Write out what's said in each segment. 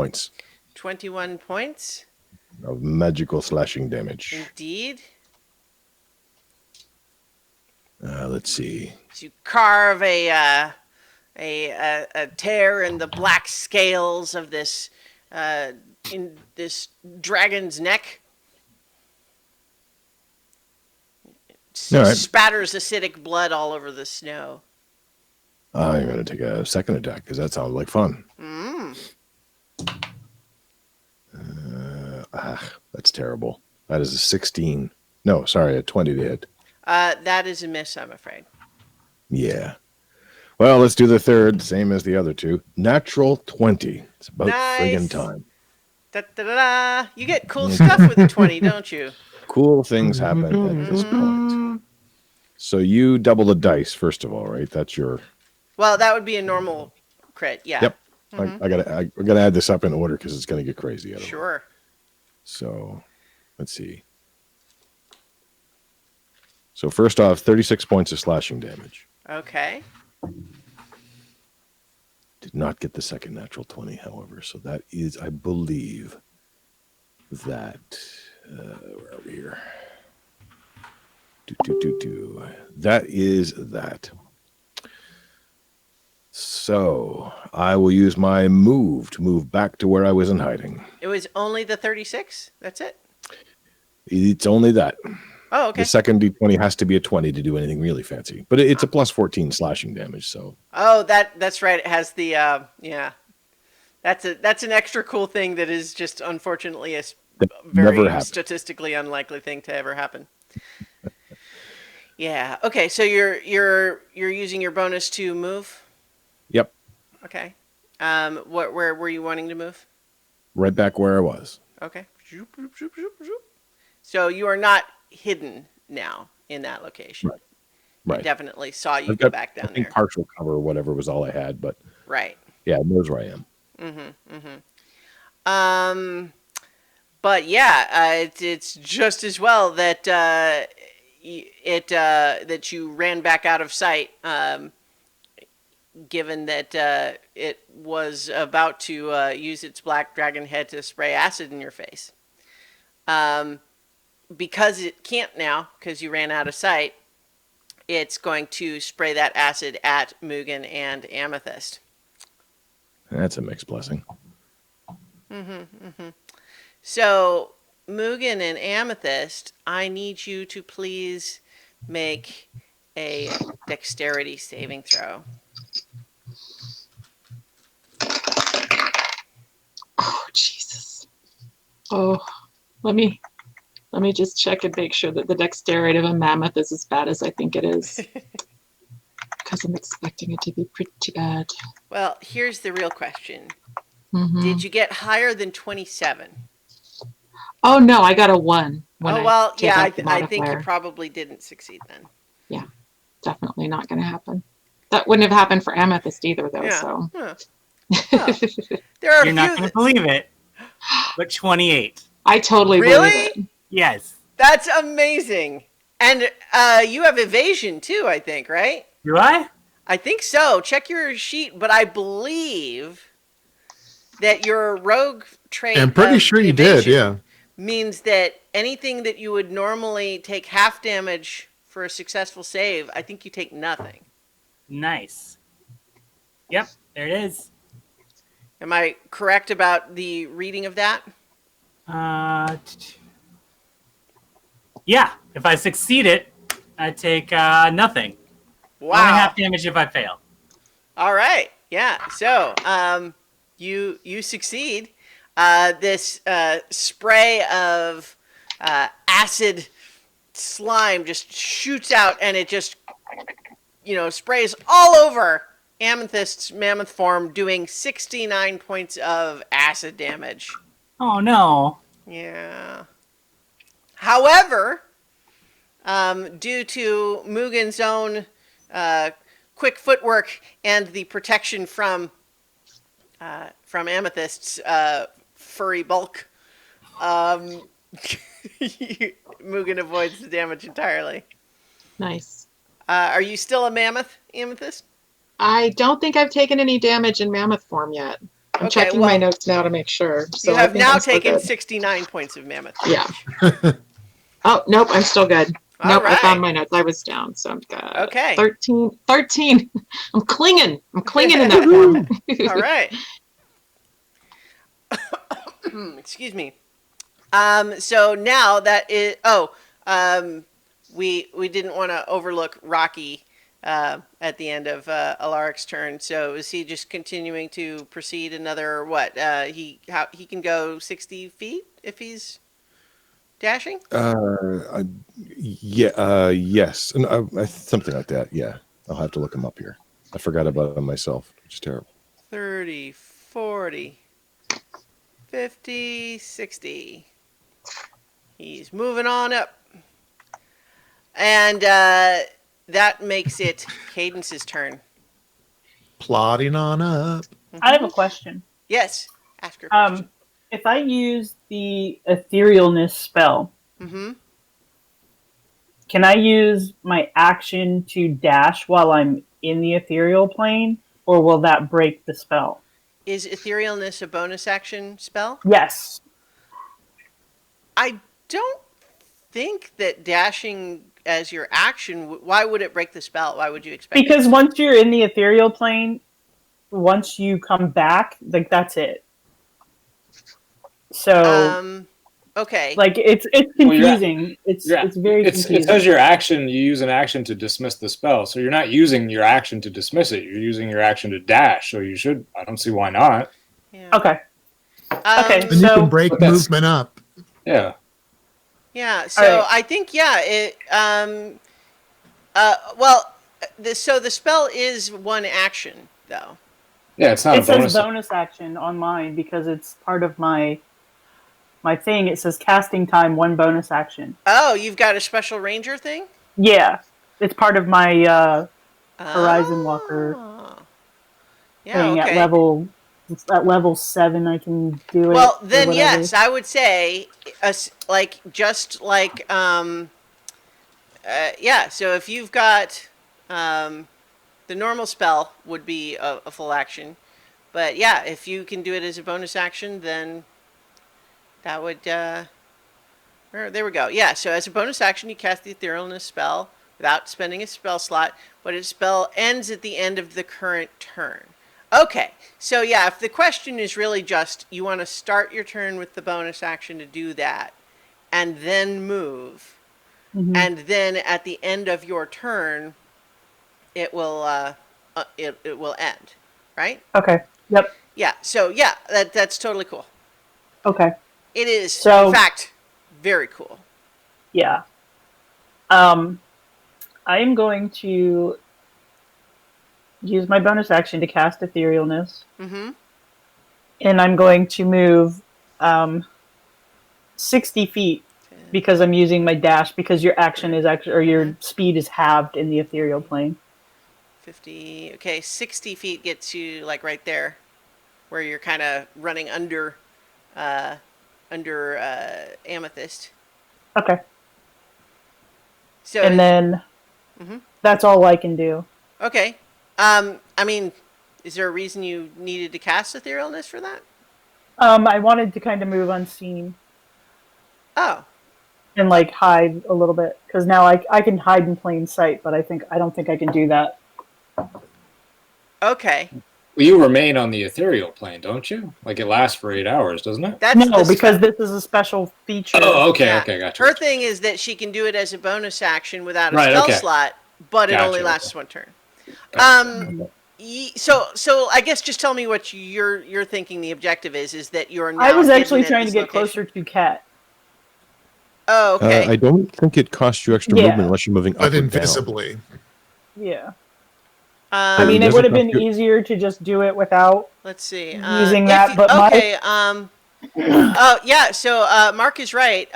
points 21 points. of magical slashing damage. Indeed. Let's see. So you carve a tear in the black scales of this in this dragon's neck. All right. Spatters acidic blood all over the snow. I'm going to take a second attack because that sounds like fun. That's terrible. That is a 16. No, sorry, a 20 to hit. That is a miss, I'm afraid. Yeah. Well, let's do the third, same as the other two. Natural 20. It's about friggin' time. Da, da, da, da. You get cool stuff with a 20, don't you? Cool things happen at this point. So you double the dice, first of all, right? That's your... Well, that would be a normal crit, yeah. Yep. I gotta add this up in order because it's gonna get crazy. Sure. So, let's see. So first off, 36 points of slashing damage. Okay. Did not get the second natural 20, however. So that is, I believe, that... where are we here? That is that. So I will use my move to move back to where I was in hiding. It was only the 36? That's it? It's only that. Oh, okay. The second D20 has to be a 20 to do anything really fancy. But it's a plus 14 slashing damage, so. Oh, that's right. It has the, yeah. That's an extra cool thing that is just unfortunately a very statistically unlikely thing to ever happen. Yeah. Okay, so you're using your bonus to move? Yep. Okay. Where were you wanting to move? Right back where I was. Okay. So you are not hidden now in that location. Right. I definitely saw you go back down there. Partial cover or whatever was all I had, but right. Yeah, it knows where I am. But yeah, it's just as well that that you ran back out of sight. Given that it was about to use its black dragon head to spray acid in your face. Because it can't now, because you ran out of sight, it's going to spray that acid at Mugen and Amethyst. That's a mixed blessing. So, Mugen and Amethyst, I need you to please make a dexterity saving throw. Oh, Jesus. Oh, let me just check and make sure that the dexterity of a mammoth is as bad as I think it is. Because I'm expecting it to be pretty bad. Well, here's the real question. Did you get higher than 27? Oh, no, I got a 1. Oh, well, yeah, I think you probably didn't succeed then. Yeah, definitely not going to happen. That wouldn't have happened for Amethyst either, though, so... Huh. Well, You're not going to believe it, but 28. I totally believe it. Yes. That's amazing. And you have evasion too, I think, right? Do I? I think so. Check your sheet, but I believe that your rogue trait. I'm pretty sure you did, yeah. Means that anything that you would normally take half damage for a successful save, I think you take nothing. Nice. Yep, there it is. Am I correct about the reading of that? Yeah, if I succeed it, I take nothing. Wow. Only half damage if I fail. All right. Yeah. So, you succeed. This spray of acid slime just shoots out, and it just, sprays all over Amethyst's mammoth form, doing 69 points of acid damage. Oh, no. Yeah. However, due to Mugen's own quick footwork and the protection from Amethyst's furry bulk, Mugen avoids the damage entirely. Nice. Are you still a mammoth, Amethyst? I don't think I've taken any damage in mammoth form yet. I'm Okay, checking my notes now to make sure. So You I have think now I'm still taken good. 69 points of mammoth Yeah. damage. Oh, nope, I'm still good. All Nope, I right. found my notes. I was down, so I'm good. Okay. 13. I'm clinging. I'm clinging in that form. All right. Excuse me. So now that is we didn't want to overlook Rocky at the end of Alaric's turn. So is he just continuing to proceed another what? He can go 60 feet if he's dashing? Yes, and something like that. Yeah, I'll have to look him up here. I forgot about him myself, which is terrible. 30, 40, 50, 60. He's moving on up. And that makes it Cadence's turn. Plodding on up. I have a question. Yes. Ask your question. If I use the etherealness spell, Mm-hmm. can I use my action to dash while I'm in the ethereal plane, or will that break the spell? Is etherealness a bonus action spell? Yes. I don't think that dashing as your action. Why would it break the spell? Why would you expect? Because once you're in the ethereal plane, once you come back, like that's it. So, okay. like it's confusing. It's very confusing. It says your action. You use an action to dismiss the spell, so you're not using your action to dismiss it. You're using your action to dash. So you should. I don't see why not. Yeah. Okay. Okay. And you can break movement up. Yeah. Yeah. So right. I think it. So the spell is one action though. Yeah, it's not It a bonus. says bonus action on mine because it's part of my thing. It says casting time, 1 bonus action. Oh, you've got a special ranger thing? Yeah, it's part of my Horizon Walker Yeah, thing. okay. At level 7, I can do it. Well, or then whatever. yes, I would say, So if you've got the normal spell would be a full action, but yeah, if you can do it as a bonus action, then that would. There we go. Yeah, so as a bonus action, you cast the etherealness spell without spending a spell slot, but its spell ends at the end of the current turn. Okay, so yeah, if the question is really just you want to start your turn with the bonus action to do that, and then move, and then at the end of your turn, it will it will end, right? Okay. Yep. Yeah. So yeah, that's totally cool. Okay. It is, So- in fact, very cool. Yeah. I am going to use my bonus action to cast etherealness. Mm-hmm. And I'm going to move 60 feet because I'm using my dash because your action is actually, or your speed is halved in the ethereal plane. 50. Okay, 60 feet gets you like right there, where you're kind of running under Amethyst. Okay. So And then that's all I can do. okay. I mean, is there a reason you needed to cast etherealness for that? I wanted to kind of move unseen Oh, and like hide a little bit because now I can hide in plain sight, but I don't think I can do that. okay. Well, you remain on the ethereal plane, don't you? Like it lasts for 8 hours, doesn't it? That's No, the because spe- this is a special feature. Oh, okay, yeah. okay, gotcha. Her thing is that she can do it as a bonus action without a Right, spell okay. slot, but it Gotcha, only lasts okay. one turn. Gotcha. So I guess just tell me what you're thinking the objective is that you're now I was hidden actually at trying to this get location. closer to Cat. Oh, okay. I don't think it costs you extra Yeah. movement unless you're moving up But or down. invisibly. Yeah. I I mean, it doesn't would have been cost you- easier to just do it without. let's see. using if that, you- but my- okay. Oh yeah. So Mark is right.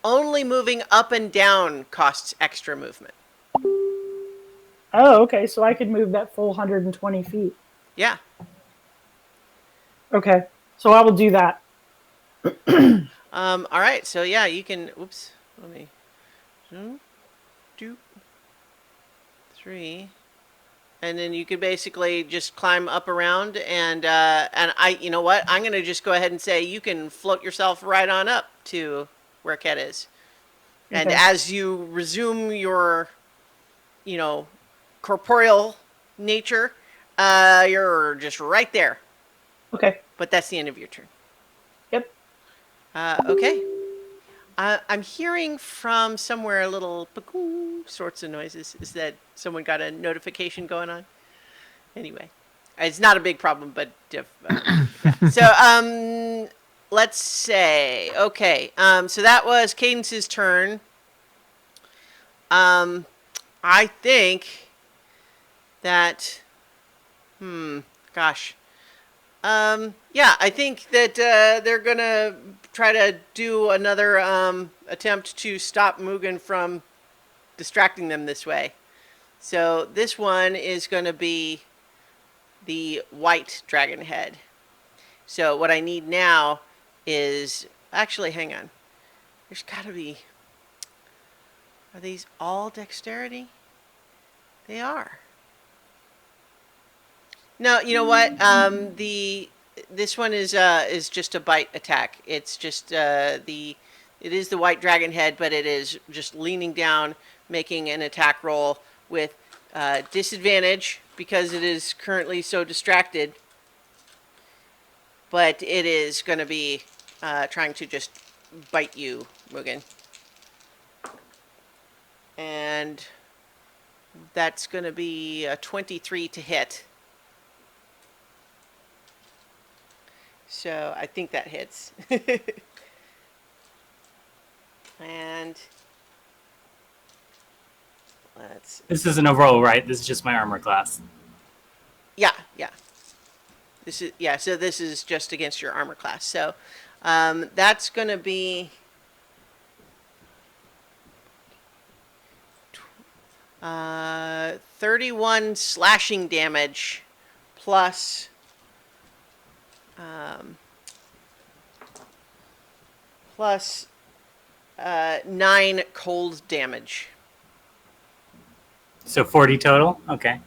Only moving up and down costs extra movement. Oh, okay. So I could move that full 120 feet. Yeah. Okay. So I will do that. All right. So yeah, you can. Oops. Let me. 2, 3, And then you could basically just climb up around and you know what? I'm gonna just go ahead and say you can float yourself right on up to where Ket is. And Okay. as you resume your, you know, corporeal nature, you're just right there. Okay. But that's the end of your turn. Yep. Okay. I'm hearing from somewhere a little sorts of noises. Is that someone got a notification going on? Anyway, it's not a big problem, but so let's say okay. So that was Cadence's turn. I think that gosh. Yeah, I think that they're gonna try to do another attempt to stop Mugen from distracting them this way. So this one is gonna be the white dragon head. So what I need now is actually hang on. There's gotta be. Are these all dexterity? They are. No, you know what? This one is just a bite attack. It's just it is the white dragon head, but it is just leaning down, making an attack roll with disadvantage because it is currently so distracted. But it is going to be trying to just bite you, Mugen. And that's going to be a 23 to hit. So I think that hits. And let's. This isn't a roll, right? This is just my armor class. Yeah. This is So this is just against your armor class. So that's gonna be 31 slashing damage plus. Plus 9 cold damage. So 40 total? Okay.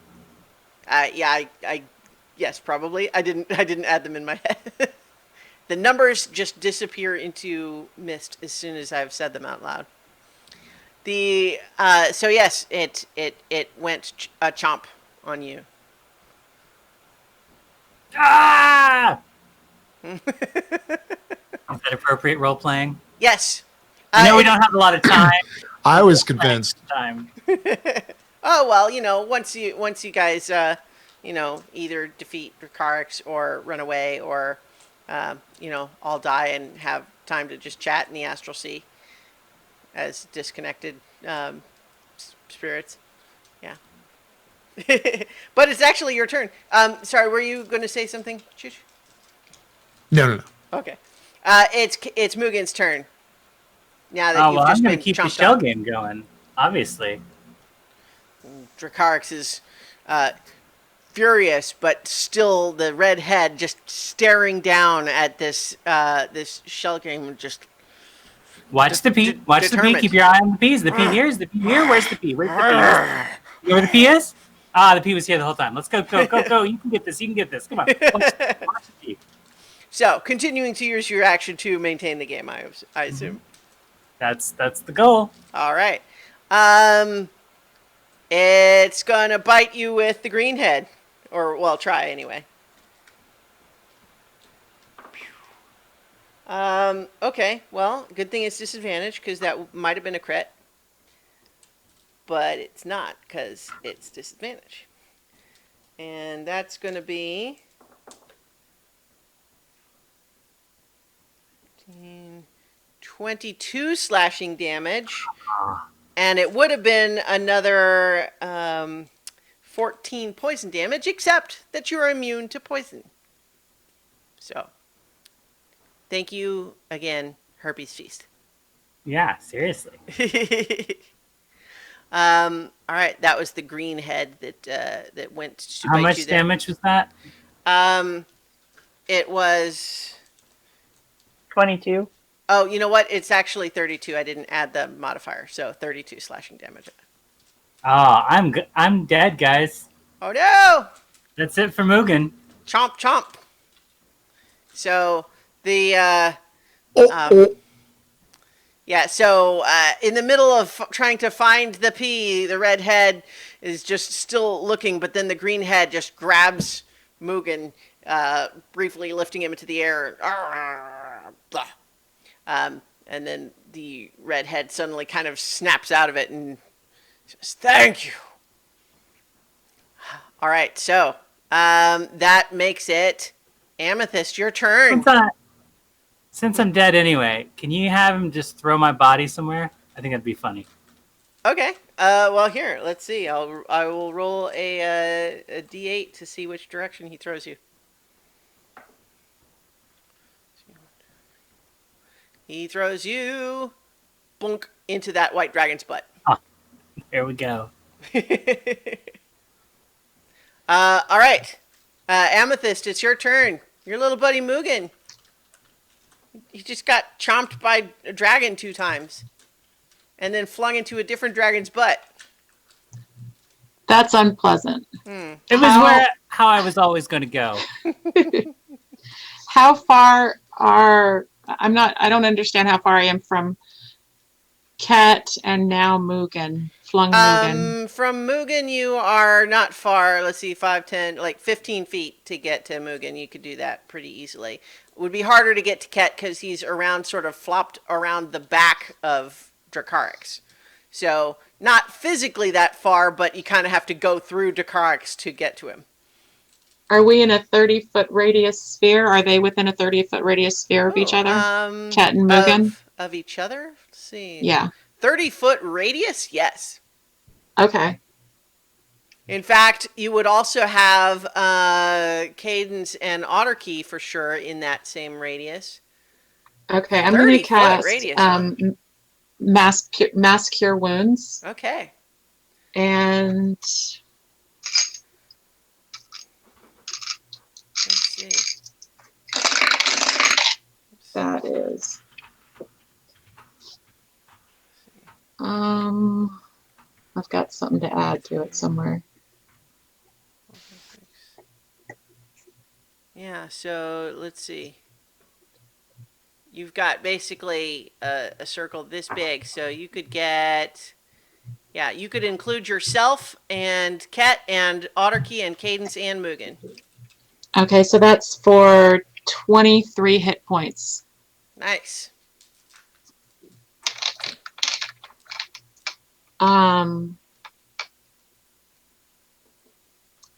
Yeah, I yes, probably. I didn't add them in my head. The numbers just disappear into mist as soon as I've said them out loud. The so yes, it went chomp on you. Ah! Is that appropriate role playing? Yes. I know we don't have a lot of time. I was convinced. Oh well, you know, once you guys, you know, either defeat Dracarys or run away or, you know, all die and have time to just chat in the astral sea as disconnected spirits. Yeah. But it's actually your turn. Sorry, were you going to say something, Chooch? No. Okay. It's Mugen's turn. Now that Oh, you've well, just I'm going been to keep the chomped shell on. game going, obviously. Dracarys is furious, but still the red head just staring down at this this shell game. Just Watch the P. Watch the P. determined. Keep your eye on the P's. The P here. Is the P here? Where's the P? Where's the P? You know where the P is? Ah, the P was here the whole time. Let's go. You can get this. Come on. Watch the P. so continuing to use your action to maintain the game. I assume. That's the goal. All right. It's gonna bite you with the green head, or well, try anyway. Okay. Well, good thing it's disadvantage because that might have been a crit, but it's not because it's disadvantage, and that's gonna be 22 slashing damage. And it would have been another 14 poison damage, except that you are immune to poison. So, thank you again, Herpes Feast. Yeah, seriously. All right, that was the green head that went to How bite much you there. damage was that? It was. 22. Oh, you know what? It's actually 32. I didn't add the modifier, so 32 slashing damage. Oh, I'm dead, guys. Oh no! That's it for Mugen. Chomp chomp. So the yeah, so in the middle of trying to find the pea, the red head is just still looking, but then the green head just grabs Mugen, briefly lifting him into the air. And then the red head suddenly kind of snaps out of it and says, "Thank you." All right, so that makes it Amethyst, your turn. Since I'm dead anyway, can you have him just throw my body somewhere? I think that'd be funny. Okay. Well, here, let's see. I will roll a d8 to see which direction he throws you. He throws you, boonk, into that white dragon's butt. There we go. All right. Amethyst, it's your turn. Your little buddy Mugen. He just got chomped by a dragon 2 times. And then flung into a different dragon's butt. That's unpleasant. It was how I was always going to go. How far are I don't understand how far I am from Ket and now Mugen. Flung Mugen. From Mugen, you are not far. Let's see, 5, 10, like 15 feet to get to Mugen. You could do that pretty easily. It would be harder to get to Ket because he's around, sort of flopped around the back of Dracarys. So not physically that far, but you kind of have to go through Dracarys to get to him. Are we in a 30-foot radius sphere? Are they within a 30-foot radius sphere of each other? Ket and Mugen? Of each other? Let's see. Yeah. 30-foot radius? Yes. Okay. In fact, you would also have Cadence and Otterkey for sure in that same radius. Okay, I'm going to 30-foot cast radius, Mass Cure Wounds. Okay. And Let's see. that is I've got something to add to it somewhere. Yeah, so let's see. You've got basically a circle this big, so you could get, yeah, you could include yourself and Ket and Otterkey and Cadence and Mugen. Okay, so that's for 23 hit points. Nice.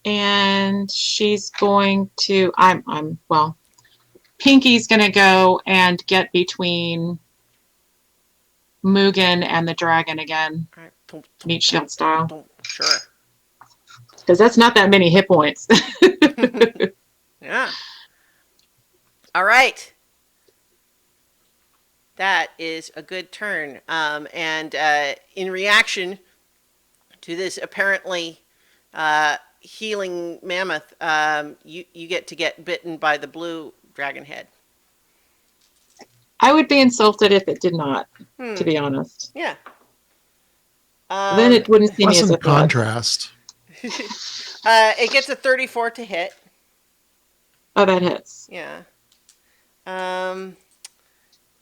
And she's going to, well, Pinky's going to go and get between Mugen and the dragon again, All right. meat shield style, Sure. because that's not that many hit points. Yeah. All right. That is a good turn. And in reaction to this apparently healing mammoth, you get to get bitten by the blue dragon head. I would be insulted if it did not, to be honest. Yeah. Then it wouldn't see me as a Pleasant threat. contrast. It gets a 34 to hit. Oh, that hits. Yeah.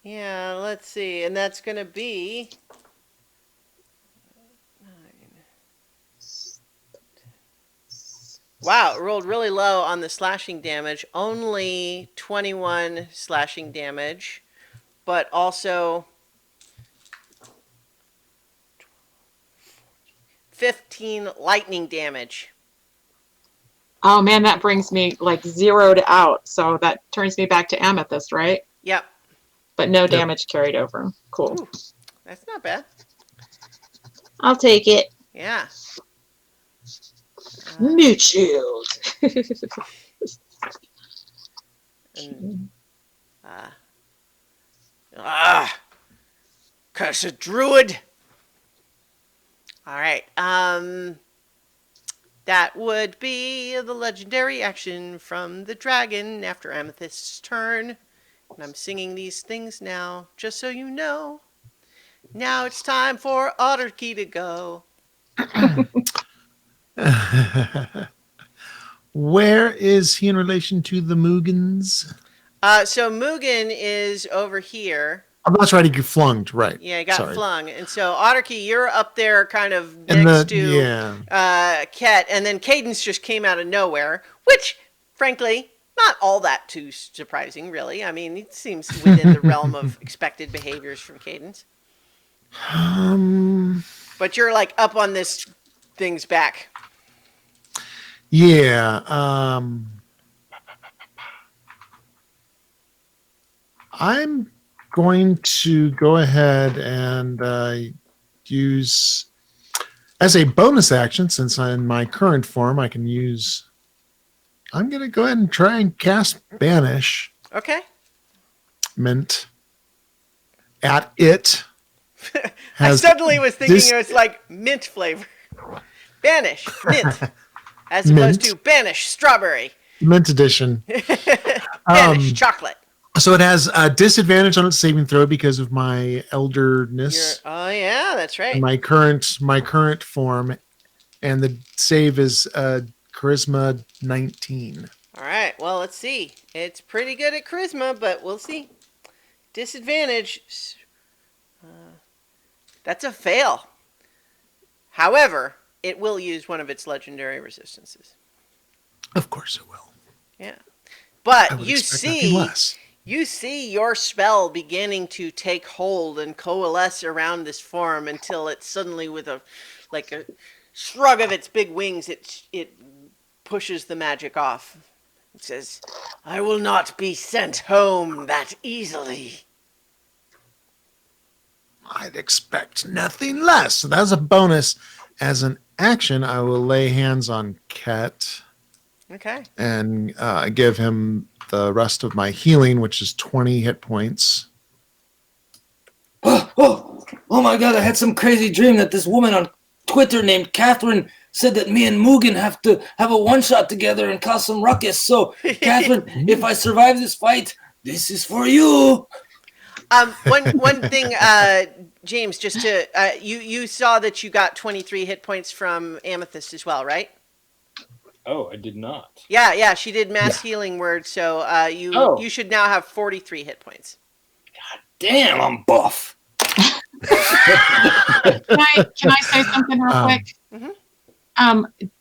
Yeah, let's see. And that's going to be 9. Wow, it rolled really low on the slashing damage. Only 21 slashing damage, but also 15 lightning damage. Oh man, that brings me like zeroed out. So that turns me back to Amethyst, right? Yep. But no damage carried over. Cool. Ooh, that's not bad. I'll take it. Yeah. Meat shield. And, cursed druid. All right. That would be the legendary action from the dragon after Amethyst's turn. And I'm singing these things now, just so you know. Now it's time for Otterkey to go. Where is he in relation to the Mugans? So Mugen is over here. Oh, that's right. He get flunged. Right. Yeah, he got Sorry. flung. And so Otterkey, you're up there kind of And next the to yeah. Ket, and then Cadence just came out of nowhere, which, frankly, not all that too surprising, really. I mean, it seems within the realm of expected behaviors from Cadence. But you're like up on this thing's back. Yeah. I'm going to go ahead and use as a bonus action, since I'm in my current form, I can use. I'm going to go ahead and try and cast Banish Okay. Mint at it. I suddenly was thinking this- it was like mint flavor. Banish, mint. As opposed Mint. to banish, strawberry. Mint edition. Banish, chocolate. So it has a disadvantage on its saving throw because of my elderness. Oh, yeah, that's right. My current form, and the save is charisma 19. All right, well, let's see. It's pretty good at charisma, but we'll see. Disadvantage. That's a fail. However, it will use one of its legendary resistances. Of course it will. Yeah. I But would you expect nothing see, less. you see your spell beginning to take hold and coalesce around this form until it suddenly, with a shrug of its big wings, it pushes the magic off. It says, "I will not be sent home that easily." I'd expect nothing less. So that's a bonus. As an action, I will lay hands on Ket Okay. and give him the rest of my healing, which is 20 hit points. Oh my god, I had some crazy dream that this woman on Twitter named Catherine said that me and Mugen have to have a one-shot together and cause some ruckus. So, Catherine, if I survive this fight, this is for you. One thing, James, just to you saw that you got 23 hit points from Amethyst as well, right? Oh, I did not. Yeah, she did mass healing word, so you should now have 43 hit points. Damn, I'm buff. Can I say something real quick? Mhm.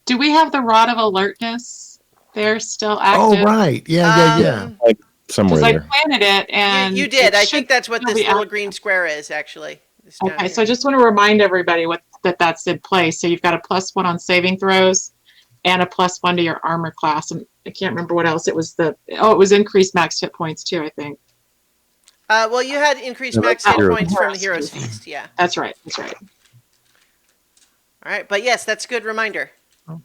Do we have the Rod of Alertness there still Oh, active? right. Yeah. Somewhere Because I there. planted it, and You did. it I should think that's what still this be little active. green square is, actually. This down Okay, here. so I just want to remind everybody that's in place. So you've got a +1 on saving throws, and a +1 to your armor class, and I can't remember what else. It was increased max hit points too, I think. Well, you had increased No, max that's hit Hero's points from the Feast. Hero's Feast, yeah. That's right. All right, but yes, that's a good reminder. Oh.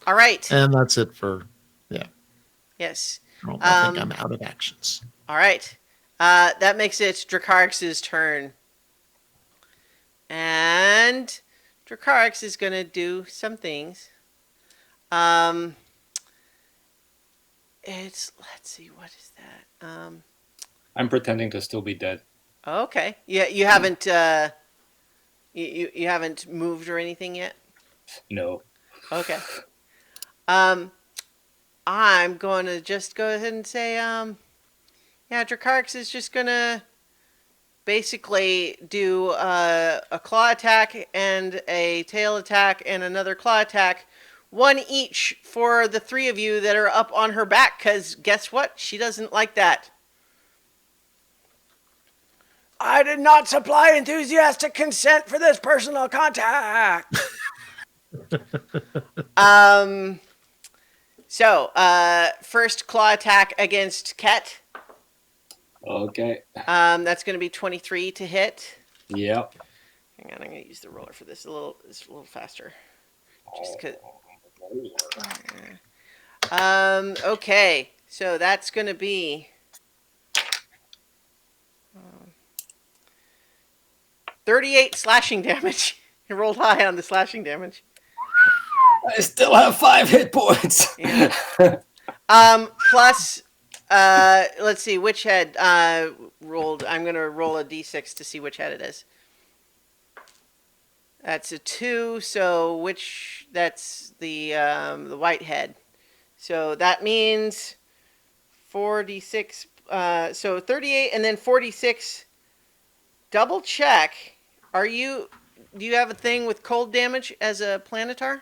All right. And that's it for. Yes. I think I'm out of actions. All right. That makes it Dracarix's turn. And Dracarix is going to do some things. Let's see, what is that? I'm pretending to still be dead. Okay. Yeah, you haven't you haven't moved or anything yet? No. Okay. I'm going to just go ahead and say, Dracarix is just going to basically do a claw attack and a tail attack and another claw attack, one each for the three of you that are up on her back, because guess what? She doesn't like that. I did not supply enthusiastic consent for this personal contact. So, first claw attack against Ket. Okay. That's going to be 23 to hit. Yep. Hang on, I'm going to use the roller for this a little faster. Just 'cause. Okay, so that's going to be 38 slashing damage. You rolled high on the slashing damage. I still have 5 hit points. Yeah. Plus, let's see which head rolled. I'm gonna roll a d6 to see which head it is. That's a 2. So that's the whitehead. So that means 46. So 38 and then 46. Double check. Do you have a thing with cold damage as a planetar?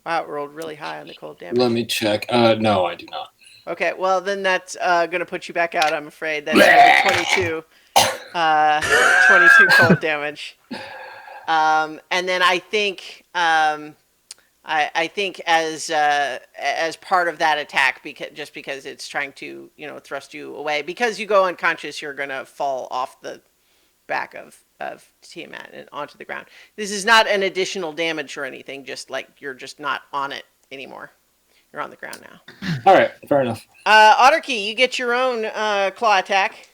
Wow, it rolled really high on the cold damage. Let me check. No, I do not. Okay, well then that's gonna put you back out. I'm afraid that's gonna be 22. 22 cold damage. And then I think I think as part of that attack, because it's trying to thrust you away, because you go unconscious, you're gonna fall off the back of Tiamat and onto the ground. This is not an additional damage or anything. Just like you're just not on it anymore. You're on the ground now. All right, fair enough. Otterkey, you get your own claw attack.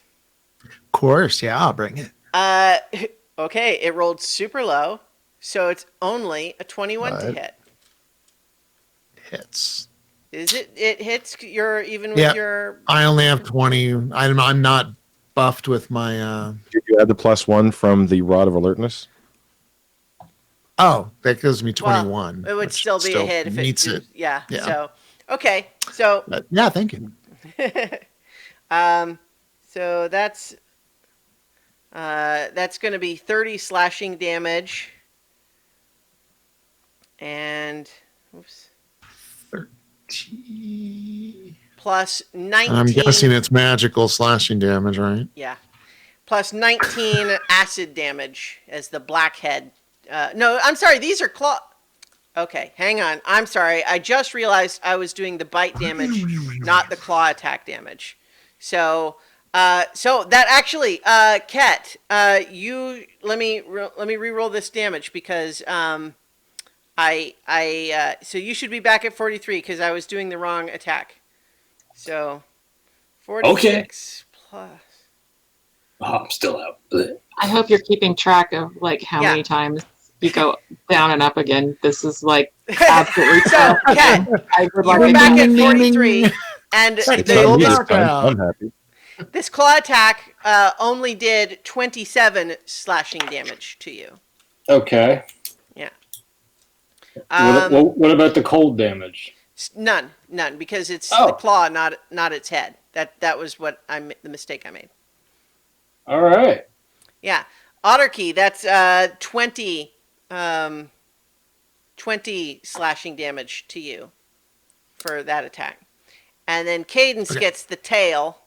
Of course, yeah, I'll bring it. Okay, it rolled super low, so it's only a 21 to hit. Hits. Is it? It hits your even with Yeah. your. I only have 20. I'm not buffed with my. Did you add the +1 from the Rod of Alertness? Oh, that gives me Well, 21. it would which still be a hit if meets it. Yeah. Yeah. So okay. So But, yeah, thank you. so that's going to be 30 slashing damage, and oops, plus 19. I'm guessing it's magical slashing damage, right? Yeah, plus 19 acid damage as the blackhead. No, I'm sorry. These are claw. Okay, hang on. I'm sorry. I just realized I was doing the bite damage, not the claw attack damage. So that actually, Ket, you let me re-roll this damage because so you should be back at 43 because I was doing the wrong attack. So 46 plus. Oh, I'm still out. Blech. I hope you're keeping track of like how Yeah. many times you go down and up again. This is like absolutely So, Ket, I would you like were a back at ding, ding, ding, 43, ding. and It's Hey, not me this knockout. time. I'm happy. this claw attack only did 27 slashing damage to you. Okay. Yeah. What about the cold damage? None, because it's Oh. the claw, not its head. That was the mistake I made. All right. Yeah, Otterkey, that's 20 slashing damage to you for that attack, and then Cadence Okay. gets the tail.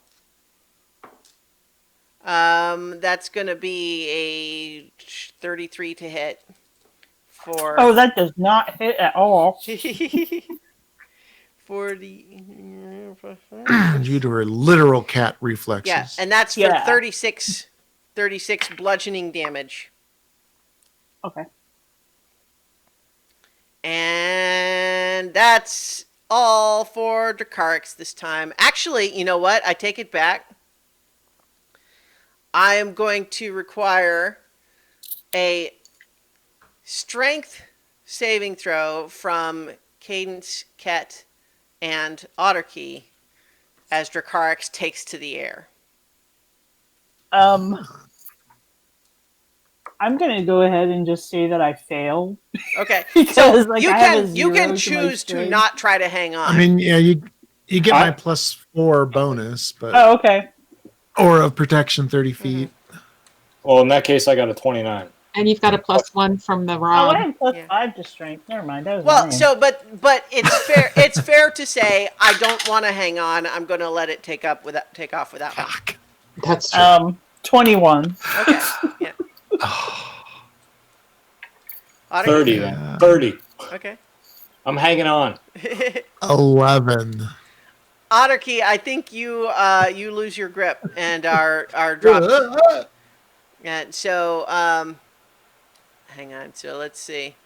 That's gonna be a 33 to hit for. Oh, that does not hit at all. 40. Due to her literal cat reflexes. Yeah, and that's for Yeah. 36 bludgeoning damage. Okay. And that's all for Dracarix this time. Actually, you know what? I take it back. I am going to require a strength saving throw from Cadence, Ket, and Otterkey as Dracarix takes to the air. I'm gonna go ahead and just say that I failed. Okay, Because, so like, you I have a can you can 0 to my choose to strength. not try to hang on. I mean, yeah, you get I- my +4 bonus, but Oh, okay. or of protection 30 feet. Well, in that case, I got a 29. And you've got a +1 from the Oh, rod. I have plus Yeah. 5 to strength. Never mind. That was Well, annoying. so but it's fair. It's fair to say I don't want to hang on. I'm going to let it take off without one. Fuck. That's true. 21. Okay. Yeah. Otter? 30 Yeah. then. 30. Okay. I'm hanging on. 11. Otterkey, I think you lose your grip and are dropped. And so hang on. So let's see.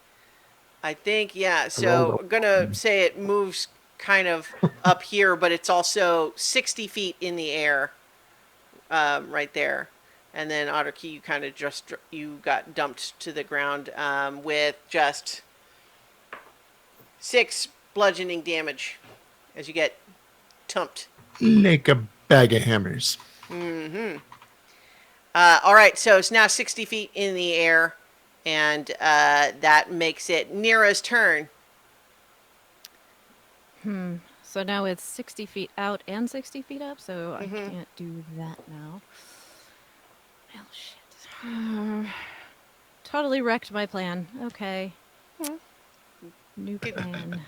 I think so I'm gonna say it moves kind of up here, but it's also 60 feet in the air, right there. And then Otterkey, you kind of you got dumped to the ground with just 6 bludgeoning damage as you get tumped. Like a bag of hammers. Mm-hmm. All right, so it's now 60 feet in the air, and that makes it Nira's turn. So now it's 60 feet out and 60 feet up, so I Mhm. can't do that now. Well, shit. Totally wrecked my plan. Okay. New Get- plan.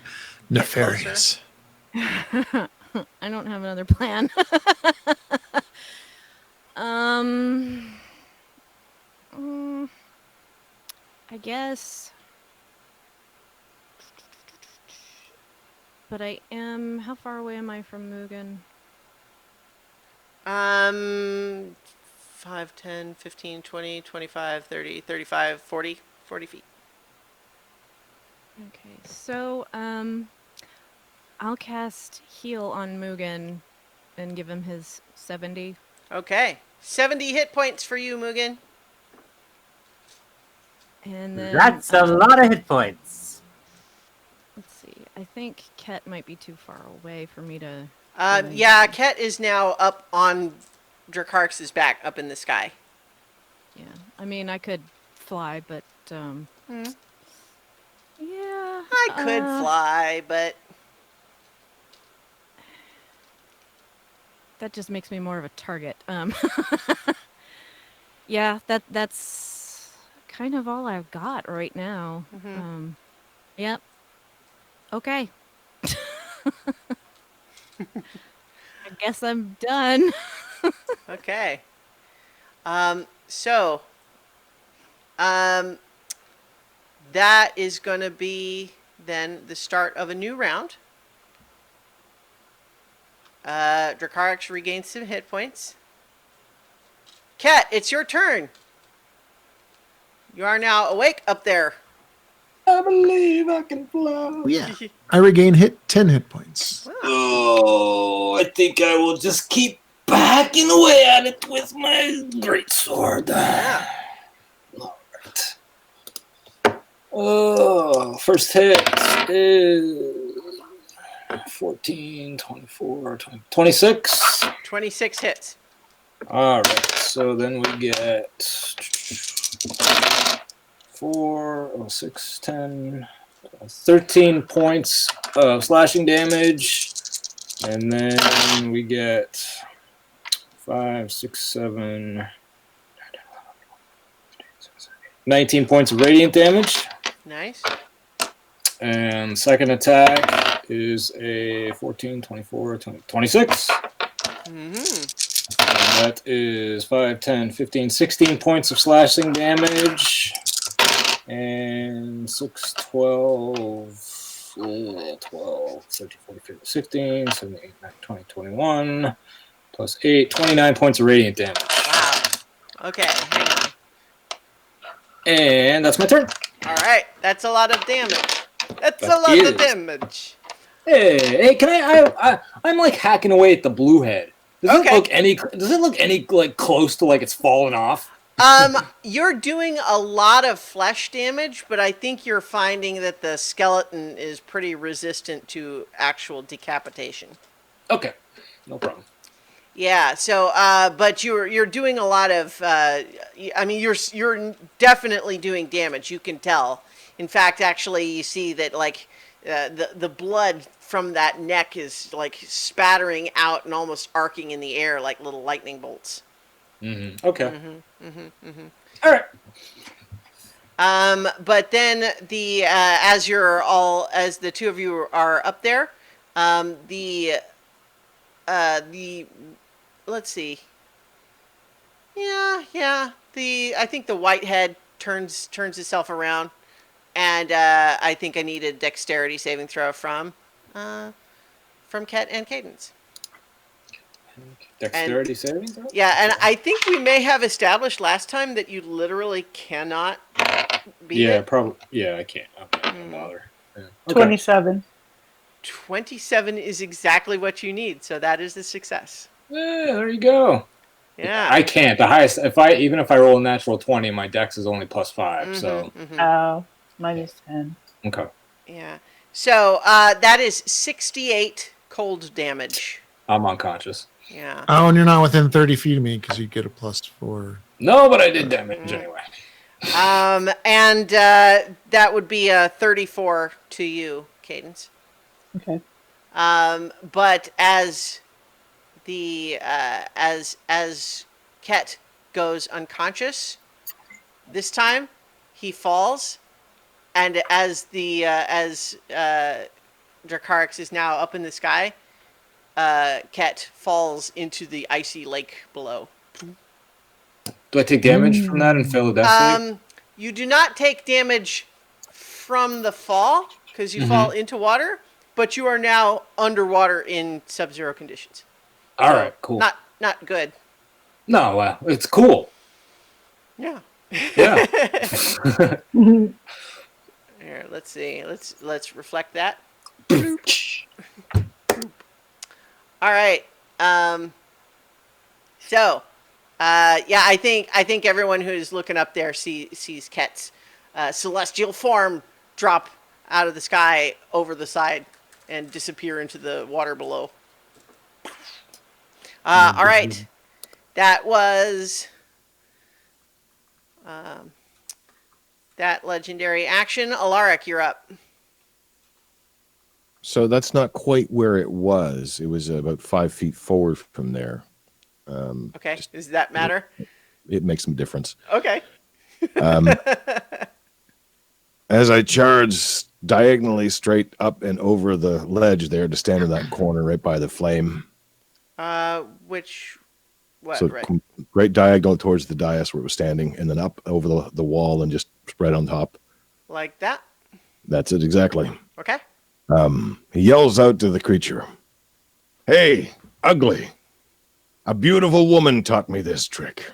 Nefarious. I don't have another plan. I guess. But I am. How far away am I from Mugen? 5, 10, 15, 20, 25, 30, 35, 40, 40 feet. Okay, so I'll cast heal on Mugen and give him his 70. Okay. 70 hit points for you, Mugen. And then That's a lot of hit points. let's see. I think Ket might be too far away for me to. Yeah, Ket is now up on Dracarx's back, up in the sky. Yeah, I mean I could fly, but yeah. I could fly, but That just makes me more of a target. Yeah, that's kind of all I've got right now. Yep. Okay. I guess I'm done. okay. So that is going to be then the start of a new round. Dracarix regains some hit points. Ket, it's your turn. You are now awake up there. I believe I can fly. Oh, yeah. I regain 10 hit points. Oh, I think I will just keep hacking away at it with my great sword. Yeah. All right. Oh, first hit is 14, 24, 20, 26. 26 hits. All right, so then we get 6, 10, 13 points of slashing damage. And then we get 5, 6, 7, 19 points of radiant damage. Nice. And second attack is a 14, 24, 20, 26. And that is 5, 10, 15, 16 points of slashing damage. And 6, 12, 12, 13, 14, 15, 16, 17, 18, 19, 20, 21, plus 8, 29 points of radiant damage. Wow. Okay, hang on. And that's my turn. All right, that's a lot of damage. That's That a lot is. of damage. Hey, can I'm like hacking away at the blue head. Does Okay. it look any like close to like it's falling off? You're doing a lot of flesh damage, but I think you're finding that the skeleton is pretty resistant to actual decapitation. Okay, no problem. Yeah. So, but you're doing a lot of. I mean, you're definitely doing damage. You can tell. In fact, actually, you see that like the blood from that neck is like spattering out and almost arcing in the air like little lightning bolts. Mm-hmm. Okay. All right. But then as the two of you are up there, let's see. Yeah. I think the white head turns itself around, and I think I need a dexterity saving throw from Ket and Cadence. Dexterity saving throw? Yeah, and I think we may have established last time that you literally cannot beat Yeah, it. probably. Yeah, I can't. Okay, don't bother. Yeah. Okay. 27. 27 is exactly what you need, so that is the success. Yeah, there you go. Yeah. I can't. The highest, even if I roll a natural 20, my dex is only +5. So Oh, minus 10. okay, Yeah. So that is 68 cold damage. I'm unconscious. Yeah. Oh, and you're not within 30 feet of me because you get a +4. No, but I did damage anyway. And that would be a 34 to you, Cadence. Okay. But as the as Ket goes unconscious, this time he falls, and as Dracarys is now up in the sky, Ket falls into the icy lake below. Do I take damage from that and fail a death save? You do not take damage from the fall because you fall into water, but you are now underwater in sub-zero conditions. All So, right, cool. Not good. No, well, it's cool. Yeah. Yeah. Here, let's see. Let's reflect that. All right. So, yeah, I think everyone who's looking up there sees Ket's celestial form drop out of the sky over the side and disappear into the water below. All right. That was that legendary action. Alaric, you're up. So that's not quite where it was. It was about 5 feet forward from there. Okay. Does that matter? It makes some difference. Okay. As I charged diagonally straight up and over the ledge there to stand in that corner right by the flame. What? So Right. great diagonal towards the dais where it was standing, and then up over the wall and just spread on top. Like that? That's it exactly. Okay. He yells out to the creature, "Hey, ugly! A beautiful woman taught me this trick.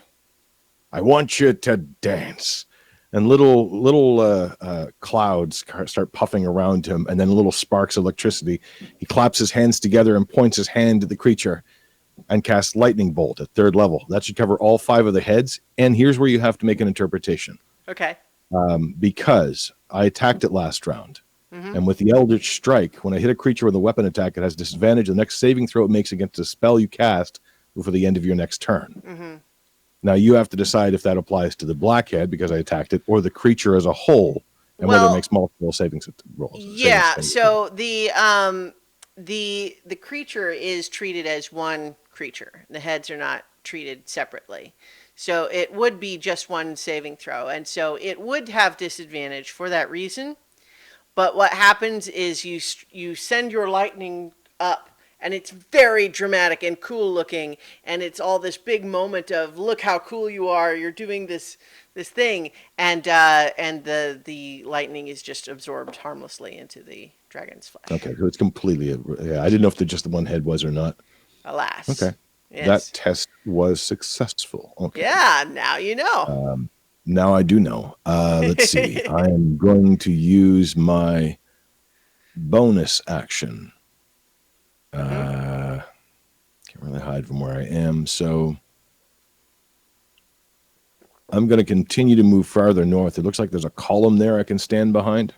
I want you to dance." And little clouds start puffing around him, and then little sparks of electricity. He claps his hands together and points his hand to the creature and casts lightning bolt at 3rd level. That should cover all 5 of the heads. And here's where you have to make an interpretation. Okay. Because I attacked it last round. And with the Eldritch Strike, when I hit a creature with a weapon attack, it has disadvantage. The next saving throw it makes against a spell you cast before the end of your next turn. Now you have to decide if that applies to the blackhead because I attacked it, or the creature as a whole, and whether it makes multiple saving rolls. Yeah. So the creature is treated as one creature. The heads are not treated separately. So it would be just one saving throw, and so it would have disadvantage for that reason. But what happens is you send your lightning up, and it's very dramatic and cool looking, and it's all this big moment of look how cool you are. You're doing this thing, and the lightning is just absorbed harmlessly into the dragon's flesh. Okay, so it's completely. I didn't know if just the one head was or not. Alas. Okay. Yes. That test was successful. Okay. Yeah. Now you know. Now I do know. Let's see. I am going to use my bonus action. Can't really hide from where I am, so I'm going to continue to move farther north. It looks like there's a column there I can stand behind.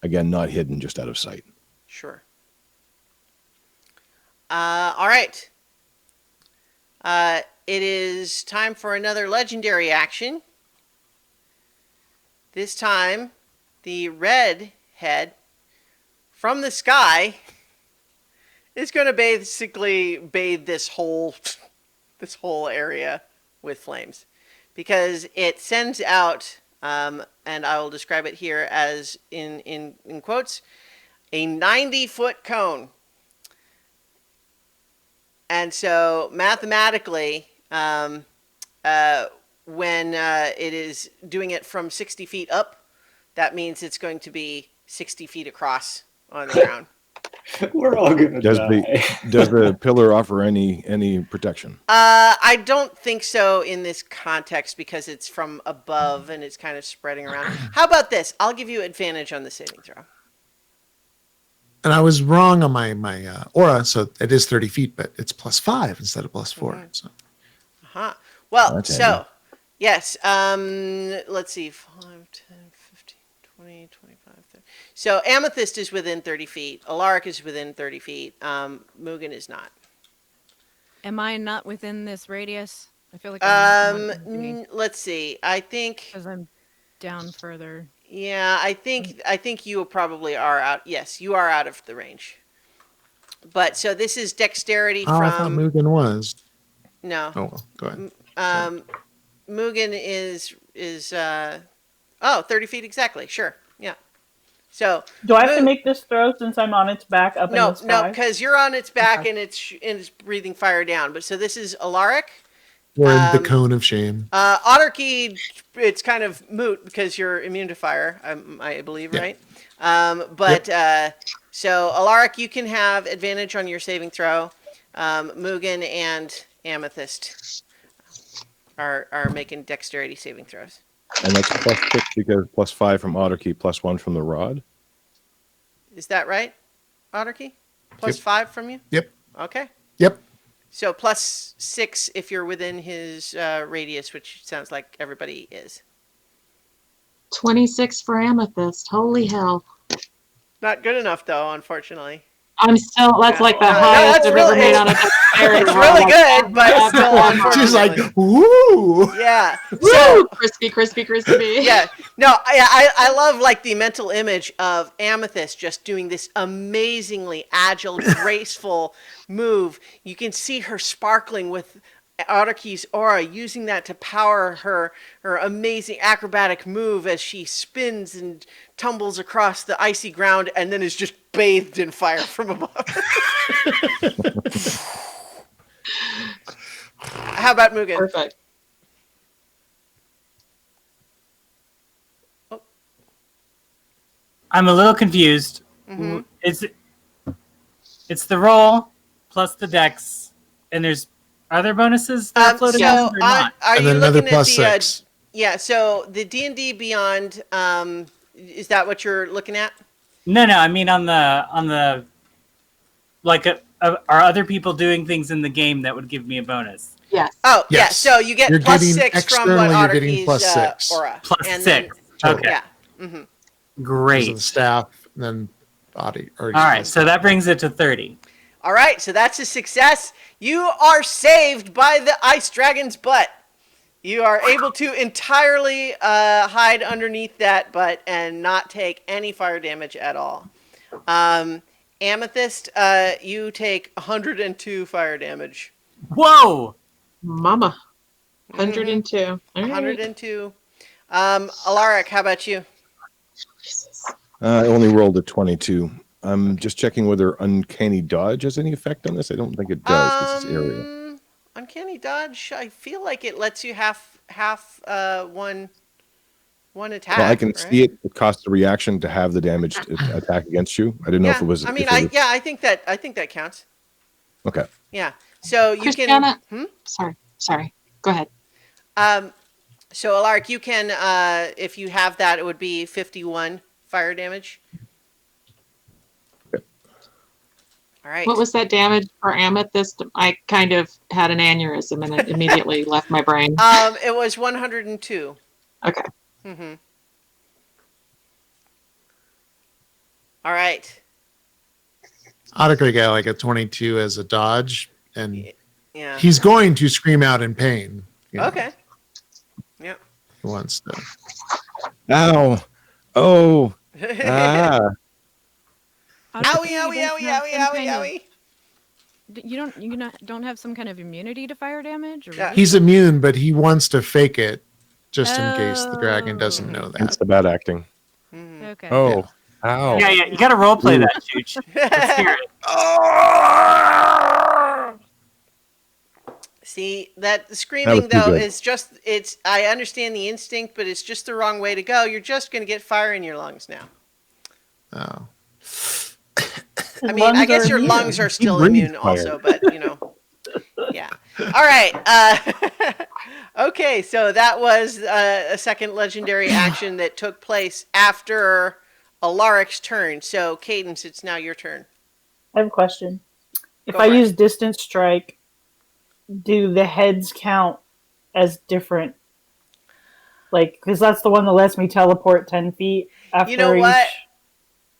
Again, not hidden, just out of sight. Sure. All right. It is time for another legendary action. This time, the red head from the sky is going to basically bathe this whole area with flames, because it sends out, and I will describe it here as in quotes, a 90-foot cone. And so mathematically, when it is doing it from 60 feet up, that means it's going to be 60 feet across on the ground. We're all gonna die. Does the pillar offer any protection? I don't think so in this context because it's from above and it's kind of spreading around. How about this? I'll give you advantage on the saving throw. And I was wrong on my aura, so it is 30 feet, but it's +5 instead of +4. So. Well, That's so, handy. yes, let's see, 5, 10, 15, 20, 25, 30. So Amethyst is within 30 feet. Alaric is within 30 feet. Mugen is not. Am I not within this radius? I feel like I'm Let's see. I think. because I'm down further. Yeah, I think you probably are out. Yes, you are out of the range. But so this is dexterity Oh, I thought from Mugen was. no. Oh well, go ahead. Mugen is 30 feet exactly. Sure. Yeah. So Do I have to Mu- make this throw since I'm on its back up in no, the sky? because you're on its back Okay. and it's breathing fire down. But so this is Alaric. We're in the Um, cone of shame. Otterkey, it's kind of moot because you're immune to fire, I believe, Yeah. right? So Alaric, you can have advantage on your saving throw. Mugen and Amethyst are making dexterity saving throws. And that's +6 because +5 from Otterkey, +1 from the rod. Is that right, Otterkey? Plus Yep. 5 from you? Yep. Okay. Yep. So +6 if you're within his radius, which sounds like everybody is. 26 for Amethyst. Holy hell. Not good enough, though, unfortunately. I'm still, that's like the No, highest that's I've really- ever made on a dexterity It's roll. really Like, good, but it's still unfortunately. She's like, woo! Yeah. Woo! So Crispy, crispy, crispy. yeah, no, I love like the mental image of Amethyst just doing this amazingly agile, graceful move. You can see her sparkling with Otterkey's aura, using that to power her amazing acrobatic move as she spins and tumbles across the icy ground, and then is just bathed in fire from above. How about Mugen? Perfect. I'm a little confused. Mhm. It's the roll plus the dex, and there's other bonuses that are floated around or not? are And you then another looking at the +6. yeah? So the D&D Beyond, is that what you're looking at? No, I mean on the like, are other people doing things in the game that would give me a bonus? Yes. Oh, yeah. Yes. So you get You're plus getting 6 from what externally, you're getting Otterkey's +6. aura. Plus And 6. then- Okay, yeah. hmm great. So the staff, and then body. Or All right, so that brings it to 30. All right. So that's a success. You are saved by the ice dragon's butt. You are able to entirely hide underneath that butt and not take any fire damage at all. Amethyst, you take 102 fire damage. Whoa! Mama. 102. All right. 102. Alaric, how about you? Jesus. I only rolled a 22. I'm just checking whether Uncanny Dodge has any effect on this. I don't think it does because it's area. Uncanny Dodge, I feel like it lets you half one attack. Well, I can right? see it. It costs a reaction to have the damage attack against you. I didn't know Yeah, if it was. I mean, if it was- I think that counts. Okay. Yeah. So you Christiana. can. Sorry. Go ahead. So Alaric, you can, if you have that, it would be 51 fire damage. Okay. All right. What was that damage for Amethyst? I kind of had an aneurysm and it immediately left my brain. It was 102. Okay. Mm-hmm. All right. Otterkey got like a 22 as a dodge, and Yeah. he's going to scream out in pain. you know, Okay. Yep. He wants to. Ow. Oh. Ah. Owie, owie, owie, owie, owie, owie. You don't have some kind of immunity to fire damage? Or Yeah. He's immune, but he wants to fake it just in case the dragon doesn't know It's that. the bad acting. Mhm. Okay. Oh. Ow. Yeah, you gotta roleplay Ooh. that, Chooch. Let's hear it. See, that screaming too though good. is just, I understand the instinct, but it's just the wrong way to go. You're just going to get fire in your lungs now. Oh. I mean, I guess your lungs are still breathes immune fire. also, but yeah. All right. Okay, so that was a second legendary action that took place after Alaric's turn. So, Cadence, it's now your turn. I have a question. If Go I for it. use distance strike, do the heads count as different? Like, because that's the one that lets me teleport 10 feet after You know each. what?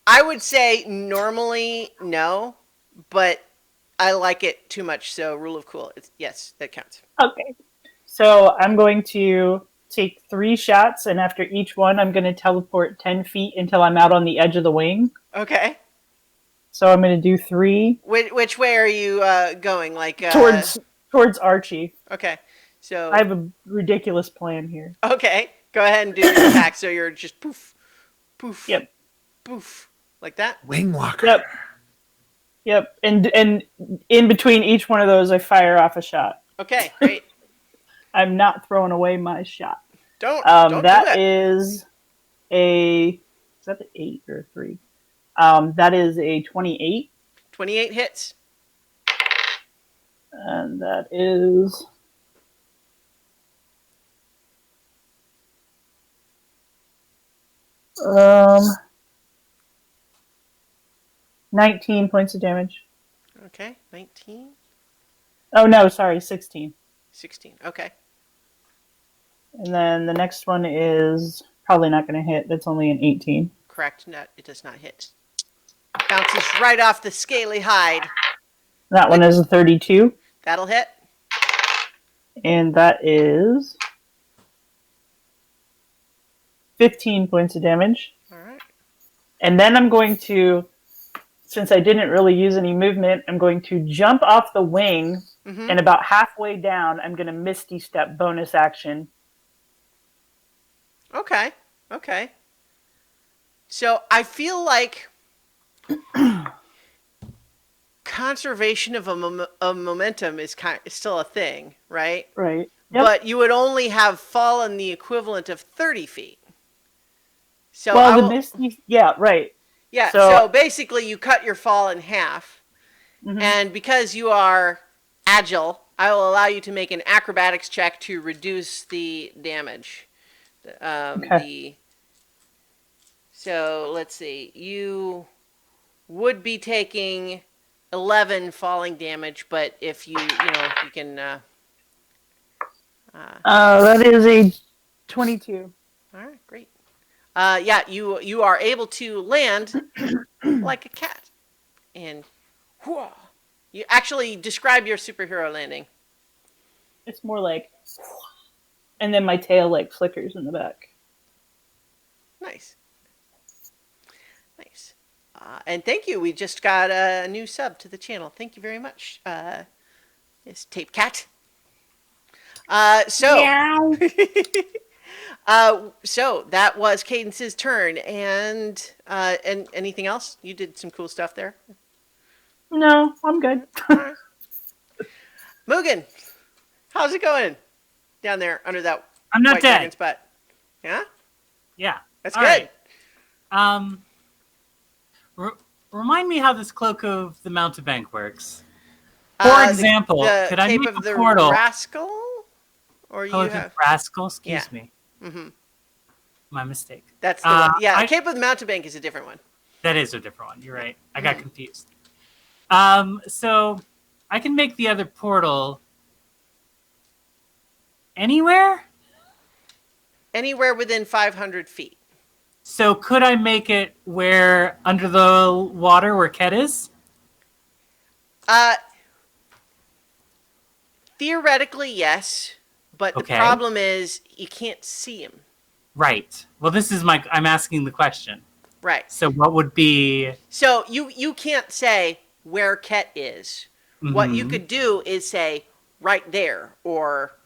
I would say normally no, but I like it too much. So, rule of cool. Yes, that counts. Okay. So I'm going to take 3 shots, and after each one, I'm going to teleport 10 feet until I'm out on the edge of the wing. Okay. So I'm going to do 3 Which way are you going? Like towards Archie. Okay. So I have a ridiculous plan here. okay, go ahead and do your attack. So you're just poof, poof, Yep. poof, like that. Wing walker. Yep. Yep. And in between each one of those, I fire off a shot. Okay, great. I'm not throwing away my shot. Don't That do it. is is that an 8 or a 3? That is a 28, 28 hits. and that is 19 points of damage. Okay, 19, Oh no, sorry, 16. 16. Okay. And then the next one is probably not going to hit. That's only an 18. Correct. No, it does not hit. Bounces right off the scaly hide. That one is a 32, That'll hit. and that is 15 points of damage. All right. And then I'm going to, since I didn't really use any movement, I'm going to jump off the wing, Mm-hmm. and about halfway down, I'm going to Misty Step bonus action. Okay. Okay. So I feel like conservation of of momentum is still a thing, right? Right. Yep. But you would only have fallen the equivalent of 30 feet. So well, I the will- Misty, yeah, right. yeah. so- So basically, you cut your fall in half, Mhm. and because you are agile, I will allow you to make an acrobatics check to reduce the damage. Okay. So let's see. You would be taking 11 falling damage, but if you can. That is a 22. All right, great. Yeah, you are able to land like a cat, and whoa, you actually describe your superhero landing. It's more like, and then my tail like flickers in the back. Nice, nice. And thank you. We just got a new sub to the channel. Thank you very much. It's Tape Cat. So that was Cadence's turn, and anything else? You did some cool stuff there. No, I'm good. Alright. Mugen, how's it going down there under that I'm not white dragon dead. spot? Yeah, Yeah. that's All good. right. Remind me how this Cloak of the Mountebank works. For example, the could I Cape make of a the portal? Rascal, or you Oh, the have? Rascal? Excuse Yeah. me. Mm-hmm. My mistake. That's the one. Yeah, I- Cape of the Mountebank is a different one. That is a different one. You're right. I got confused. So I can make the other portal anywhere? Anywhere within 500 feet. So could I make it where under the water where Ket is? Theoretically, yes, but Okay. the problem is you can't see him. Right. Well, this is I'm asking the question. Right. So what would be So you can't say where Ket is. What you Mhm. could do is say right there or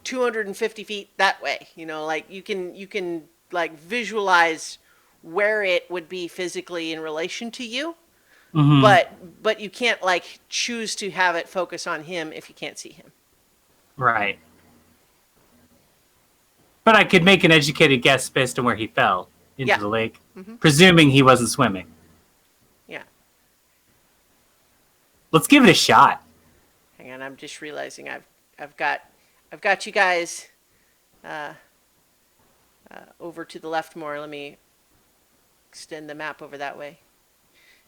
250 feet that way. Like you can like visualize where it would be physically in relation to you, Mhm. but you can't like choose to have it focus on him if you can't see him. Right. But I could make an educated guess based on where he fell into Yeah. the lake, Mhm. presuming he wasn't swimming. Yeah. Let's give it a shot. Hang on, I'm just realizing I've got you guys over to the left more. Let me extend the map over that way.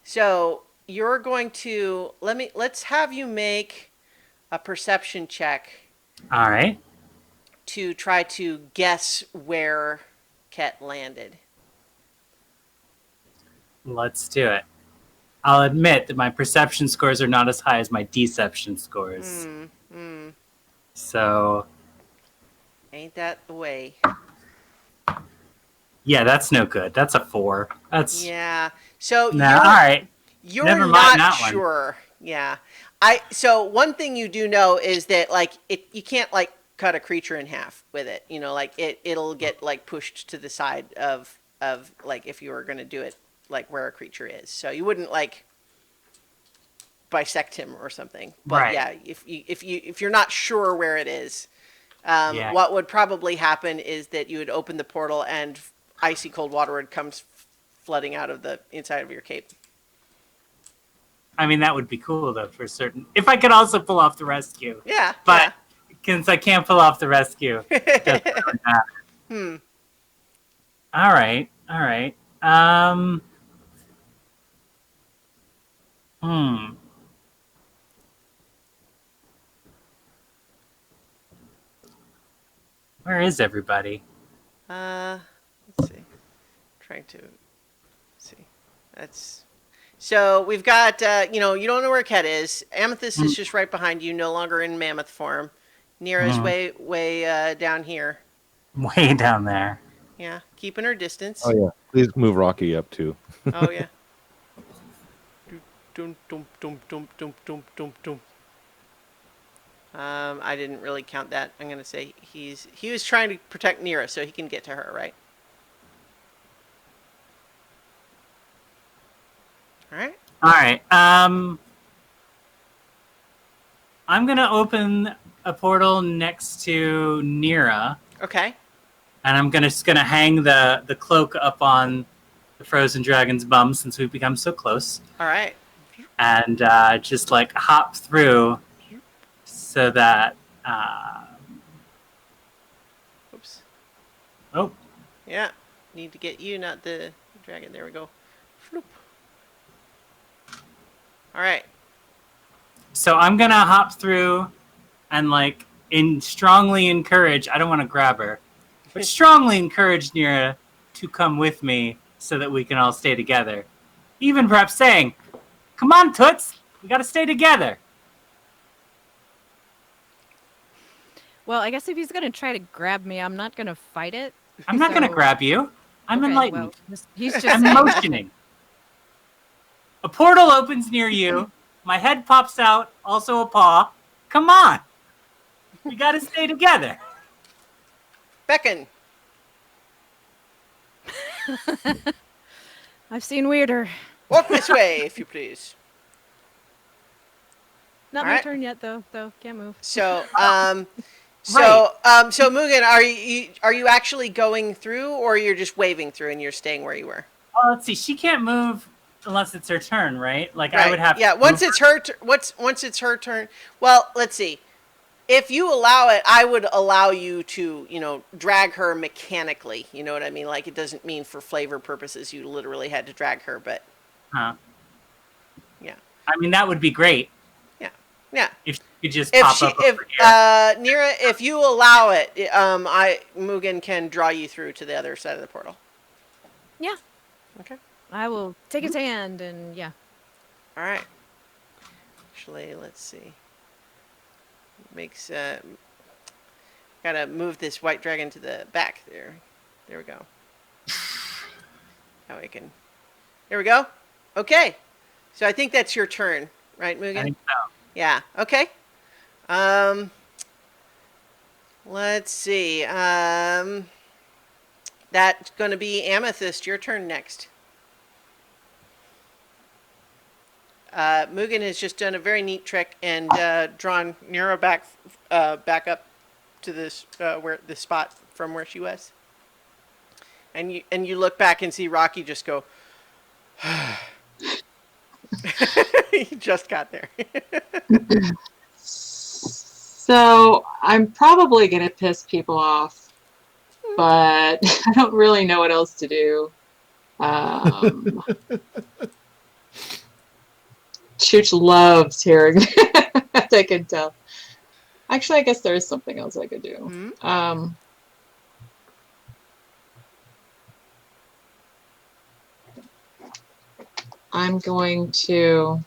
So you're going to let's have you make a perception check All right. to try to guess where Ket landed. Let's do it. I'll admit that my perception scores are not as high as my deception scores. So Ain't that the way? Yeah, that's no good. That's a 4. That's Yeah. So no. All right. you're Never mind not that one. sure. Yeah. So one thing you do know is that like you can't like cut a creature in half with it. You know, like it'll get like pushed to the side of like if you were going to do it like where a creature is. So you wouldn't like bisect him or something. But Right. yeah, if you're not sure where it is, Yeah. what would probably happen is that you would open the portal and icy cold water would come flooding out of the inside of your cape. I mean, that would be cool though for certain. If I could also pull off the rescue, Yeah. but since I can't pull off the rescue, it doesn't really matter. All right. All right. Where is everybody? Let's see. Trying to see. That's so we've got you don't know where Ket is. Amethyst is just right behind you, no longer in mammoth form. Nira's way down here. Way down there. Yeah, keeping her distance. Oh yeah, please move Rocky up too. Oh yeah. Dum, dum, dum, dum, dum, dum, dum, dum. I didn't really count that. I'm gonna say he was trying to protect Nira so he can get to her, right? All right. All right. I'm gonna open a portal next to Nira, Okay. and I'm just gonna hang the cloak up on the frozen dragon's bum since we've become so close, All right. and just like hop through so that. Oops. Oh, Yeah. Need to get you, not the dragon. There we go. Floop. All right. so I'm gonna hop through, and like strongly encourage. I don't want to grab her, but strongly encourage Nira to come with me so that we can all stay together. Even perhaps saying, "Come on, Toots, we gotta stay together." Well, I guess if he's gonna try to grab me, I'm not gonna fight it. I'm not gonna So- grab you. I'm Okay, enlightened. well, he's just I'm motioning. A portal opens near you. My head pops out, also a paw. Come on. We gotta stay together. Beckon. I've seen weirder. Walk this way, if you please. Not All my right. turn yet, though. Can't move. So, so Mugen, are you actually going through, or you're just waving through and you're staying where you were? Oh, let's see. She can't move unless it's her turn, right? Like Right. I would have. Yeah. to Once move it's her. Once it's her turn. Well, let's see. If you allow it, I would allow you to, drag her mechanically. You know what I mean? Like it doesn't mean for flavor purposes you literally had to drag her, but Huh. yeah, I mean, that would be great yeah. if she could just If pop she, up if over here. Nira, if you allow it, Mugen can draw you through to the other side of the portal. Yeah. Okay. I will take his hand and yeah. All right. Actually, let's see. Makes gotta move this white dragon to the back there. There we go. Now we can. There we go. Okay. So I think that's your turn, right, Mugen? I think so. Yeah. Okay. Let's see. That's going to be Amethyst. Your turn next. Mugen has just done a very neat trick and drawn Nira back up to this where the spot from where she was. And you look back and see Rocky just go. He just got there. So I'm probably gonna piss people off, but I don't really know what else to do. Chooch loves hearing that, I can tell. Actually, I guess there is something else I could do. I'm going to...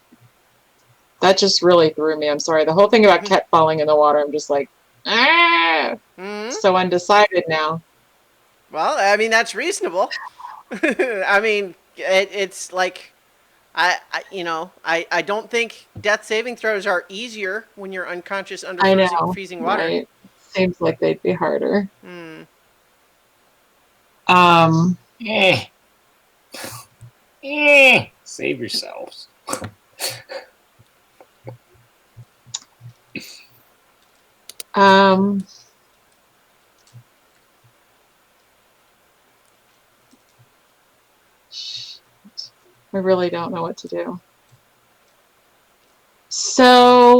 That just really threw me. I'm sorry. The whole thing about Ket falling in the water, I'm just like, ah! so undecided now. Well, I mean that's reasonable. I mean, it's like I don't think death saving throws are easier when you're unconscious under I freezing, know, freezing water. right? Seems like they'd be harder. Hmm. Eh. Save yourselves. Um, I really don't know what to do. So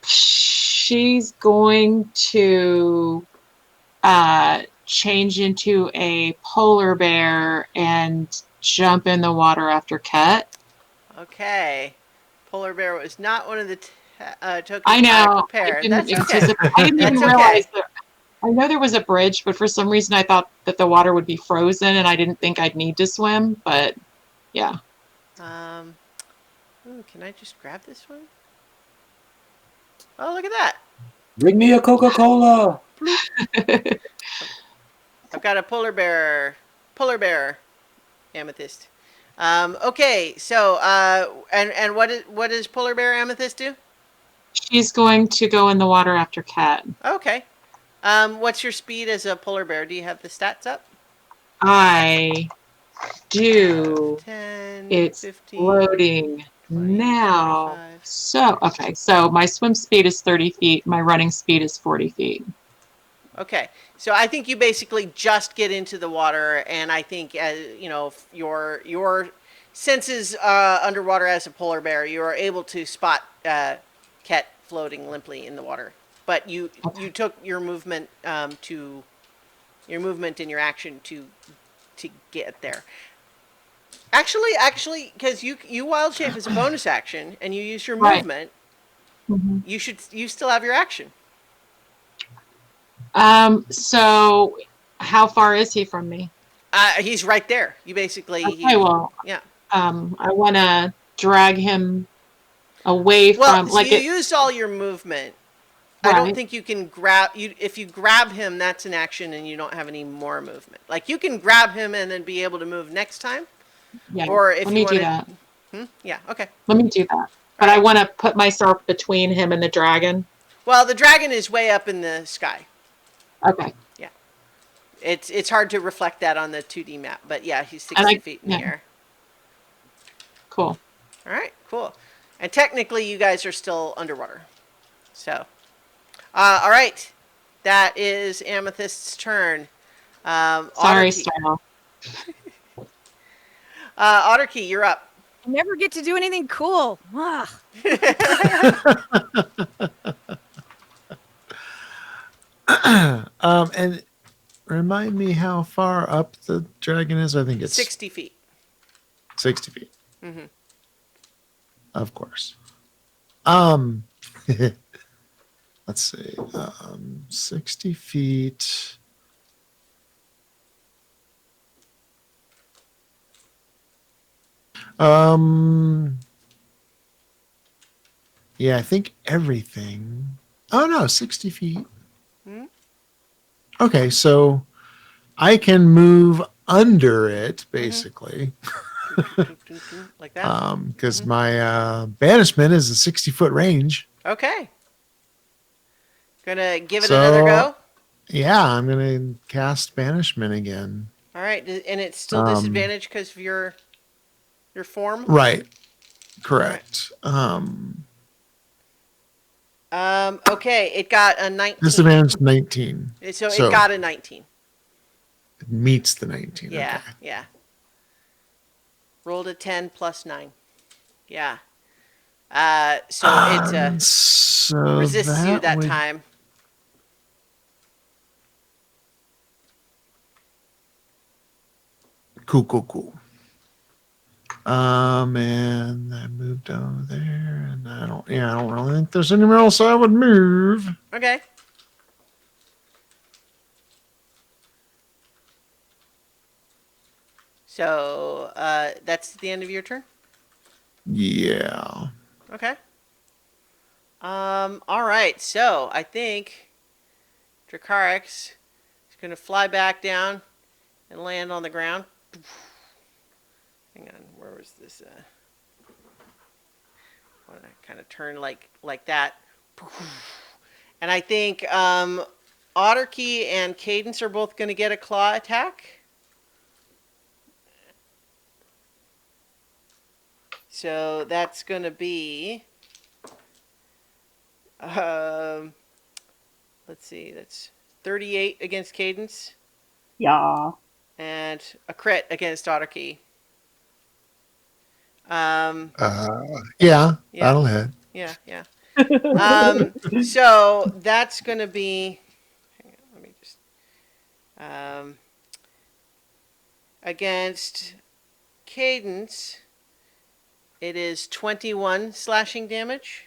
she's going to change into a polar bear and jump in the water after Ket. Okay. Polar bear was not one of the tokens I know. prepared. I didn't That's okay. anticipate. I didn't even That's okay. realize that. I know there was a bridge, but for some reason I thought that the water would be frozen, and I didn't think I'd need to swim. But yeah. Ooh, can I just grab this one? Oh, look at that. Bring me a Coca-Cola. I've got a polar bear amethyst. Okay, so and what does polar bear amethyst do? She's going to go in the water after Ket. Okay. What's your speed as a polar bear? Do you have the stats up? I do. 10, It's 15. loading 20, now. 25. So my swim speed is 30 feet. My running speed is 40 feet. Okay, so I think you basically just get into the water, and I think your senses underwater as a polar bear, you are able to spot Ket floating limply in the water. But you took your movement and your action to get there. Actually, because you wild shape as a bonus action, and you use your Right. movement, Mhm. you still have your action. So how far is he from me? He's right there. You basically Okay, well, yeah. I want to drag him away Well, from so like you it. used all your movement. I don't Right. think you can grab you. If you grab him, that's an action, and you don't have any more movement. Like you can grab him and then be able to move next time. Yeah. Or if Let you me do wanna- that. Yeah. Okay. Let me do that. But I want to put myself between him and the dragon. Well, the dragon is way up in the sky. Okay. It's hard to reflect that on the 2D map, but yeah, he's 60 And feet in the air. Cool. All right, cool. And technically, you guys are still underwater. So, all right, that is Amethyst's turn. Sorry, Otterkey. Style. Otterkey, you're up. I never get to do anything cool. Ugh. And remind me how far up the dragon is. I think it's 60 feet. 60 feet. Mm-hmm. Of course. Let's see. 60 feet. Yeah, I think everything. Oh no, 60 feet. Hmm? Okay, so I can move under it basically. Like that. Because my banishment is a 60-foot range. Okay. Gonna give it So- another go. Yeah, I'm gonna cast banishment again. All right, and it's still disadvantage because of your form. Right. Correct. Okay, it got a 19. Disadvantage 19. So it got a 19. It meets the 19. Yeah, Okay. yeah. Rolled a 10 plus 9. Yeah. So it So resists you that would- time. Cool. And I moved over there, and I don't really think there's anywhere else I would move. Okay. So that's the end of your turn. Yeah. Okay. All right. So I think Dracarys is going to fly back down and land on the ground. Hang on, where was this? I want to kind of turn like that. And I think Otterkey and Cadence are both going to get a claw attack. So that's going to be, let's see, that's 38 against Cadence Yeah. and a crit against Otterkey. Yeah, Yeah. that'll hit. Yeah. So that's going to be, hang on, let me just, against Cadence, it is 21 slashing damage.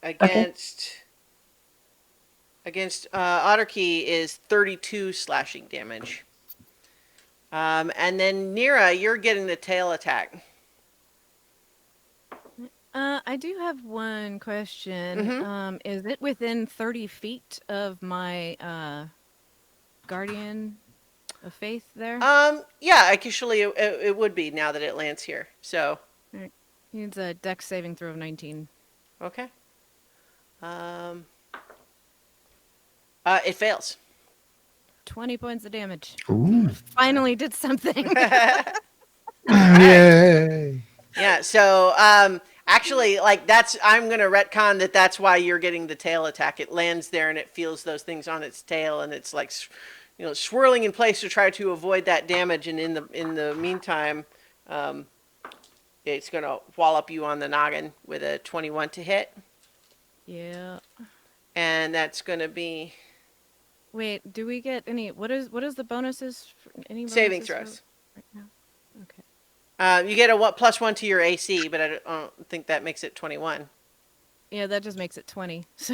Against Otterkey is 32 slashing damage. And then Nira, you're getting the tail attack. I do have one question. Mhm. Is it within 30 feet of my Guardian of Faith there? Yeah, actually it would be now that it lands here. So, Needs a dex saving throw of 19. okay. It fails. 20 points of damage. Ooh. Finally did something. Yay. Yeah, so actually, like I'm gonna retcon that's why you're getting the tail attack. It lands there and it feels those things on its tail, and it's like, swirling in place to try to avoid that damage. And in the meantime, it's gonna wallop you on the noggin with a 21 to hit, Yeah. and that's gonna be Wait, do we get any? What is the bonuses? Any saving bonuses for throws. right now? Okay. You get a +1 to your AC, but I don't think that makes it 21. Yeah, that just makes it 20. So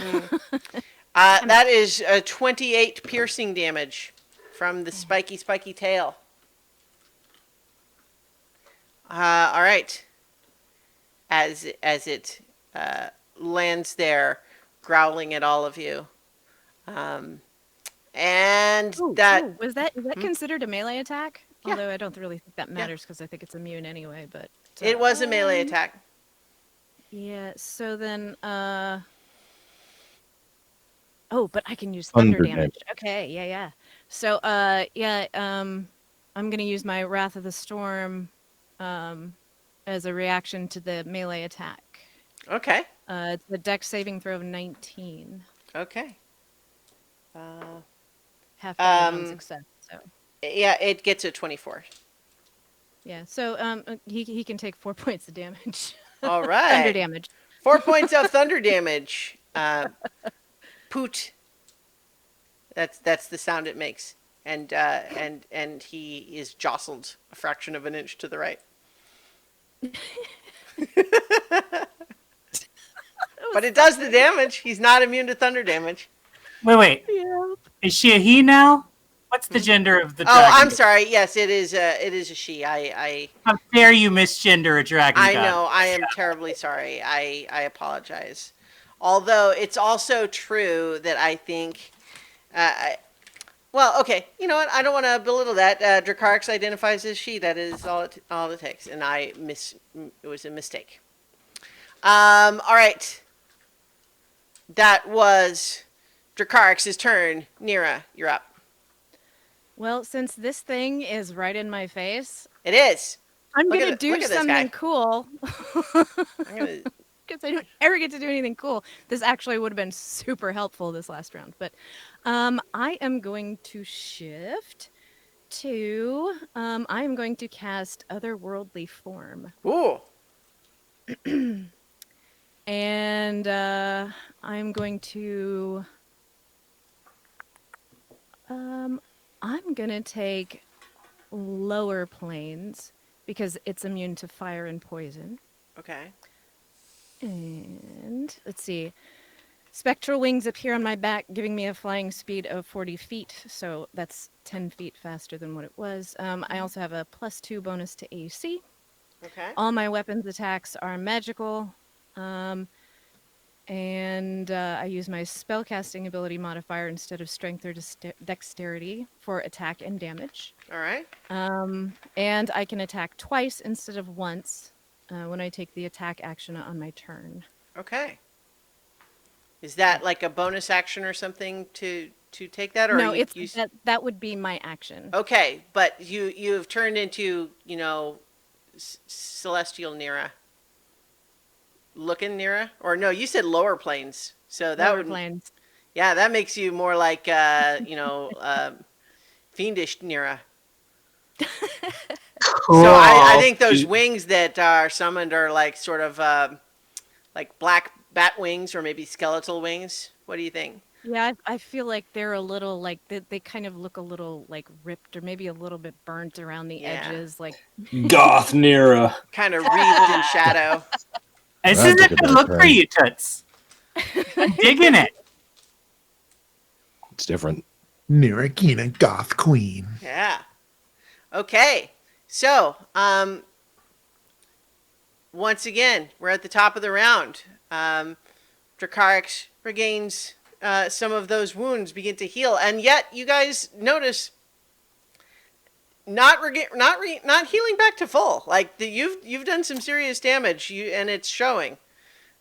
That is 28 piercing damage from the spiky tail. All right. As it lands there, growling at all of you, and Ooh, that ooh, is that considered a melee attack? Yeah. Although I don't really think that matters because I think it's immune anyway. But it was a melee attack. Yeah. So then, oh, but I can use thunder damage. Okay. Yeah. So, I'm gonna use my Wrath of the Storm, as a reaction to the melee attack. Okay. It's a dex saving throw of 19. Okay. Half one success. So Yeah, it gets a 24. yeah. So he can take 4 points of damage. All right. Thunder damage. 4 points of thunder damage. Poot. That's the sound it makes, and he is jostled a fraction of an inch to the right. But it does the damage. He's not immune to thunder damage. Wait. Yeah. Is she a he now? What's the gender of the Oh, dragon? I'm sorry. Yes, it is a she. How dare you misgender a dragon I god? know. I am terribly sorry. I apologize. Although it's also true that I think, well, okay. You know what? I don't want to belittle that. Dracarys identifies as she. That is all it takes, and it was a mistake. All right. That was Dracarys' turn. Nira, you're up. Well, since this thing is right in my face, It is. I'm Look gonna at do this guy. something cool. I'm gonna. Because I don't ever get to do anything cool. This actually would have been super helpful this last round. But I am going to shift to. I am going to cast Otherworldly Form. Ooh. And I'm going to. I'm going to take Lower Planes because it's immune to fire and poison. Okay. And let's see. Spectral wings appear on my back, giving me a flying speed of 40 feet. So that's 10 feet faster than what it was. I also have a +2 bonus to AC. Okay. All my weapons attacks are magical. And I use my spellcasting ability modifier instead of strength or dexterity for attack and damage. All right. And I can attack twice instead of once when I take the attack action on my turn. Okay. Is that like a bonus action or something to take that, or No, you it's use? that would be my action. Okay, but you've turned into celestial Nira. Looking Nira, or no? You said lower planes, so that Lower would planes. yeah, that makes you more like fiendish Nira. Cool. So I think those wings that are summoned are like sort of like black bat wings or maybe skeletal wings. What do you think? Yeah, I feel like they're a little like they kind of look a little like ripped or maybe a little bit burnt around the Yeah. edges. Like Goth Nira. Kind of wreathed in shadow. This That is a took a good bad look for turn. you, Toots. I'm digging it. It's different. Nirakina, Goth Queen. Yeah. Okay. So, once again, we're at the top of the round. Dracarix regains some of those wounds, begin to heal, and yet you guys notice not healing back to full. Like you've done some serious damage, and it's showing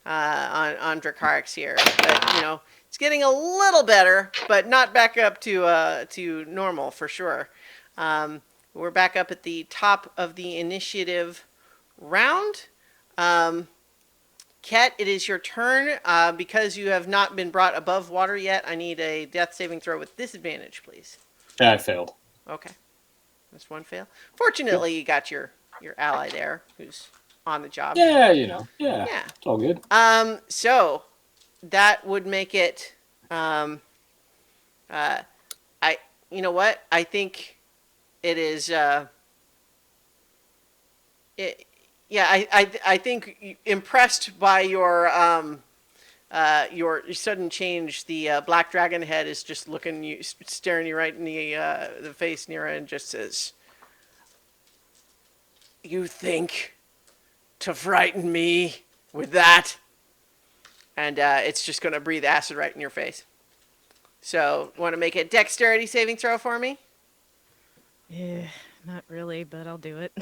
on Dracarix here. But it's getting a little better, but not back up to normal for sure. We're back up at the top of the initiative round. Ket, it is your turn. Because you have not been brought above water yet, I need a death saving throw with disadvantage, please. Yeah, I failed. Okay. That's one fail. Fortunately, you got your ally there who's on the job. Yeah, Yeah. Yeah. It's all good. So that would make it you know what? I think it is I think impressed by your sudden change, the black dragon head is just staring you right in the face, Nira, and just says, "You think to frighten me with that?" And it's just going to breathe acid right in your face. So, want to make a dexterity saving throw for me? Yeah, not really, but I'll do it.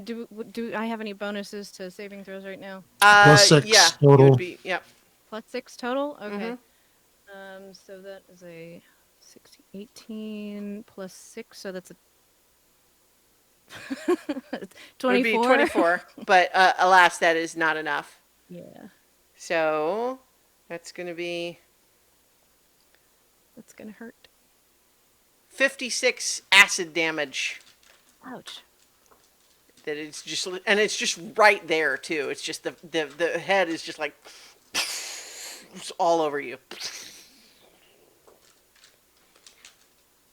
Do I have any bonuses to saving throws right now? Plus 6 yeah, total. You would be, yep. Plus 6 total? Okay. Mhm. So that is a 16, 18 plus 6, so that's a 24. Would be 24, but alas, that is not enough. Yeah, So, that's going to be that's gonna hurt. 56 acid damage. Ouch. That it's just right there too. It's just the head is just like it's all over you.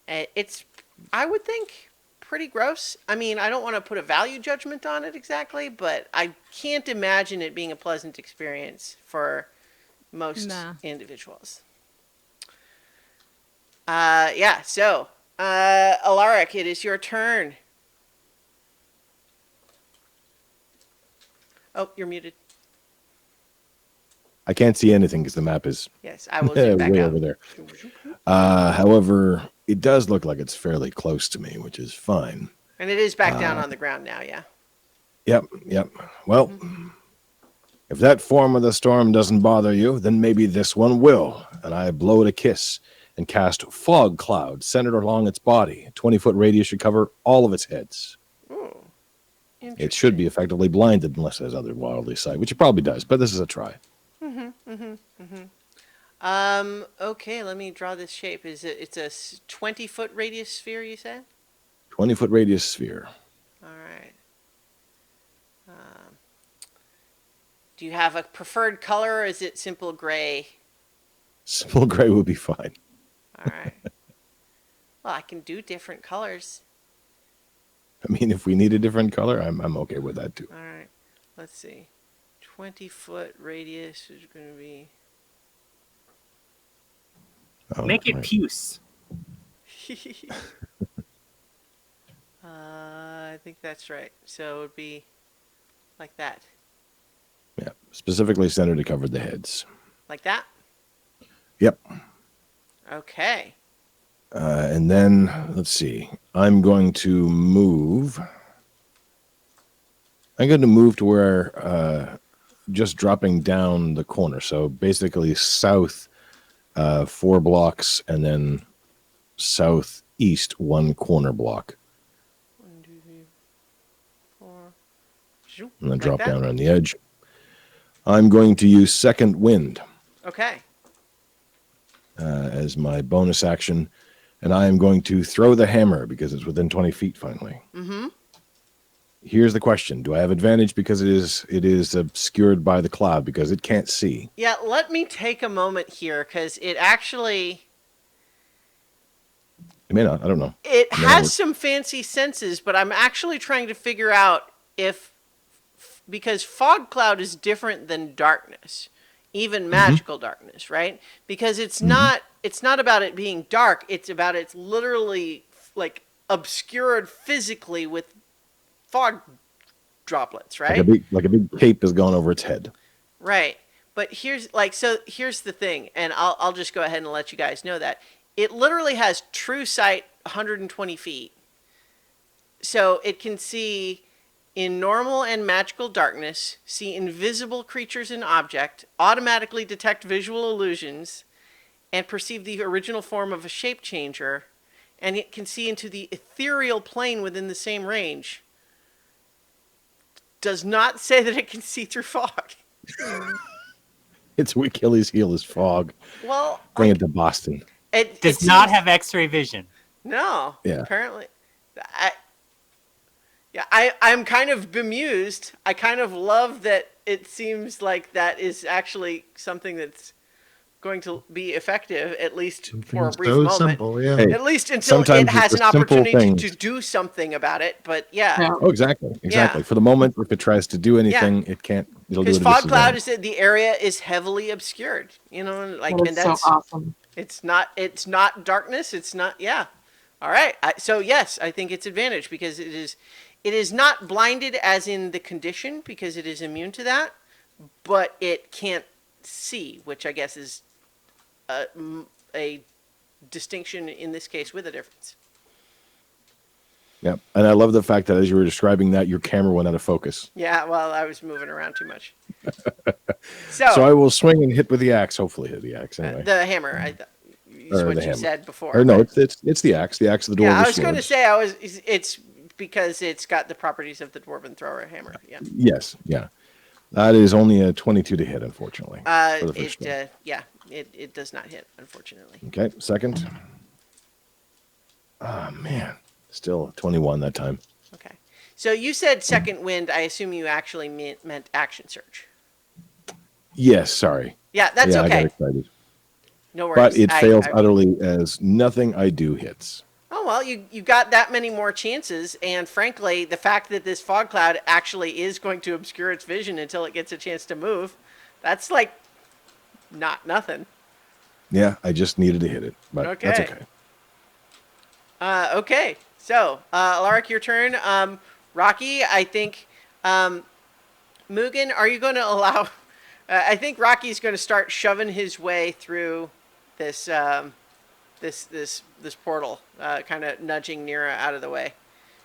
It's, I would think, pretty gross. I mean, I don't want to put a value judgment on it exactly, but I can't imagine it being a pleasant experience for most individuals. Yeah. So, Alaric, it is your turn. Oh, you're muted. I can't see anything because the map is Yes, I will zoom back way out. over there. However, it does look like it's fairly close to me, which is fine. And it is back down on the ground now, yeah. Yep. Well, if that form of the storm doesn't bother you, then maybe this one will. And I blow it a kiss and cast fog cloud centered along its body. A 20-foot radius should cover all of its heads. Ooh, It should be effectively blinded unless it has other wildly sight, which it probably does, but this is a try. Okay, let me draw this shape. It's a 20-foot radius sphere, you said? 20-foot radius sphere. All right. Do you have a preferred color, or is it simple gray? Simple gray would be fine. All right. Well, I can do different colors. I mean, if we need a different color, I'm okay with that too. All right. Let's see. 20-foot radius is going to be... Oh, Make it right. puce. I think that's right. So it would be like that. Yeah, specifically centered to cover the heads. Like that? Yep. Okay. And then, let's see. I'm going to move. I'm going to move to where, just dropping down the corner. So basically south 4 blocks and then southeast 1 corner block. 1, 2, 3, 4. Zoop, And then like drop that? down on the edge. I'm going to use second wind Okay. as my bonus action. And I am going to throw the hammer because it's within 20 feet finally. Mm-hmm. Here's the question. Do I have advantage because it is obscured by the cloud because it can't see? Yeah, let me take a moment here because it actually It may not. I don't know. it No. has some fancy senses, but I'm actually trying to figure out if because fog cloud is different than darkness, even magical darkness, right? Because it's not about it being dark, it's about it's literally like obscured physically with fog droplets, right? Like a big cape has gone over its head. Right. But here's the thing, and I'll just go ahead and let you guys know that. It literally has true sight 120 feet. So it can see in normal and magical darkness, see invisible creatures and object, automatically detect visual illusions, and perceive the original form of a shape changer, and it can see into the ethereal plane within the same range. Does not say that it can see through fog. Its Achilles heel is fog. Well, Bring it to Boston. it Does seems- not have X-ray vision. No. Yeah. Apparently, I'm kind of bemused. I kind of love that it seems like that is actually something that's going to be effective, at least for a brief so moment. simple, yeah. Hey, At least until sometimes it has it's an the simple opportunity things. to do something about it. But yeah, Yeah. Oh, exactly. For the moment, if it tries to do anything, it can't. It'll do because it. fog cloud is that the area is heavily obscured. You know, like, That and is so that's awesome. it's not darkness. It's not. Yeah. All right. So yes, I think it's advantage because it is not blinded as in the condition because it is immune to that, but it can't see, which I guess is a distinction in this case with a difference. Yeah, and I love the fact that as you were describing that, your camera went out of focus. Yeah. Well, I was moving around too much. So I will swing and hit with the axe. Hopefully, hit the axe anyway. The hammer. Is Or what the you hammer. said before. Or no, but- it's the axe. The axe of the dwarven yeah, I was going to swords. say it's because it's got the properties of the dwarven thrower hammer. Yeah. Yes, yeah. That is only a 22 to hit, unfortunately. For the first one. It does not hit, unfortunately. Okay, second. Oh man, still 21 that time. Okay. So you said second wind. I assume you actually meant action surge. Yes, sorry. Yeah, that's I got okay. excited. No worries. But it fails I- utterly as nothing I do hits. Oh well, you got that many more chances, and frankly, the fact that this fog cloud actually is going to obscure its vision until it gets a chance to move, that's like not nothing. Yeah, I just needed to hit it, but that's Okay. okay. Okay, so Alaric, your turn. Rocky, I think. Mugen, are you going to allow? I think Rocky's going to start shoving his way through this this portal, kind of nudging Nira out of the way.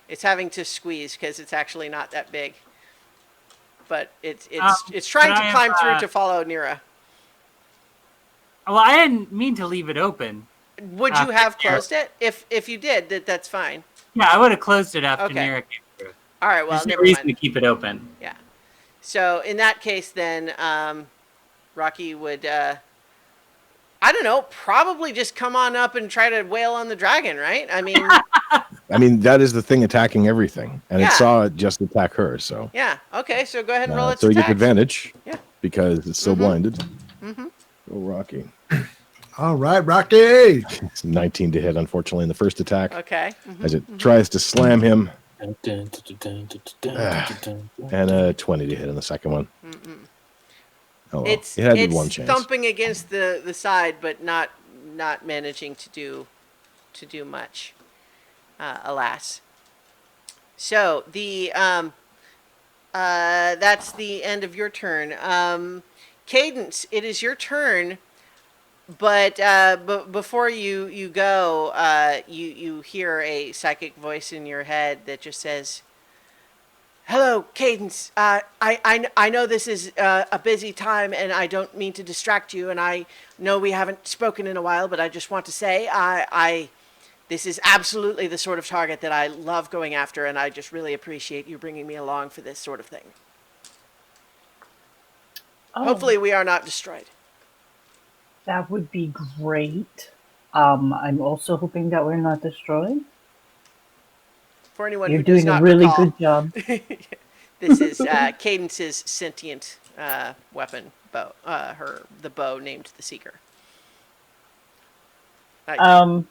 It's having to squeeze because it's actually not that big, but it's trying could to I climb have, through to follow Nira. Well, I didn't mean to leave it open. Would you have yeah. closed it? If you did, that's fine. Yeah, I would have closed it after Okay. Nira came through. All right, well, There's no never reason mind. to keep it open. Yeah. So in that case, then Rocky would, I don't know, probably just come on up and try to wail on the dragon, right? I mean, I mean, that is the thing attacking everything, and Yeah. it saw it just attack her. So, yeah. Okay, so go ahead and roll its so you get attack. advantage. Yeah. Because it's still blinded. Mm-hmm. Oh, Rocky. All right, Rocky. It's 19 to hit, unfortunately, in the first attack. Okay. Mhm. As it tries to slam him, Dun, dun, dun, dun, dun, dun, Ah. dun, dun, dun, and dun. a 20 to hit in the second one. Oh, well. It's It had one it's chance. thumping against the side, but not managing to do much. Alas. So the That's the end of your turn. Cadence, it is your turn. But before you go, you hear a psychic voice in your head that just says, "Hello, Cadence. I know this is a busy time, and I don't mean to distract you. And I know we haven't spoken in a while, but I just want to say this is absolutely the sort of target that I love going after, and I just really appreciate you bringing me along for this sort of thing. Oh, Hopefully, we are not destroyed." that would be great. I'm also hoping that we're not destroyed. For anyone You're who does doing a not really recall, good job. this is Cadence's sentient weapon bow. The bow named the Seeker. Yeah.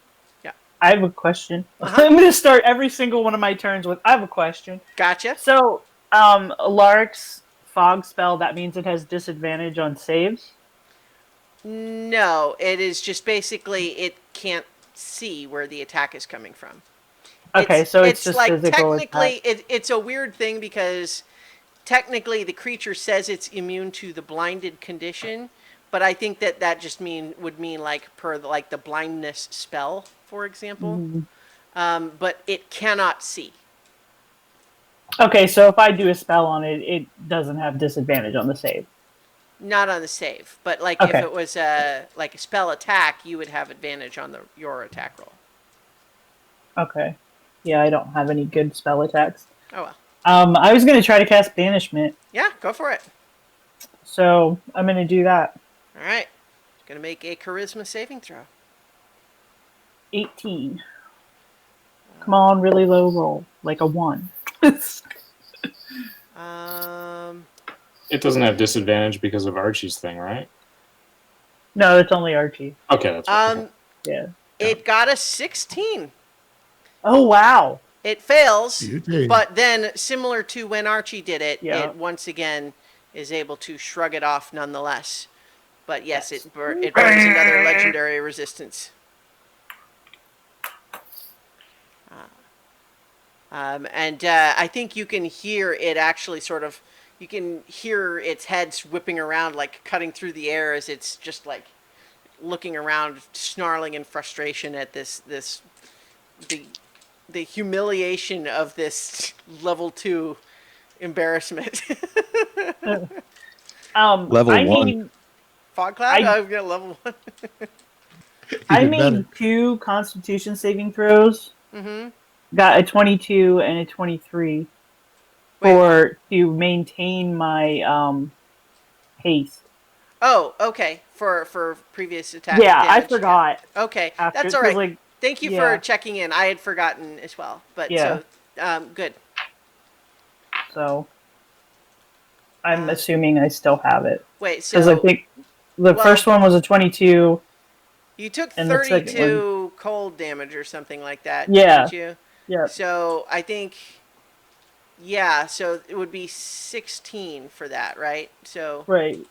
I have a question. I'm going to start every single one of my turns with I have a question. Gotcha. So, Lark's fog spell, that means it has disadvantage on saves? No, it is just basically it can't see where the attack is coming from. Okay, so it's just like physical technically attack. it's a weird thing because technically the creature says it's immune to the blinded condition, but I think that just would mean like per like the blindness spell, for example. But it cannot see. Okay, so if I do a spell on it, it doesn't have disadvantage on the save. Not on the save, but like Okay. if it was a spell attack, you would have advantage on your attack roll. Okay. Yeah, I don't have any good spell attacks. Oh well. I was going to try to cast Banishment, Yeah, go for it. so I'm going to do that. All right. Gonna make a charisma saving throw. 18. Come on, really low roll. Like a 1. It doesn't have disadvantage because of Archie's thing, right? No, it's only Archie. Okay, that's right. Okay. Yeah. It got a 16. Oh, wow. It fails, Beauty. but then similar to when Archie did it, Yeah. it once again is able to shrug it off nonetheless. But yes, it burns another legendary resistance. And I think you can hear it actually you can hear its head whipping around, like cutting through the air as it's just like looking around, snarling in frustration at the humiliation of this level 2 embarrassment. Level I 1. mean, Fog cloud? I- I've got level 1. I Even made better. 2 Constitution saving throws. Mm-hmm. Got a 22 and a 23 to maintain my haste. Oh, okay. For previous attack. Yeah, I damage. forgot. Okay, After, that's all right. 'cause, like, Thank you yeah. for checking in. I had forgotten as well. But Yeah. so, good. so I'm assuming I still have it. Wait, Because I so think the first one was a 22. you took and the second 32 cold damage or something like that, Yeah. didn't you? Yeah. So I think, yeah, so it would be 16 for that, right? So Right.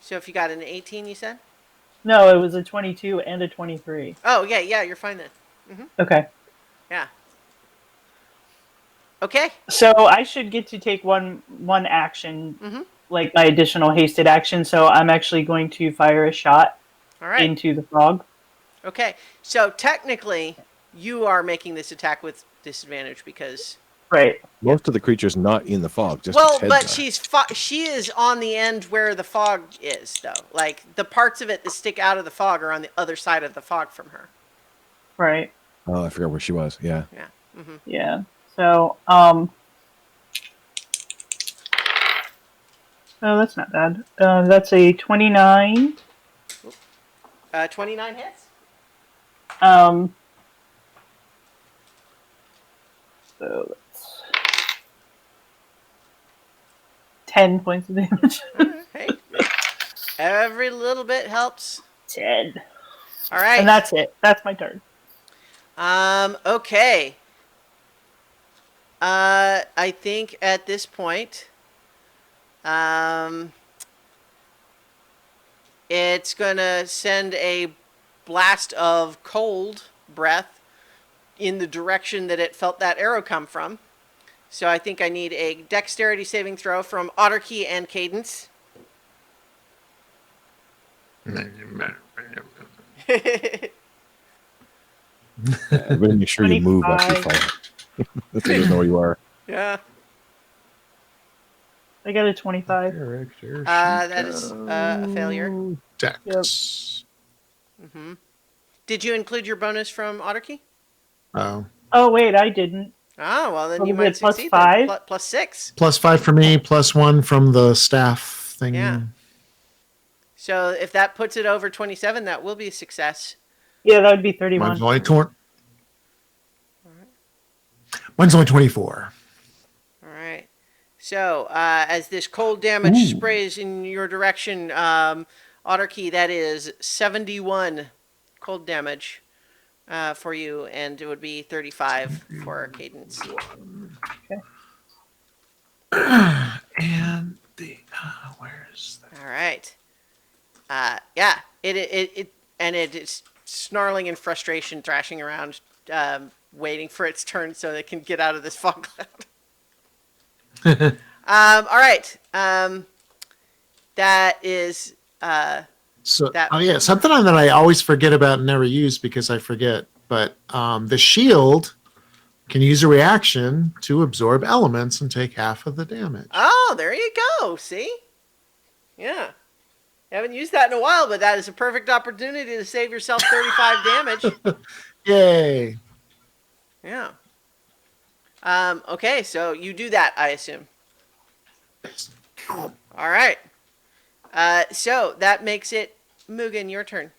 so if you got an 18, you said? No, it was a 22 and a 23. Oh, yeah, you're fine then. Okay. Yeah. Okay. So I should get to take one action, Mhm. like my additional hasted action. So I'm actually going to fire a shot All right. into the fog. Okay. So technically, you are making this attack with disadvantage because Right. Most of the creature's not in the fog. Just well, its heads but are. she is on the end where the fog is, though. Like the parts of it that stick out of the fog are on the other side of the fog from her. Right. Oh, I forgot where she was. Yeah. Yeah. Mm-hmm. Yeah. So oh, that's not bad. That's a 29. 29 hits. So that's 10 points of damage. Hey, every little bit helps. 10. All right. And that's it. That's my turn. Okay. I think at this point, it's gonna send a blast of cold breath in the direction that it felt that arrow come from, So I think I need a dexterity saving throw from Otterkey and Cadence. Really make sure you move after you 25. fall. That doesn't know where you are. Yeah. I got a 25. That is a failure. Dex. Hmm. Did you include your bonus from Otterkey? Oh. Oh wait, I didn't. Oh, well, then What you was it, might plus succeed. five? Then. Plus 6. +5 for me, +1 from the staff thing. Yeah. So if that puts it over 27, that will be a success. Yeah, that would be 31. Mine's only Mine's only 24. All right. So as this cold damage sprays in your direction, Otterkey, that is 71 cold damage for you, and it would be 35 for Cadence. And the where's that? All right. Yeah. It's snarling in frustration, thrashing around, waiting for its turn so it can get out of this fog cloud. All right. That is. So, That- oh yeah, something that I always forget about and never use because I forget. But the shield can use a reaction to absorb elements and take half of the damage. Oh, there you go. See? Yeah. Haven't used that in a while, but that is a perfect opportunity to save yourself 35 damage. Yay! Yeah. Okay, so you do that, I assume. All right. So that makes it Mugen, your turn.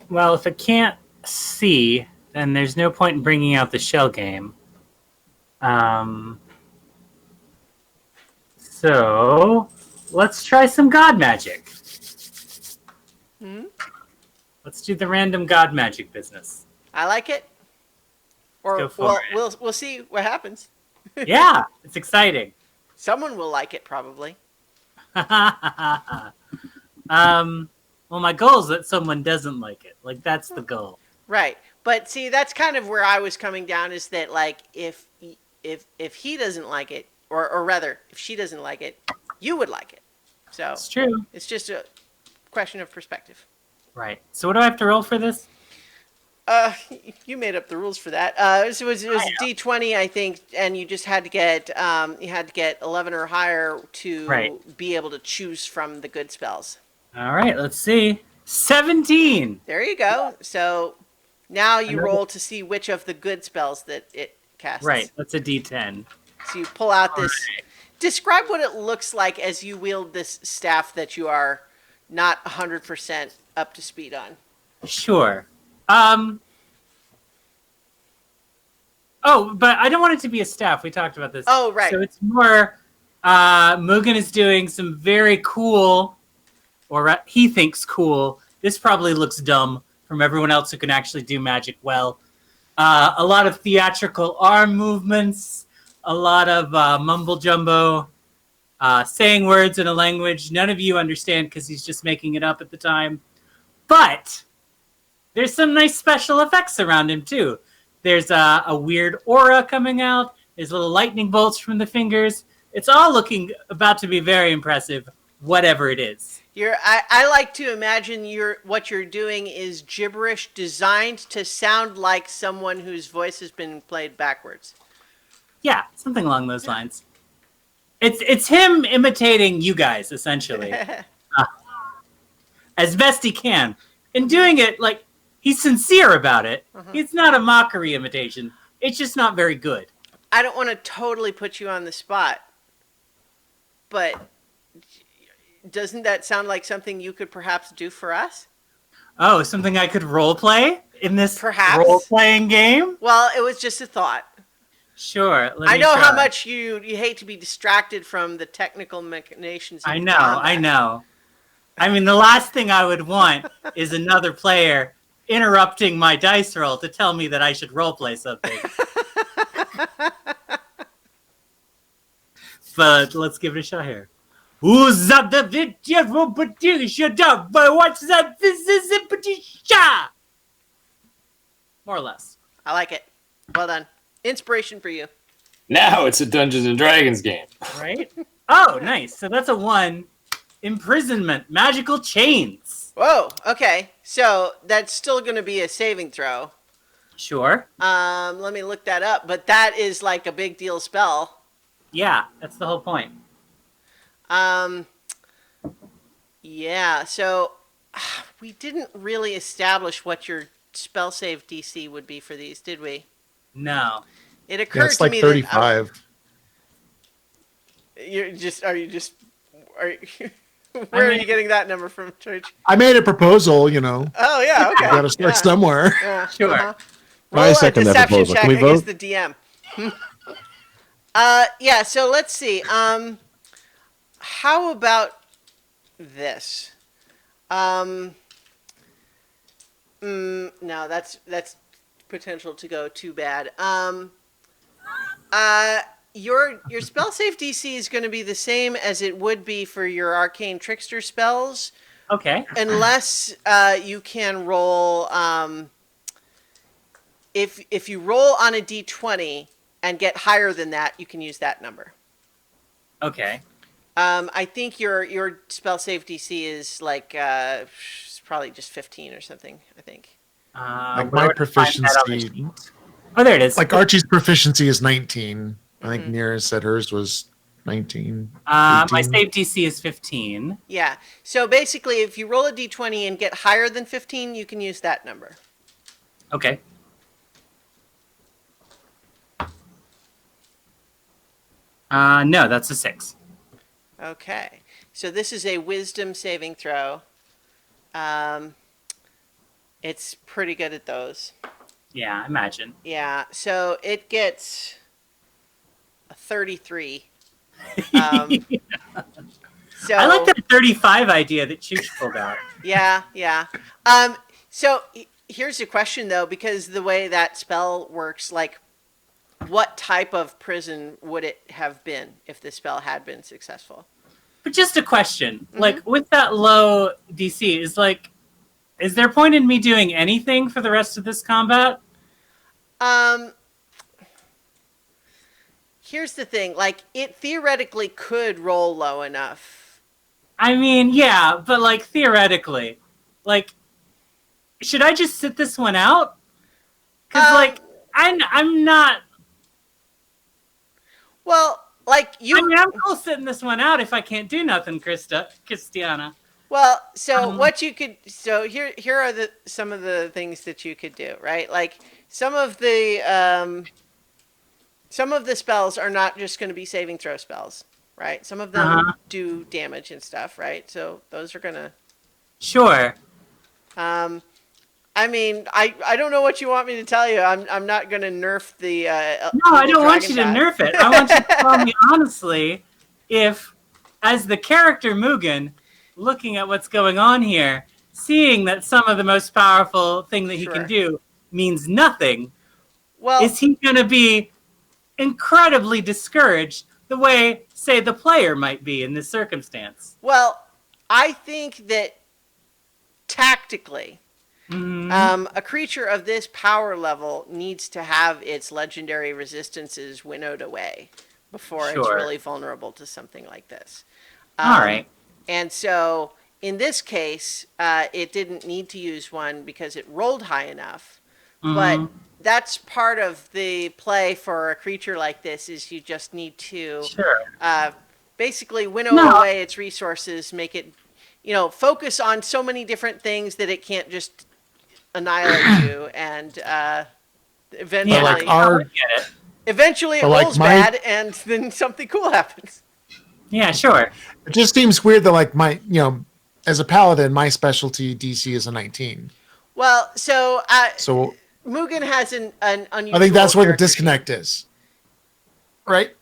Well, if it can't see, then there's no point in bringing out the shell game. So let's try some god magic. Hmm? Let's do the random god magic business. I like it. Or Go for we'll see what happens. Yeah, it's exciting. Someone will like it probably. Well, my goal is that someone doesn't like it. Like, that's the goal. Right. But see, that's kind of where I was coming down, is that like if he doesn't like it, or rather if she doesn't like it, you would like it. So It's true. it's just a question of perspective. Right. So what do I have to roll for this? You made up the rules for that. So it was D20, I think, and you just had to get 11 or higher to Right. be able to choose from the good spells. All right, let's see. 17. There you go. So now you Another- roll to see which of the good spells that it casts. Right, that's a D10. So you pull out this. Describe what it looks like as you wield this staff that you are not 100% up to speed on. Sure. Oh, but I don't want it to be a staff. We talked about this. Oh, right. So it's more, Mugen is doing some very cool, or he thinks cool. This probably looks dumb from everyone else who can actually do magic well. A lot of theatrical arm movements, a lot of mumble jumbo, saying words in a language none of you understand because he's just making it up at the time. But there's some nice special effects around him, too. There's a weird aura coming out. There's little lightning bolts from the fingers. It's all looking about to be very impressive, whatever it is. I like to imagine what you're doing is gibberish designed to sound like someone whose voice has been played backwards. Yeah, something along those lines. It's him imitating you guys, essentially, as best he can. And doing it, like, he's sincere about it. It's not a mockery imitation. It's just not very good. I don't want to totally put you on the spot, but doesn't that sound like something you could perhaps do for us? Oh, something I could role play in this Perhaps. role-playing game? Well, it was just a thought. Sure. Let I me know how try. much you hate to be distracted from the technical machinations. Of I know. combat. I know. I mean, the last thing I would want is another player interrupting my dice roll to tell me that I should roleplay something. But let's give it a shot here. Who's up the video? Shut up! But what's that? This is more or less. I like it. Well done. Inspiration for you. Now it's a Dungeons and Dragons game. Right? Oh, nice. So that's a 1. Imprisonment. Magical chains. Whoa. Okay. So that's still going to be a saving throw. Sure. Let me look that up. But that is like a big deal spell. Yeah, that's the whole point. Yeah. So we didn't really establish what your spell save DC would be for these, did we? No. It Yeah, occurred it's to like me 35. that are you where are you getting that number from, Church? I made a proposal, you know. Oh yeah, okay. You got to start somewhere. Yeah, Sure. uh-huh. I Roll a second that deception proposal. check Can we against vote? the DM. Yeah. So let's see. How about this? No, that's potential to go too bad. Your spell save DC is going to be the same as it would be for your arcane trickster spells, Okay. unless you can roll. If you roll on a d20 and get higher than that, you can use that number. Okay. I think your spell save DC is like it's probably just 15 or something. I think. Like where my would I find that on the proficiency, sheet? Oh, there it is. like Archie's proficiency is 19. I think Mhm. Nira said hers was 19. my 18. save DC is 15. Yeah. So basically, if you roll a d20 and get higher than 15, you can use that number. Okay. No, that's a 6. Okay. So this is a wisdom saving throw. It's pretty good at those. Yeah, imagine. Yeah. So it gets a 33. So I like that 35 idea that Chooch pulled out. Yeah, yeah. So here's a question though, because the way that spell works, like, what type of prison would it have been if the spell had been successful? But just a question. Like, with that low DC, is there point in me doing anything for the rest of this combat? Here's the thing, like, it theoretically could roll low enough. I mean, yeah, but like theoretically, like, should I just sit this one out? Because like, I'm not. Well, like you. I mean, I'm cool sitting this one out if I can't do nothing, Christiana. Well, so what you could, so here are some of the things that you could do, right? Like some of the spells are not just going to be saving throw spells, right? Some of them do damage and stuff, right? So those are gonna. Sure. I mean, I don't know what you want me to tell you. I'm not going to nerf the. No, I don't want you to nerf it. I want you to tell me honestly if, as the character Mugen, looking at what's going on here, seeing that some of the most powerful thing that he can do means nothing, well, is he going to be incredibly discouraged the way, say, the player might be in this circumstance? Well, I think that tactically, a creature of this power level needs to have its legendary resistances winnowed away before it's really vulnerable to something like this. All right. And so in this case, it didn't need to use one because it rolled high enough. But that's part of the play for a creature like this is you just need to basically winnow away its resources, make it, focus on so many different things that it can't just annihilate you, and eventually it rolls bad, and then something cool happens. Yeah, sure. It just seems weird that, like, as a paladin, my specialty DC is a 19. Well, so So Mugen has an unusual. I think that's where the character disconnect is, right?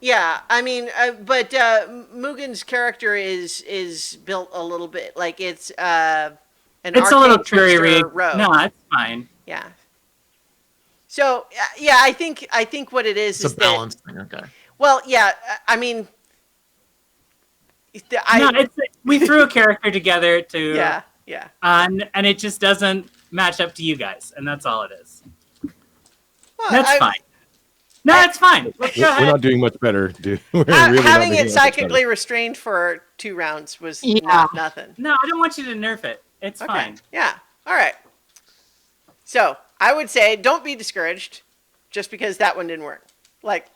Yeah, I mean, but Mugen's character is built a little bit like it's it's a little dreary. Rogue. No, it's fine. Yeah. So yeah, I think what it is It's is a balance thing. Okay. Well, yeah, I mean, we threw a character together to yeah, and it just doesn't match up to you guys, and that's all it is. Well, That's I- fine. No, it's fine. Let's go We're ahead. not doing much better, dude. We're really not Having doing it much psychically better. restrained for 2 rounds was Yeah. not nothing. No, I don't want you to nerf it. It's Okay. fine. Yeah. All right. So I would say don't be discouraged just because that one didn't work. Like,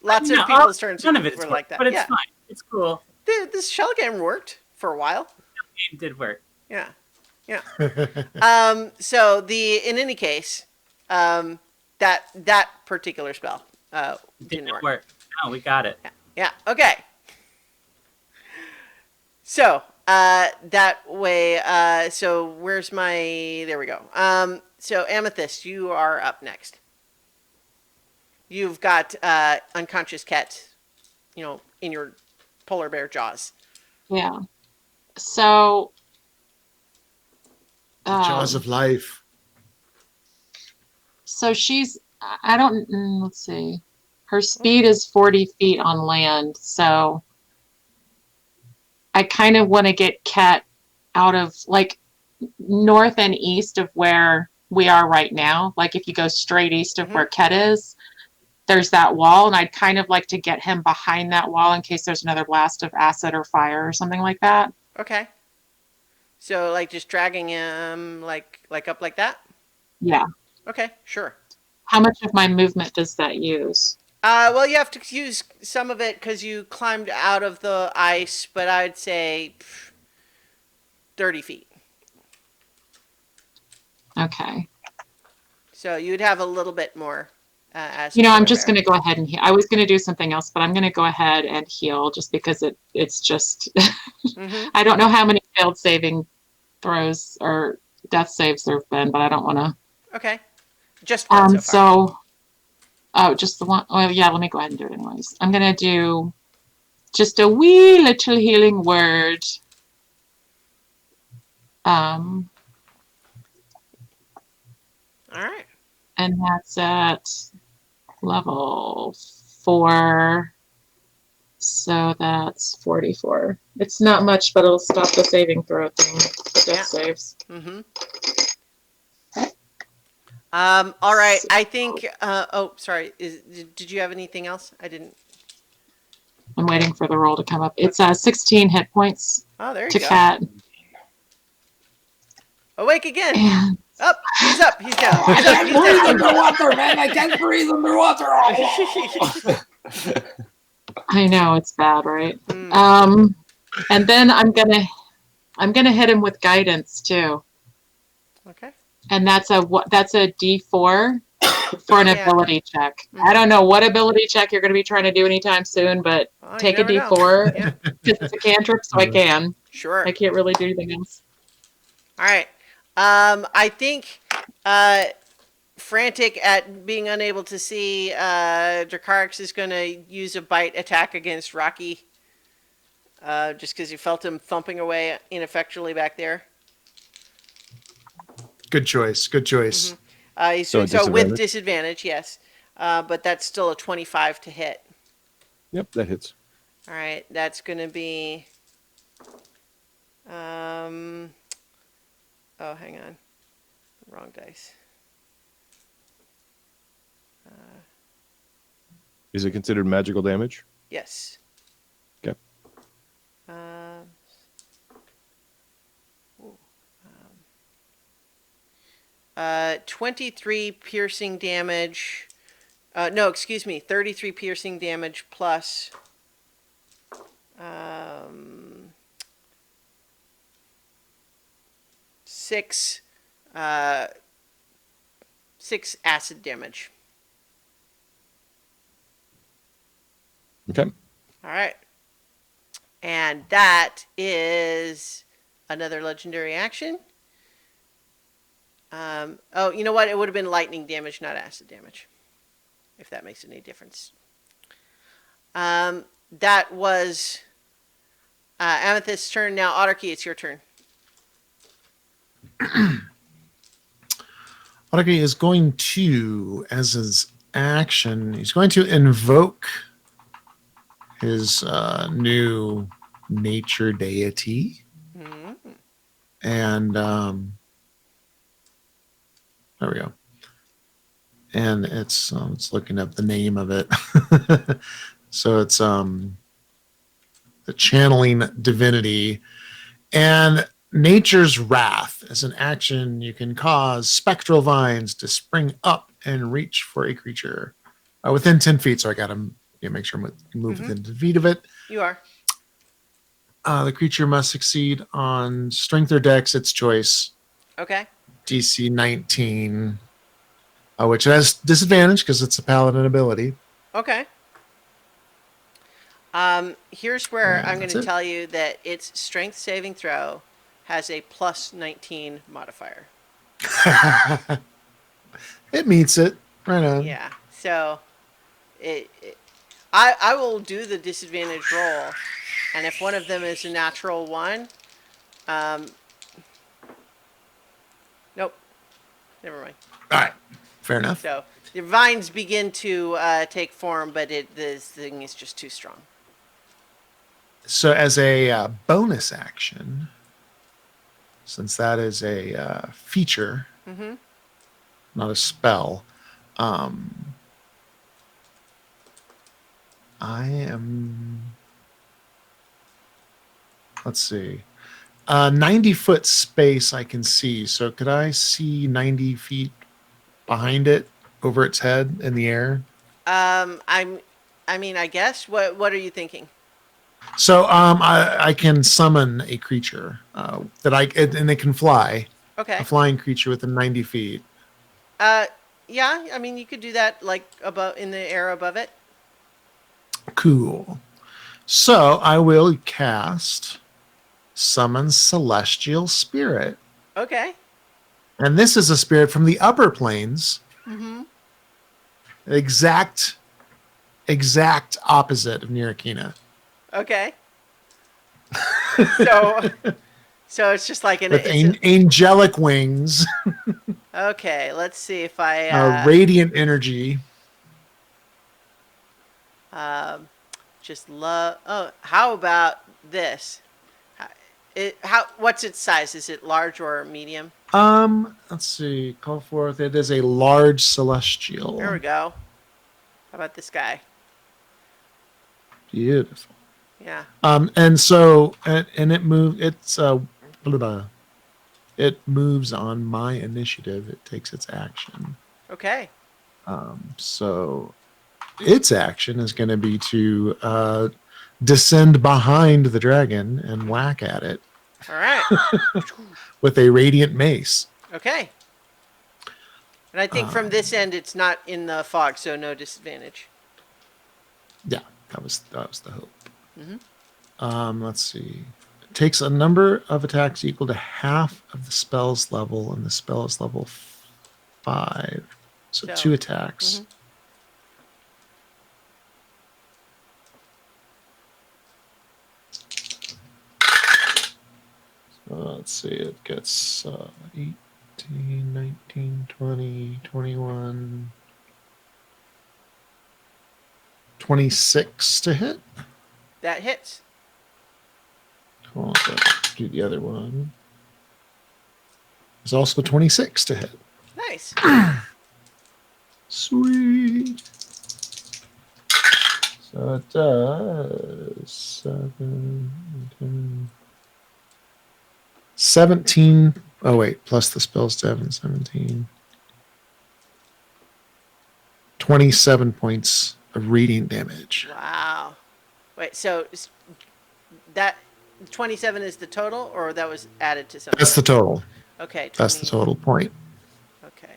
lots No, of people's turns none of it's were worked, like that. but it's yeah. fine. It's cool. This shell game worked for a while. It did work. Yeah. Yeah. So in any case, that particular spell didn't work. No, we got it. Yeah. Okay. So that way. So where's my? There we go. So Amethyst, you are up next. You've got unconscious Ket, in your polar bear jaws. Yeah. So. Jaws of life. So she's, I don't, let's see. Her speed is 40 feet on land. So I kind of want to get Ket out of, like, north and east of where we are right now. Like, if you go straight east of where Ket is, there's that wall. And I'd kind of like to get him behind that wall in case there's another blast of acid or fire or something like that. Okay. So like just dragging him like up like that? Yeah. Okay, sure. How much of my movement does that use? Well, you have to use some of it because you climbed out of the ice, but I'd say 30 feet. Okay. So you'd have a little bit more. As I'm just going to go ahead and heal. I was going to do something else, but I'm going to go ahead and heal just because it's just, I don't know how many failed saving throws or death saves there have been, but I don't want to. Okay. Just one so far. Oh, just the one. Well, yeah, let me go ahead and do it anyways. I'm going to do just a wee little healing word. All right. And that's at level 4. So that's 44. It's not much, but it'll stop the saving throw thing. The death saves. All right. I think. Sorry. Did you have anything else? I didn't. I'm waiting for the roll to come up. It's 16 hit points Oh, there you to go. Cat. Awake again. And Up. He's up. He's down. I He's up. can't He's breathe down. underwater, man. I can't breathe underwater. I know it's bad, right? And then I'm gonna hit him with guidance too. Okay. And that's a D4 for an Yeah. ability check. I don't know what ability check you're going to be trying to do anytime soon, but Well, take you a never know. D4 Yeah. because it's a cantrip, so I can. Sure. I can't really do anything else. All right. I think frantic at being unable to see, Dracarys is going to use a bite attack against Rocky. Just because you felt him thumping away ineffectually back there. Good choice. Good choice. He's So so with disadvantage? disadvantage, yes. But that's still a 25 to hit. Yep, that hits. All right, that's going to be. Oh, hang on. Wrong dice. Is it considered magical damage? Yes. Okay. 23 piercing damage. No, excuse me. 33 piercing damage plus. 6 acid damage. Okay. All right. And that is another legendary action. Oh, you know what? It would have been lightning damage, not acid damage. If that makes any difference. That was Amethyst's turn. Now, Otterkey, it's your turn. Otterkey is going to, as his action, he's going to invoke his new nature deity. And there we go. and it's looking up the name of it. So it's the channeling divinity, and nature's wrath. As an action, you can cause spectral vines to spring up and reach for a creature within 10 feet. So I got to make sure I move within 10 feet of it. You are. The creature must succeed on strength or dex, its choice. Okay. DC 19, which has disadvantage because it's a paladin ability. Okay. Here's where I'm going That's to it. tell you that its strength saving throw has a plus 19 modifier. It meets it. Right on. Yeah. So, I will do the disadvantage roll, and if one of them is a natural one, nope, never mind. All right. Fair enough. So the vines begin to take form, but this thing is just too strong. So as a bonus action, since that is a feature, Mm-hmm. not a spell, I am. Let's see. 90-foot space I can see. So could I see 90 feet behind it, over its head in the air? I mean, I guess. What are you thinking? So I can summon a creature and they can fly. Okay. A flying creature within 90 feet. Yeah. I mean, you could do that like above in the air above it. Cool. So I will cast Summon Celestial Spirit. Okay. And this is a spirit from the upper planes. Mm-hmm. Exact opposite of Nirakina. Okay. So it's just like With angelic wings, okay, let's see if I radiant energy. just love. Oh, how about this? What's its size? Is it large or medium? Let's see. Call forth. It is a large celestial. There we go. How about this guy? Beautiful. Yeah. And so and it moves. It's it moves on my initiative. It takes its action. Okay. So its action is going to be to descend behind the dragon and whack at it All right. with a radiant mace. Okay. And I think from this end, it's not in the fog, so no disadvantage. Yeah, that was the hope. Mm-hmm. Let's see. It takes a number of attacks equal to half of the spell's level, and the spell is level 5. So So, 2 attacks. mhm. Let's see. It gets 18, 19, 20, 21, 26 to hit. That hits. Cool. Let's do the other one. There's also 26 to hit. Nice. Sweet. So it does 7, 10, 17. Oh, wait. Plus the spell 17. 27 points of radiant damage. Wow. Wait, so that 27 is the total, or that was added to something? That's the total. Okay. That's the 20 total point. Okay.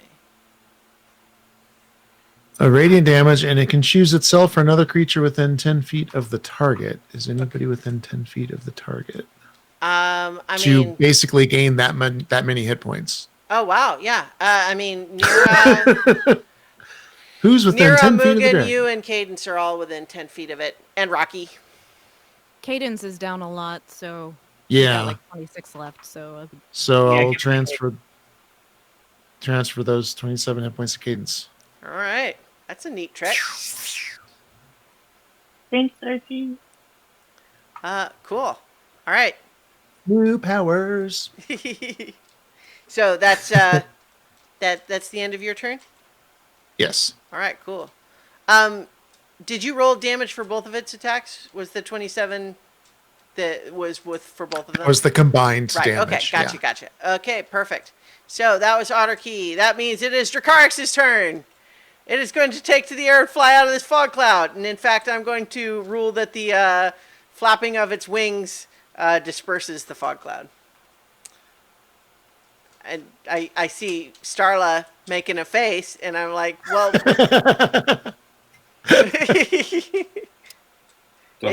A radiant damage, and it can choose itself or another creature within 10 feet of the target. Is anybody within 10 feet of the target? I To mean, basically gain that many hit points. oh wow, yeah. I mean, Nira, Who's within Nira, 10 feet of the Mugen, dragon? you, and Cadence are all within 10 feet of it, and Rocky. Cadence is down a lot, so we Yeah. got like 26 left. So So Yeah, I'll give transfer those 27 hit points to Cadence. All right, that's a neat trick. Thanks, Archie. Cool. All right. New powers. So that's that's the end of your turn. Yes. All right, cool. Did you roll damage for both of its attacks? Was the 27 that was for both of them? That was the combined Right. damage. Okay. Gotcha. Okay. Perfect. So that was Otterkey. That means it is Dracarix's turn. It is going to take to the air and fly out of this fog cloud. And in fact, I'm going to rule that the flapping of its wings disperses the fog cloud. And I see Starla making a face, and I'm like, well. Don't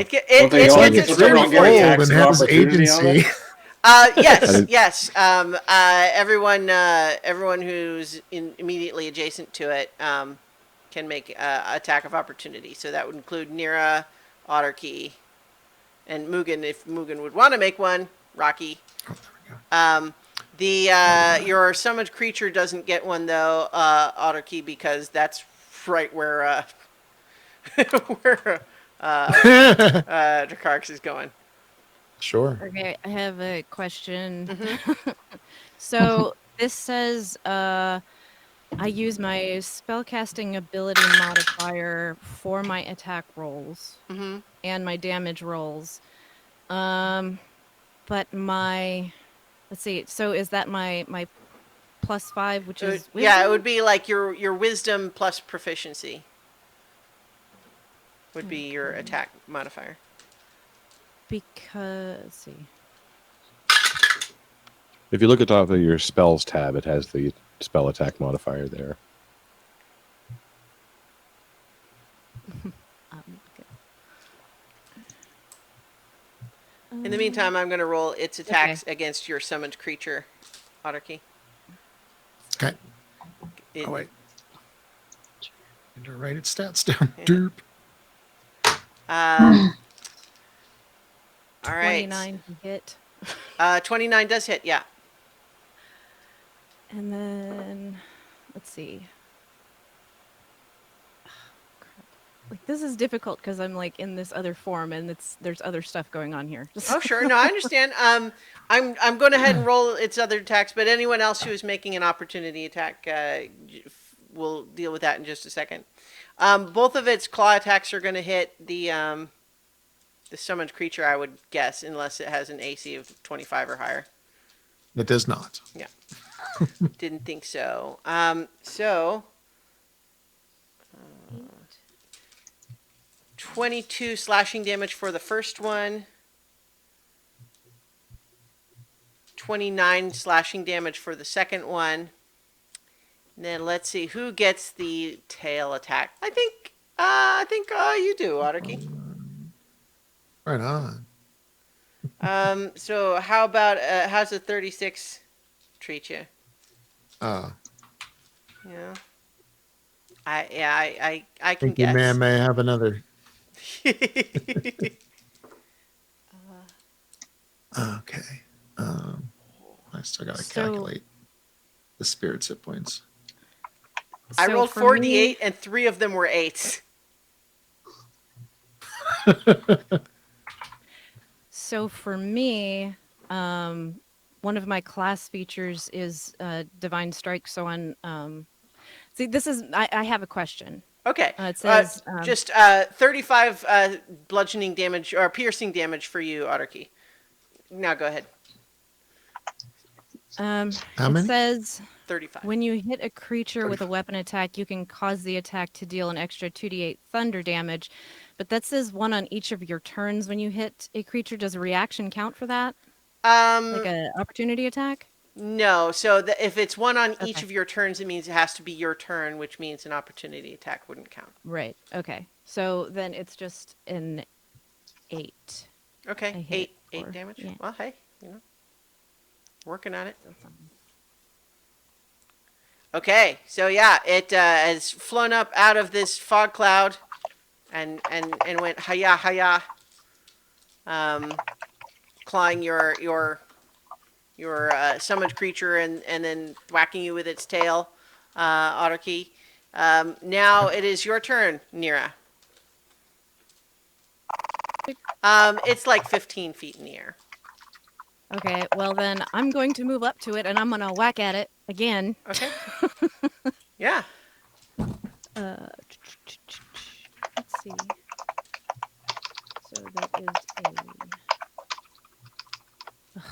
It they gets all its get turn everyone before get you. attacks and of has opportunity on agency. it? Yes. Everyone who's immediately adjacent to it can make attack of opportunity. So that would include Nira, Otterkey, and Mugen if Mugen would want to make one. Rocky. Your summoned creature doesn't get one though, Otterkey, because that's right where where Dracarix is going. Sure. Okay, I have a question. Mm-hmm. So this says I use my spellcasting ability modifier for my attack rolls Mm-hmm. and my damage rolls. But my let's see. So is that my +5, which is Yeah, it wisdom? would be like your wisdom plus proficiency would be your attack modifier. Because let's see. If you look at the top of your spells tab, it has the spell attack modifier there. Okay. In the meantime, I'm going to roll its attacks against your summoned creature, Otterkey. Okay. It- Oh, wait. Need to write its stats down. Derp. All right. 29 to hit. 29 does hit, yeah. And then let's see. Crap. Like this is difficult because I'm like in this other form and there's other stuff going on here. Oh, sure. No, I understand. I'm going ahead and roll its other attacks, but anyone else who is making an opportunity attack, we'll deal with that in just a second. Both of its claw attacks are going to hit the summoned creature, I would guess, unless it has an AC of 25 or higher. It does not. Didn't think so. 22 slashing damage for the first one. 29 slashing damage for the second one. And then let's see who gets the tail attack. I think you do, Otterkey. Right on. So how about how's a 36 treat you? I Yeah. I can think you guess. may have another. Okay. I still got to So- calculate the spirit's hit points. I So rolled for 48 me- and 3 of them were 8s. So for me, one of my class features is Divine Strike. So on, see, this is I have a question. Okay. It says just 35 bludgeoning damage or piercing damage for you, Otterkey. Now go ahead. How it many? says 35. when you hit a creature with a weapon attack, you can cause the attack to deal an extra 2d8 thunder damage. But that says 1 on each of your turns when you hit a creature. Does a reaction count for that? Like an opportunity attack? No. So if it's 1 on each Okay. of your turns, it means it has to be your turn, which means an opportunity attack wouldn't count. Right. Okay. So then it's just an 8. I Okay. hit 8 4. damage. Yeah. Well, hey, working on it. Okay, so yeah, it has flown up out of this fog cloud, and went hiya, clawing your summoned creature and then whacking you with its tail, Otterkey. Now it is your turn, Nira. It's like 15 feet in the air. Okay. Well, then I'm going to move up to it and I'm going to whack at it again. Okay. Yeah. let's see. So that is a. Ugh,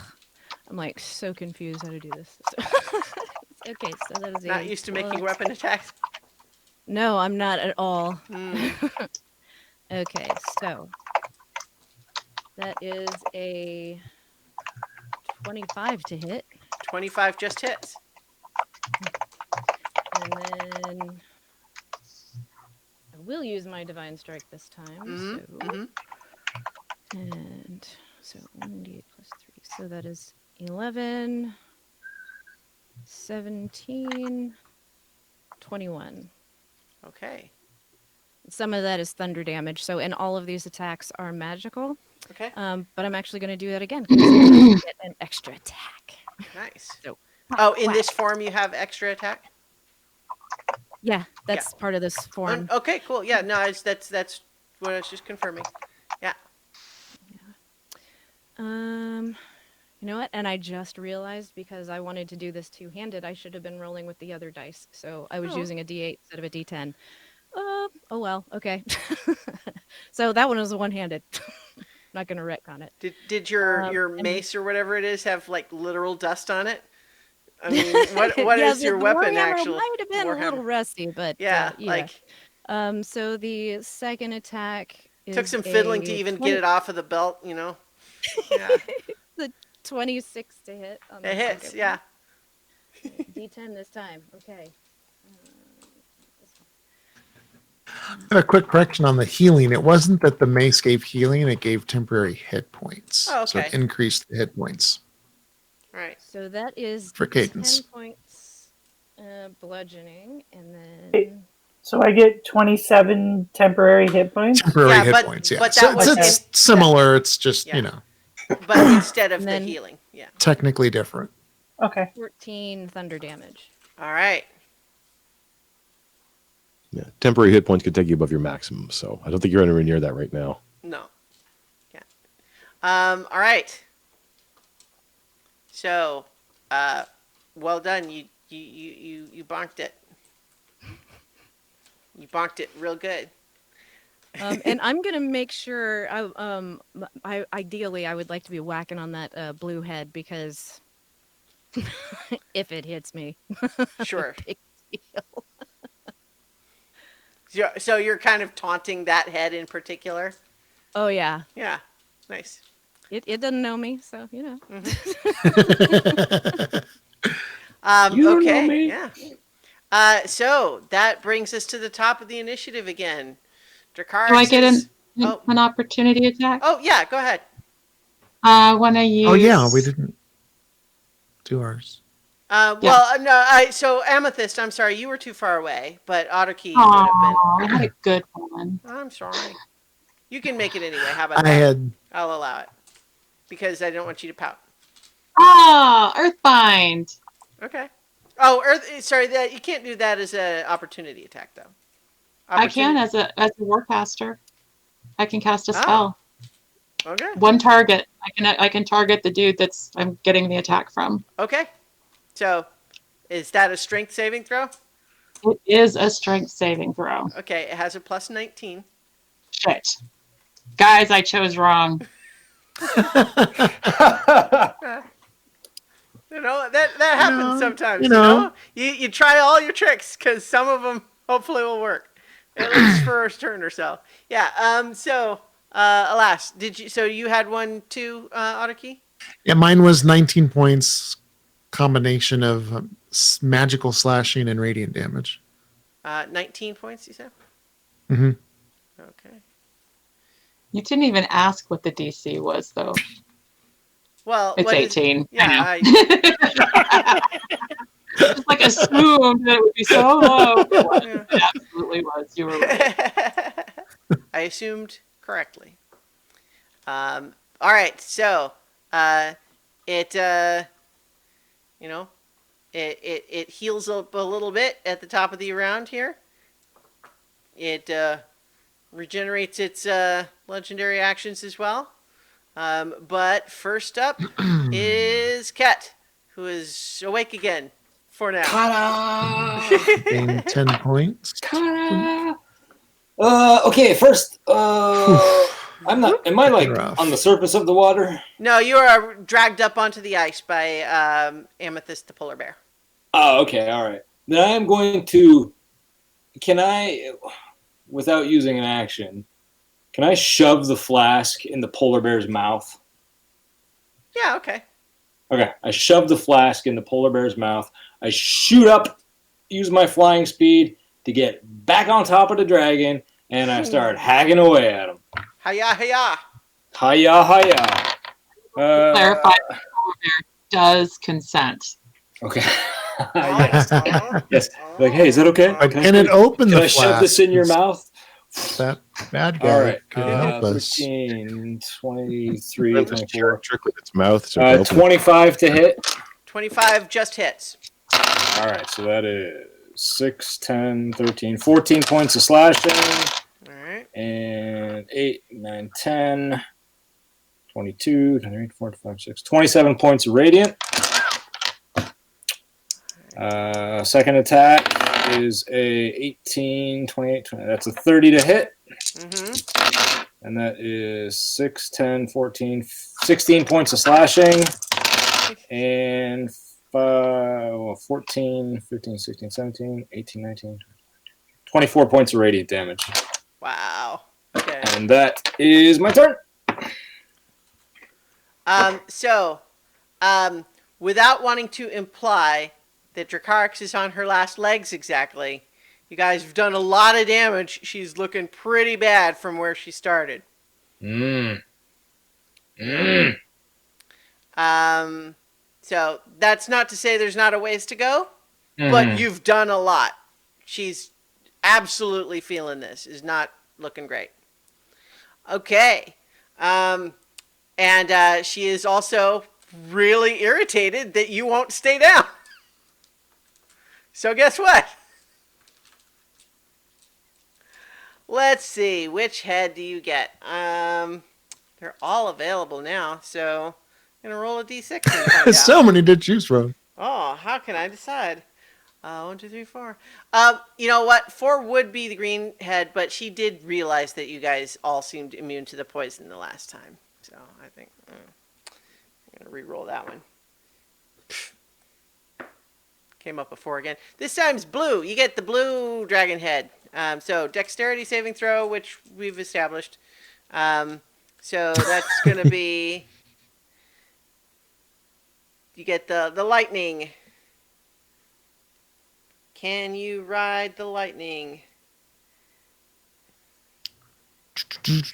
I'm like so confused how to do this. Okay, so that is Not a used to making 12. weapon attacks. No, I'm not at all. Hmm. Okay, so that is a 25 to hit, 25 just hits. and then I will use my divine strike this time. Mhm. And so 1d8 plus 3. So that is 11, 17, 21. Okay. Some of that is thunder damage. So, and all of these attacks are magical. Okay. But I'm actually going to do that again because I get an extra attack. Nice. So, Oh, in this form you have extra attack? yeah, that's part of this form. Okay, cool. Yeah, no, that's what I was just confirming. Yeah. You know what? And I just realized because I wanted to do this two-handed, I should have been rolling with the other dice. So I was using a D8 instead of a D10. Oh well, okay. So that one was one-handed. Not gonna retcon it. Did your mace or whatever it is have like literal dust on it? I mean, what yeah, is your the weapon Warhammer actually? might have been a little rusty, but yeah, yeah. like So the second attack is took some fiddling to even get it off of the belt, you know. Yeah. The 26 to hit. On It hits, yeah. D10 this time. Okay. I have a quick correction on the healing. It wasn't that the mace gave healing; it gave temporary hit points. Oh, So it okay. increased the hit points. Right. So that is For Cadence. 10 points bludgeoning, and then So I get 27 temporary hit points. Temporary Yeah, hit but- points. Yeah, but so that was it's in- similar. It's just Yeah. you know But instead of And the then- healing. Yeah. technically different. Okay. 14 thunder damage. All right. Yeah. Temporary hit points could take you above your maximum, so I don't think you're anywhere near that right now. No. Yeah. All right. So, well done. You bonked it. You bonked it real good. And I'm gonna make sure. I ideally I would like to be whacking on that blue head because if it hits me, Sure. big deal. So you're kind of taunting that head in particular. Oh yeah, Yeah. Nice. it doesn't know me, so you know. You don't know Okay. me. Yeah. So that brings us to the top of the initiative again. Dracarys Do I get is- an opportunity attack? Oh yeah, go ahead. When I use. Oh yeah, we didn't do ours. So Amethyst, I'm sorry, you were too far away, but Otterkey would Aw, have I had a good one. been. I'm sorry. You can make it anyway. How about I that? had I'll allow it because I don't want you to pout. Oh, Earthbind. Okay. Oh, sorry. That you can't do that as an opportunity attack, though. I can as a warcaster. I can cast a Oh. spell. Okay. One target. I can target the dude that's I'm getting the attack from. Okay. So, is that a strength saving throw? It is a strength saving throw. Okay, it has a plus 19. Shit. Guys, I chose wrong. You know that happens sometimes. you You know. know, you try all your tricks because some of them hopefully will work, at least for a turn or so. Yeah. Alas, did you? So you had one too, Otterkey? yeah, mine was 19 points, combination of magical slashing and radiant damage. 19 points, you said. Mm-hmm. Okay. You didn't even ask what the DC was, though. Well, It's what is- 18. Yeah. Just like assumed that it would be so low. Yeah. It absolutely was. You were right. I assumed correctly. All right, so it heals up a little bit at the top of the round here. It regenerates its legendary actions as well. But first up is Ket, who is awake again. for now. Kara! Gain 10 points. Kara! Okay, first, I'm not, am I like Rough. on the surface of the water? No, you are dragged up onto the ice by Amethyst the polar bear. Oh, okay, all right. Then I am going to, can I, without using an action, can I shove the flask in the polar bear's mouth? Yeah, okay. Okay, I shove the flask in the polar bear's mouth. I shoot up, use my flying speed to get back on top of the dragon, and I start hacking away at him. Hiya, hiya. Hiya, hiya. Clarify, the polar bear does consent. Okay. Yes. Yes. Like, hey, is that okay? But can it open Can the I shove this in your mouth? That bad guy All right. could help us. 13, 23, Let this 24. trick with its mouth. So it opens. 25 to hit. 25 just hits. All right, so that is 6, 10, 13, 14 points of slashing. All right. And 8, 9, 10, 22, 23, 4, 5, 6, 27 points of radiant. Second attack is a 18, 28, 20. That's a 30 to hit. Mm-hmm. And that is 6, 10, 14, 16 points of slashing. And 14, 15, 16, 17, 18, 19, 24 points of radiant damage. Wow. Okay. And that is my turn. Without wanting to imply that Dracarys is on her last legs exactly, you guys have done a lot of damage. She's looking pretty bad from where she started. So that's not to say there's not a ways to go, but you've done a lot. She's absolutely feeling this. Is not looking great. Okay. And she is also really irritated that you won't stay down. So guess what? Let's see. Which head do you get? They're all available now, so I'm going to roll a d6 and find out. So many to choose from. Oh, how can I decide? 1, 2, 3, 4. You know what? 4 would be the green head, but she did realize that you guys all seemed immune to the poison the last time. So I think I'm going to re-roll that one. Came up before again. This time's blue. You get the blue dragon head. So dexterity saving throw, which we've established. So that's going to be... You get the lightning. Can you ride the lightning? Is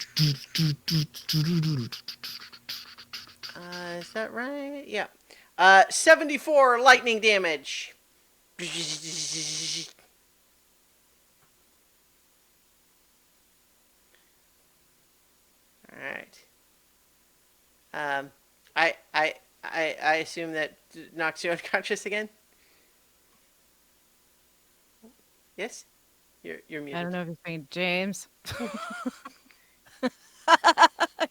that right? Yeah. 74 lightning damage. All right. I assume that knocks you unconscious again. Yes, you're muted. I don't know if you're saying James.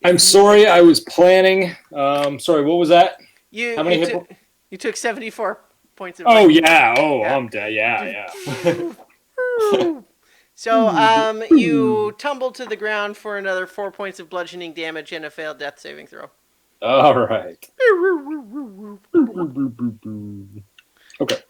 I'm sorry, I was planning. Sorry, what was that? How many hit points? You took 74 points of. Oh lightning. yeah. Oh, Yeah. I'm dead. Yeah. So you tumble to the ground for another 4 points of bludgeoning damage and a failed death saving throw. All right. Okay.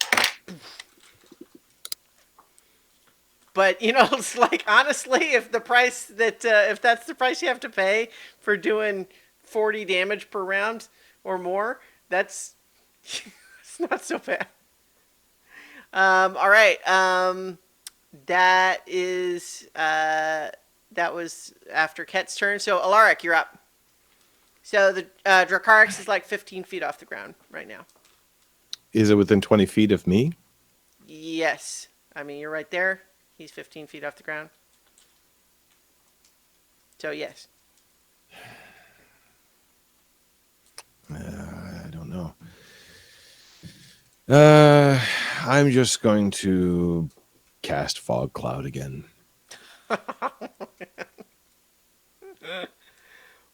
But you know, it's like honestly, if the price that if that's the price you have to pay for doing 40 damage per round or more, that's it's not so bad. All right. That was after Ket's turn. So Alaric, you're up. So the Dracarys is like 15 feet off the ground right now. Is it within 20 feet of me? Yes. I mean, you're right there. He's 15 feet off the ground. So, yes. I don't know. I'm just going to cast Fog Cloud again.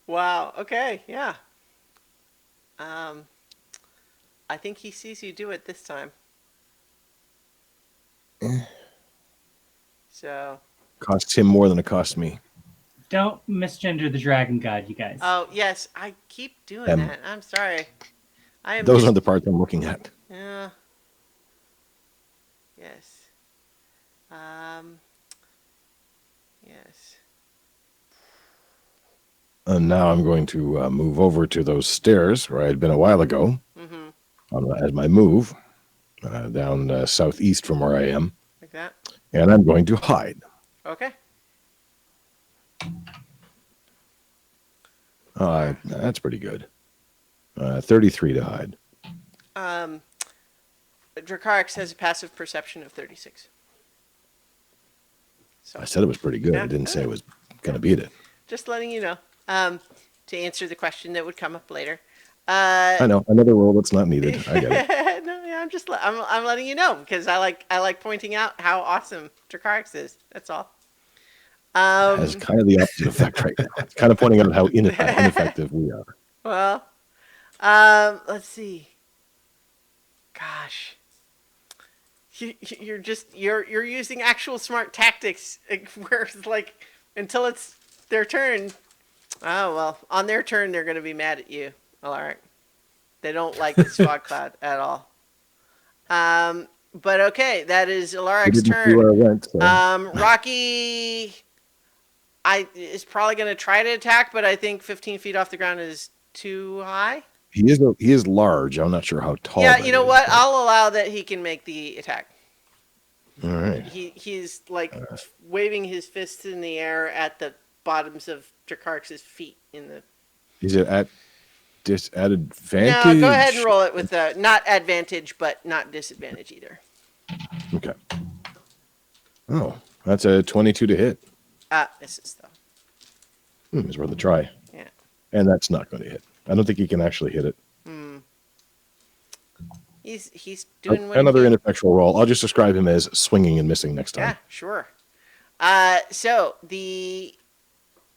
Wow. Okay. Yeah. I think he sees you do it this time. So, Costs him more than it costs me. Don't misgender the dragon god, you guys. oh yes, I keep doing Um, that. I'm sorry. I am. Those mis- aren't the parts I'm looking at. Yeah. Yes. Yes. And now I'm going to move over to those stairs where I had been a while ago Mm-hmm. as my move down southeast from where I am. Like that. And I'm going to hide. Okay. That's pretty good. 33 to hide. Dracarix has a passive perception of 36. So I said it was pretty good. Yeah. I didn't say I was going to beat it. just letting you know. To answer the question that would come up later. I know. Another roll that's not needed. I get it. No, yeah, I'm letting you know because I like pointing out how awesome Dracarix is. That's all. Has kind of the opposite effect right now. It's kind of pointing out how ineffective we are. Well, let's see. Gosh, you're using actual smart tactics where it's like until it's their turn. Oh well, on their turn they're going to be mad at you, Alaric. They don't like this fog cloud at all. But okay, that is I Alaric's didn't see where I turn. went. So. Rocky, is probably going to try to attack, but I think 15 feet off the ground is too high. He is large. I'm not sure how tall. Yeah, that you know is, what? but- I'll allow that he can make the attack. All right. He's like waving his fists in the air at the bottoms of Dracarix's feet in the. Is it at disadvantage? No, go ahead and roll it with not advantage, but not disadvantage either. Okay. Oh, that's a 22 to hit. Misses though. It's worth a try. Yeah. And that's not going to hit. I don't think he can actually hit it. He's doing what Another he ineffectual roll. I'll just describe him as swinging and missing next time. Yeah, sure. So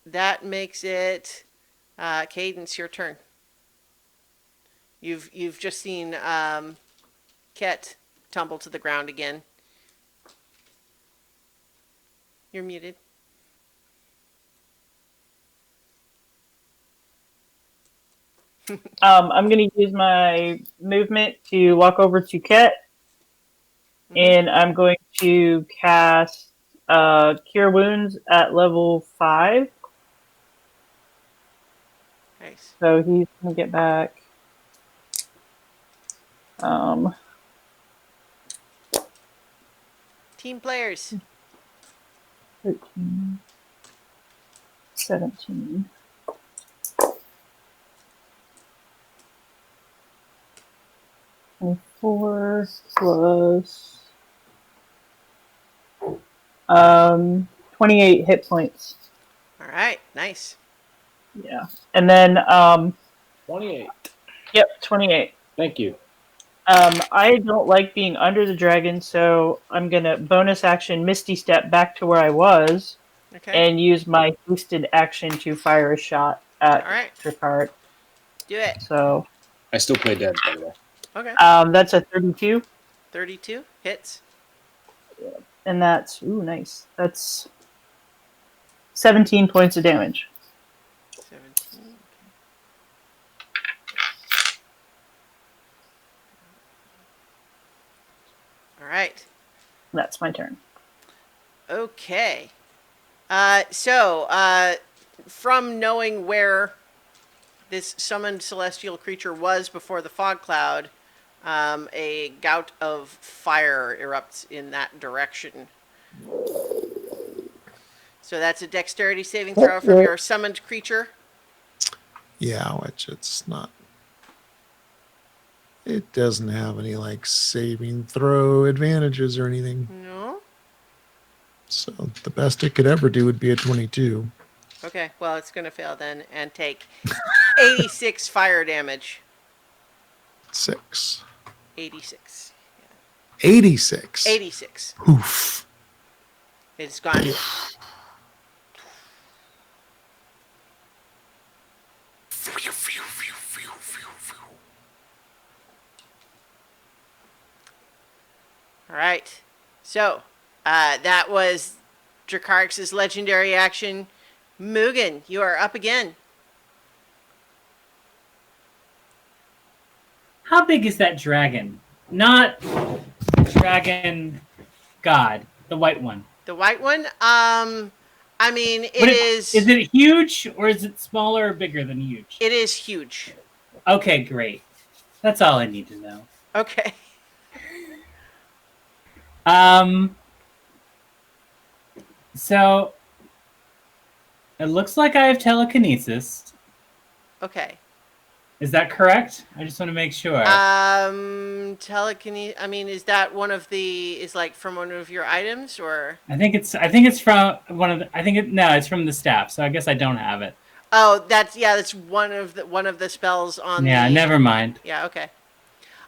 that makes it Cadence, your turn. You've just seen Ket tumble to the ground again. You're muted. I'm going to use my movement to walk over to Ket, and I'm going to cast Cure Wounds at level 5. Nice. So he's going to get back. Team players. 13, 17. And 4 plus 28 hit points. All right. Nice. Yeah. And then 28. yep, 28. Thank you. I don't like being under the dragon, so I'm gonna bonus action Misty Step back to where I was Okay. and use my boosted action to fire a shot at All right. Tricart. Do it. So I still play dead, by the way. Okay. that's a 32, 32 hits. and that's nice. That's 17 points of damage. 17. All right. That's my turn. Okay. From knowing where this summoned celestial creature was before the fog cloud, a gout of fire erupts in that direction. So that's a dexterity saving throw from your summoned creature. Yeah, which it's not. It doesn't have any like saving throw advantages or anything. No? So the best it could ever do would be a 22. Okay, well, it's going to fail then and take 86 fire damage. 6. 86. 86. 86. Oof. It's gone. All right. So, that was Dracarix's legendary action. Mugen, you are up again. How big is that dragon? Not dragon god, the white one. The white one? I mean, What it is. Is it huge or is it smaller or bigger than huge? It is huge. Okay, great. That's all I need to know. Okay. So it looks like I have telekinesis. Okay. Is that correct? I just want to make sure. Telekinesis. I mean, is that one of the? Is like from one of your items, or? I think it's from one of the. No, it's from the staff. So I guess I don't have it. Oh, that's one of the spells on. Yeah, the, never mind. Yeah. Okay.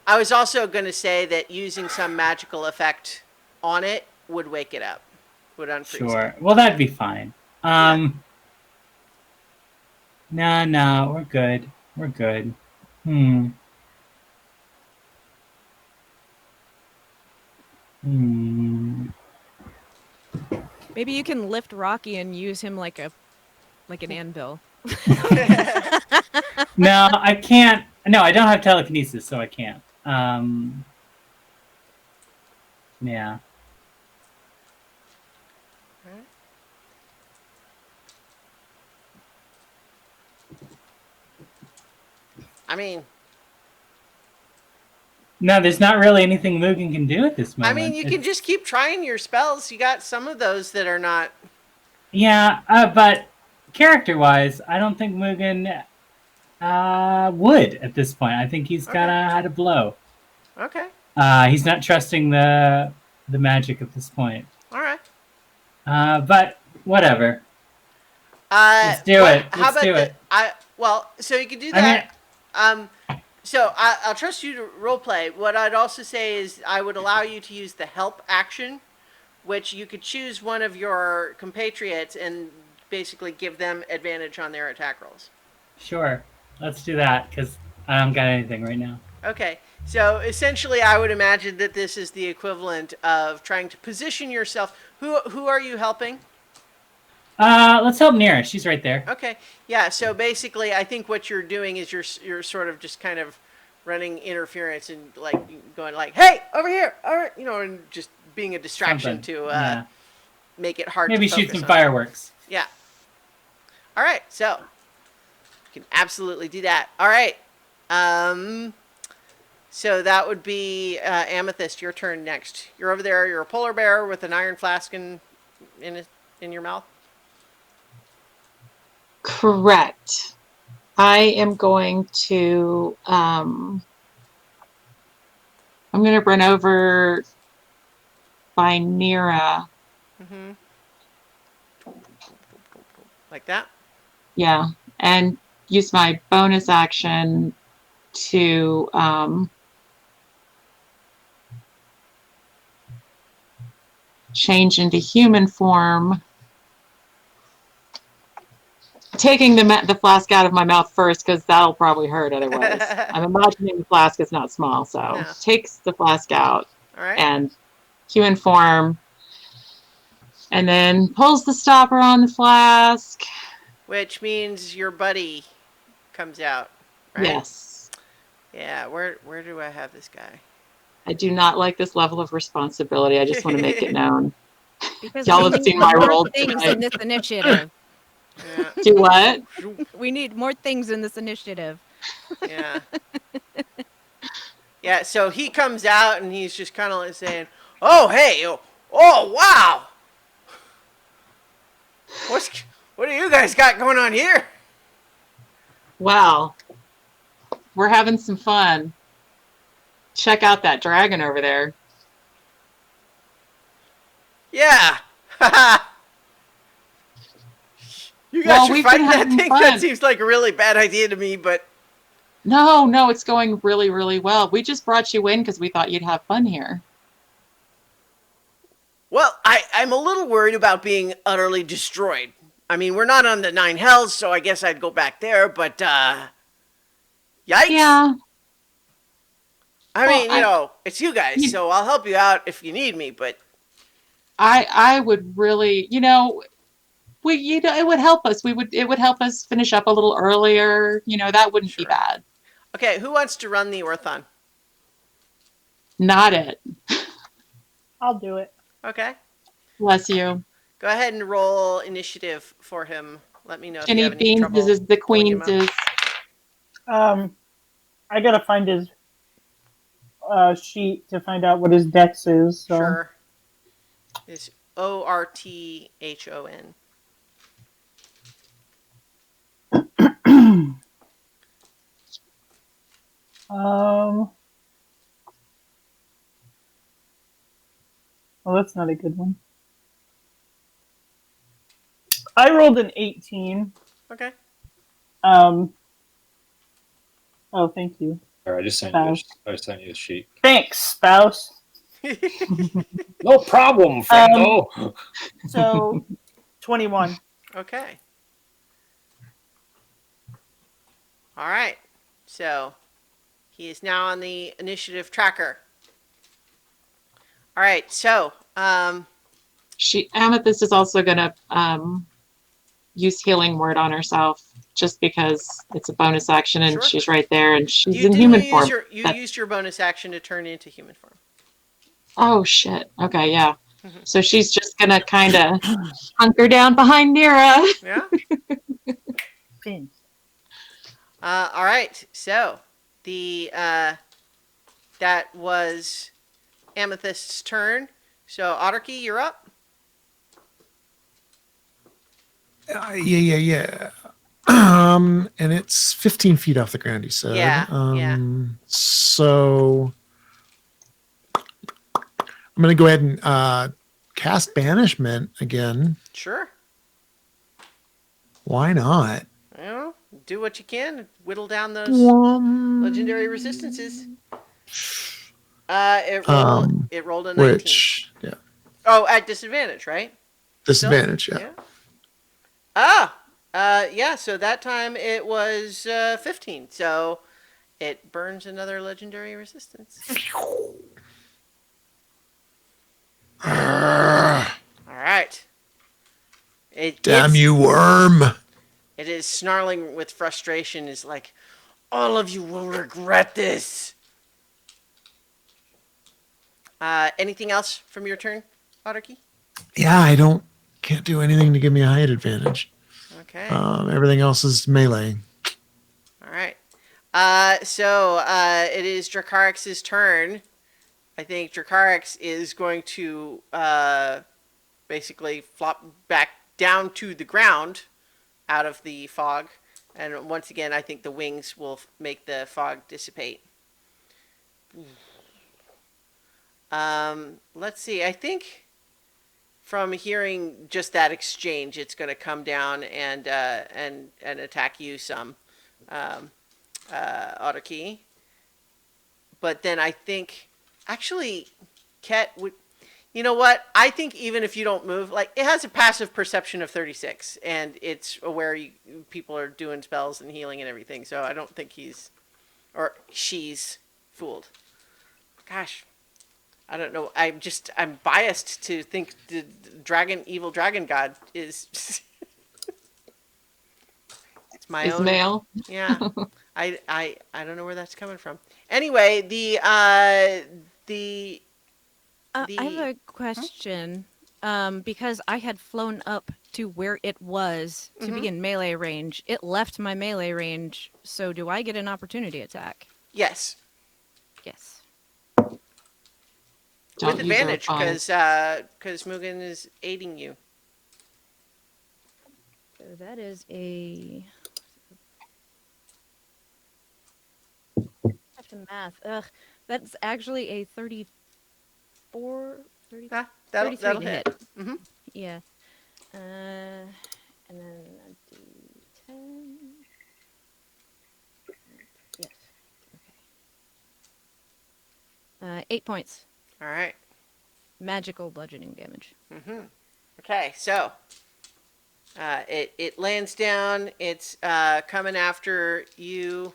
I was also going to say that using some magical effect on it would wake it up, would unfreeze Sure. it. Well, that'd be fine. No, we're good. We're good. Maybe you can lift Rocky and use him like an anvil. No, I can't. No, I don't have telekinesis, so I can't. Yeah. I mean, No, there's not really anything Mugen can do at this moment. you can just keep trying your spells. You got some of those that are not. Yeah, but character-wise, I don't think Mugen would at this point. I think he's gotta had a blow. Okay. He's not trusting the magic at this point. All right. But whatever. Let's do it. How Let's about do it. so you can do I that. So I'll trust you to roleplay. What I'd also say is I would allow you to use the help action, which you could choose one of your compatriots and basically give them advantage on their attack rolls. Sure. Let's do that, because I don't got anything right now. Okay. So essentially, I would imagine that this is the equivalent of trying to position yourself. Who are you helping? Let's help Nira. She's right there. Okay. Yeah. So basically, I think what you're doing is you're sort of just kind of running interference and like going like, "Hey, over here!" Or and just being a distraction Something. to make it hard. Maybe to shoot focus some on. fireworks. Yeah. All right. So you can absolutely do that. All right. So that would be Amethyst. Your turn next. You're over there. You're a polar bear with an iron flask in your mouth. Correct. I am going to I'm going to run over by Nira. Mm-hmm. Like that? Yeah, and use my bonus action to change into human form. Taking the flask out of my mouth first, because that'll probably hurt otherwise. I'm imagining the flask is not small, so No. takes the flask out All right. and human form, and then pulls the stopper on the flask. Which means your buddy comes out, right? Yes. Yeah, where do I have this guy? I do not like this level of responsibility. I just want to make it known. Because Y'all we have need seen my more role things tonight. in this initiative. Yeah. Do what? We need more things in this initiative. Yeah. Yeah, so he comes out and he's just kind of like saying, "Oh, hey, oh, wow. What do you guys got going on here?" Wow. We're having some fun. Check out that dragon over there. Yeah. You Well, guys are we've been fighting that having thing? fun. That seems like a really bad idea to me, but No, it's going really, really well. We just brought you in because we thought you'd have fun here. well, I'm a little worried about being utterly destroyed. I mean, we're not on the Nine Hells, so I guess I'd go back there, but yikes. Yeah. I Well, mean, it's you guys, so I'll help you out if you need me, but I would really, it would help us. It would help us finish up a little earlier. That wouldn't be Sure. bad. Okay, who wants to run the Orthon? Not it. I'll do it. Okay. Bless you. Go ahead and roll initiative for him. Let me know if you Jenny have any Beans trouble. is the pulling him Queen's up. is. I gotta find his sheet to find out what his dex is. So. Sure. It's Orthon. Well, that's not a good one. I rolled an 18. Okay. Oh, thank you. Or I just sent you a sheet. Thanks, spouse. No problem, friendo. So, 21. Okay. All right. So he is now on the initiative tracker. All right. So Amethyst is also gonna use healing word on herself just because it's a bonus action and Sure. she's right there and she's you in didn't human use form. you used your bonus action to turn into human form. Oh shit. Okay, yeah. Mhm. So she's just gonna kind of hunker down behind Nira. Yeah. Thanks. All right. So the that was Amethyst's turn. So Otterkey, you're up. Yeah. And it's 15 feet off the ground, you said. Yeah. So I'm going to go ahead and cast Banishment again. Sure. Why not? Well, do what you can. Whittle down those legendary resistances. It rolled a 19. Which, yeah, Oh, at disadvantage, right? disadvantage, yeah. Yeah, so that time it was 15. So it burns another legendary resistance. All right. Damn you, worm. It is snarling with frustration. Is like, all of you will regret this. Anything else from your turn, Otterkey? Yeah, can't do anything to give me a height advantage. Okay. Everything else is melee. All right. So it is Dracarix's turn. I think Dracarix is going to basically flop back down to the ground out of the fog. And once again, I think the wings will make the fog dissipate. Let's see. I think from hearing just that exchange, it's going to come down and attack you some, Otterkey. But then I think, actually, Ket would. You know what? I think even if you don't move, like, it has a passive perception of 36, and it's aware people are doing spells and healing and everything. So I don't think he's or she's fooled. Gosh. I don't know. I'm biased to think the evil dragon god is. It's my own. Male. Yeah. I don't know where that's coming from. Anyway, I have a question. Because I had flown up to where it was to be in melee range. It left my melee range. So do I get an opportunity attack? Yes. Yes. Don't With use our advantage, phone. because Mugen is aiding you. So that is a. Have to math. Ugh, that's actually a 34. 30, Ah, 33 that'll to hit. hit. Mm-hmm. Yeah. And then a D10. Yes. Okay. 8 points. All right. Magical bludgeoning damage. Mm-hmm. Okay, so it lands down. It's coming after you,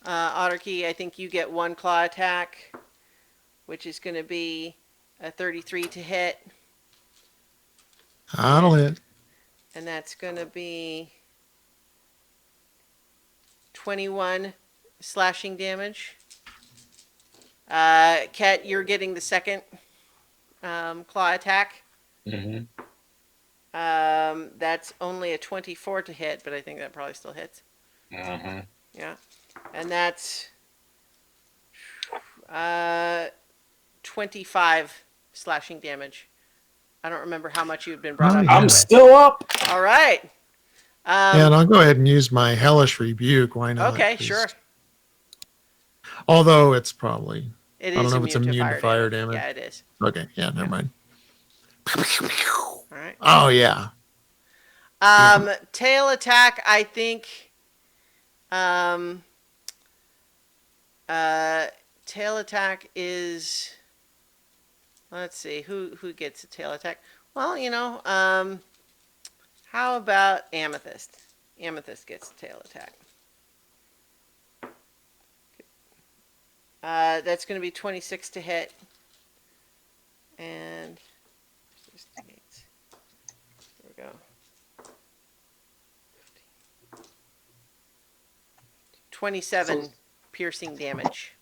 Otterkey. I think you get one claw attack, which is going to be a 33 to hit. That'll hit. And that's going to be 21 slashing damage. Ket, you're getting the second claw attack. Mm-hmm. That's only a 24 to hit, but I think that probably still hits. Uh-huh. Yeah. And that's 25 slashing damage. I don't remember how much you'd been brought Oh, up. yeah. I'm with. still up. All right. And I'll go ahead and use my hellish rebuke. Why not? Okay, 'Cause- sure. Although it's probably It I is don't know if it's immune to fire damage. Yeah, it is. okay. Yeah, never mind. All right. Oh yeah. Tail attack, I think. Tail attack is. Let's see who gets a tail attack. Well, how about Amethyst? Amethyst gets a tail attack. That's going to be 26 to hit, and there we go. 27 piercing damage.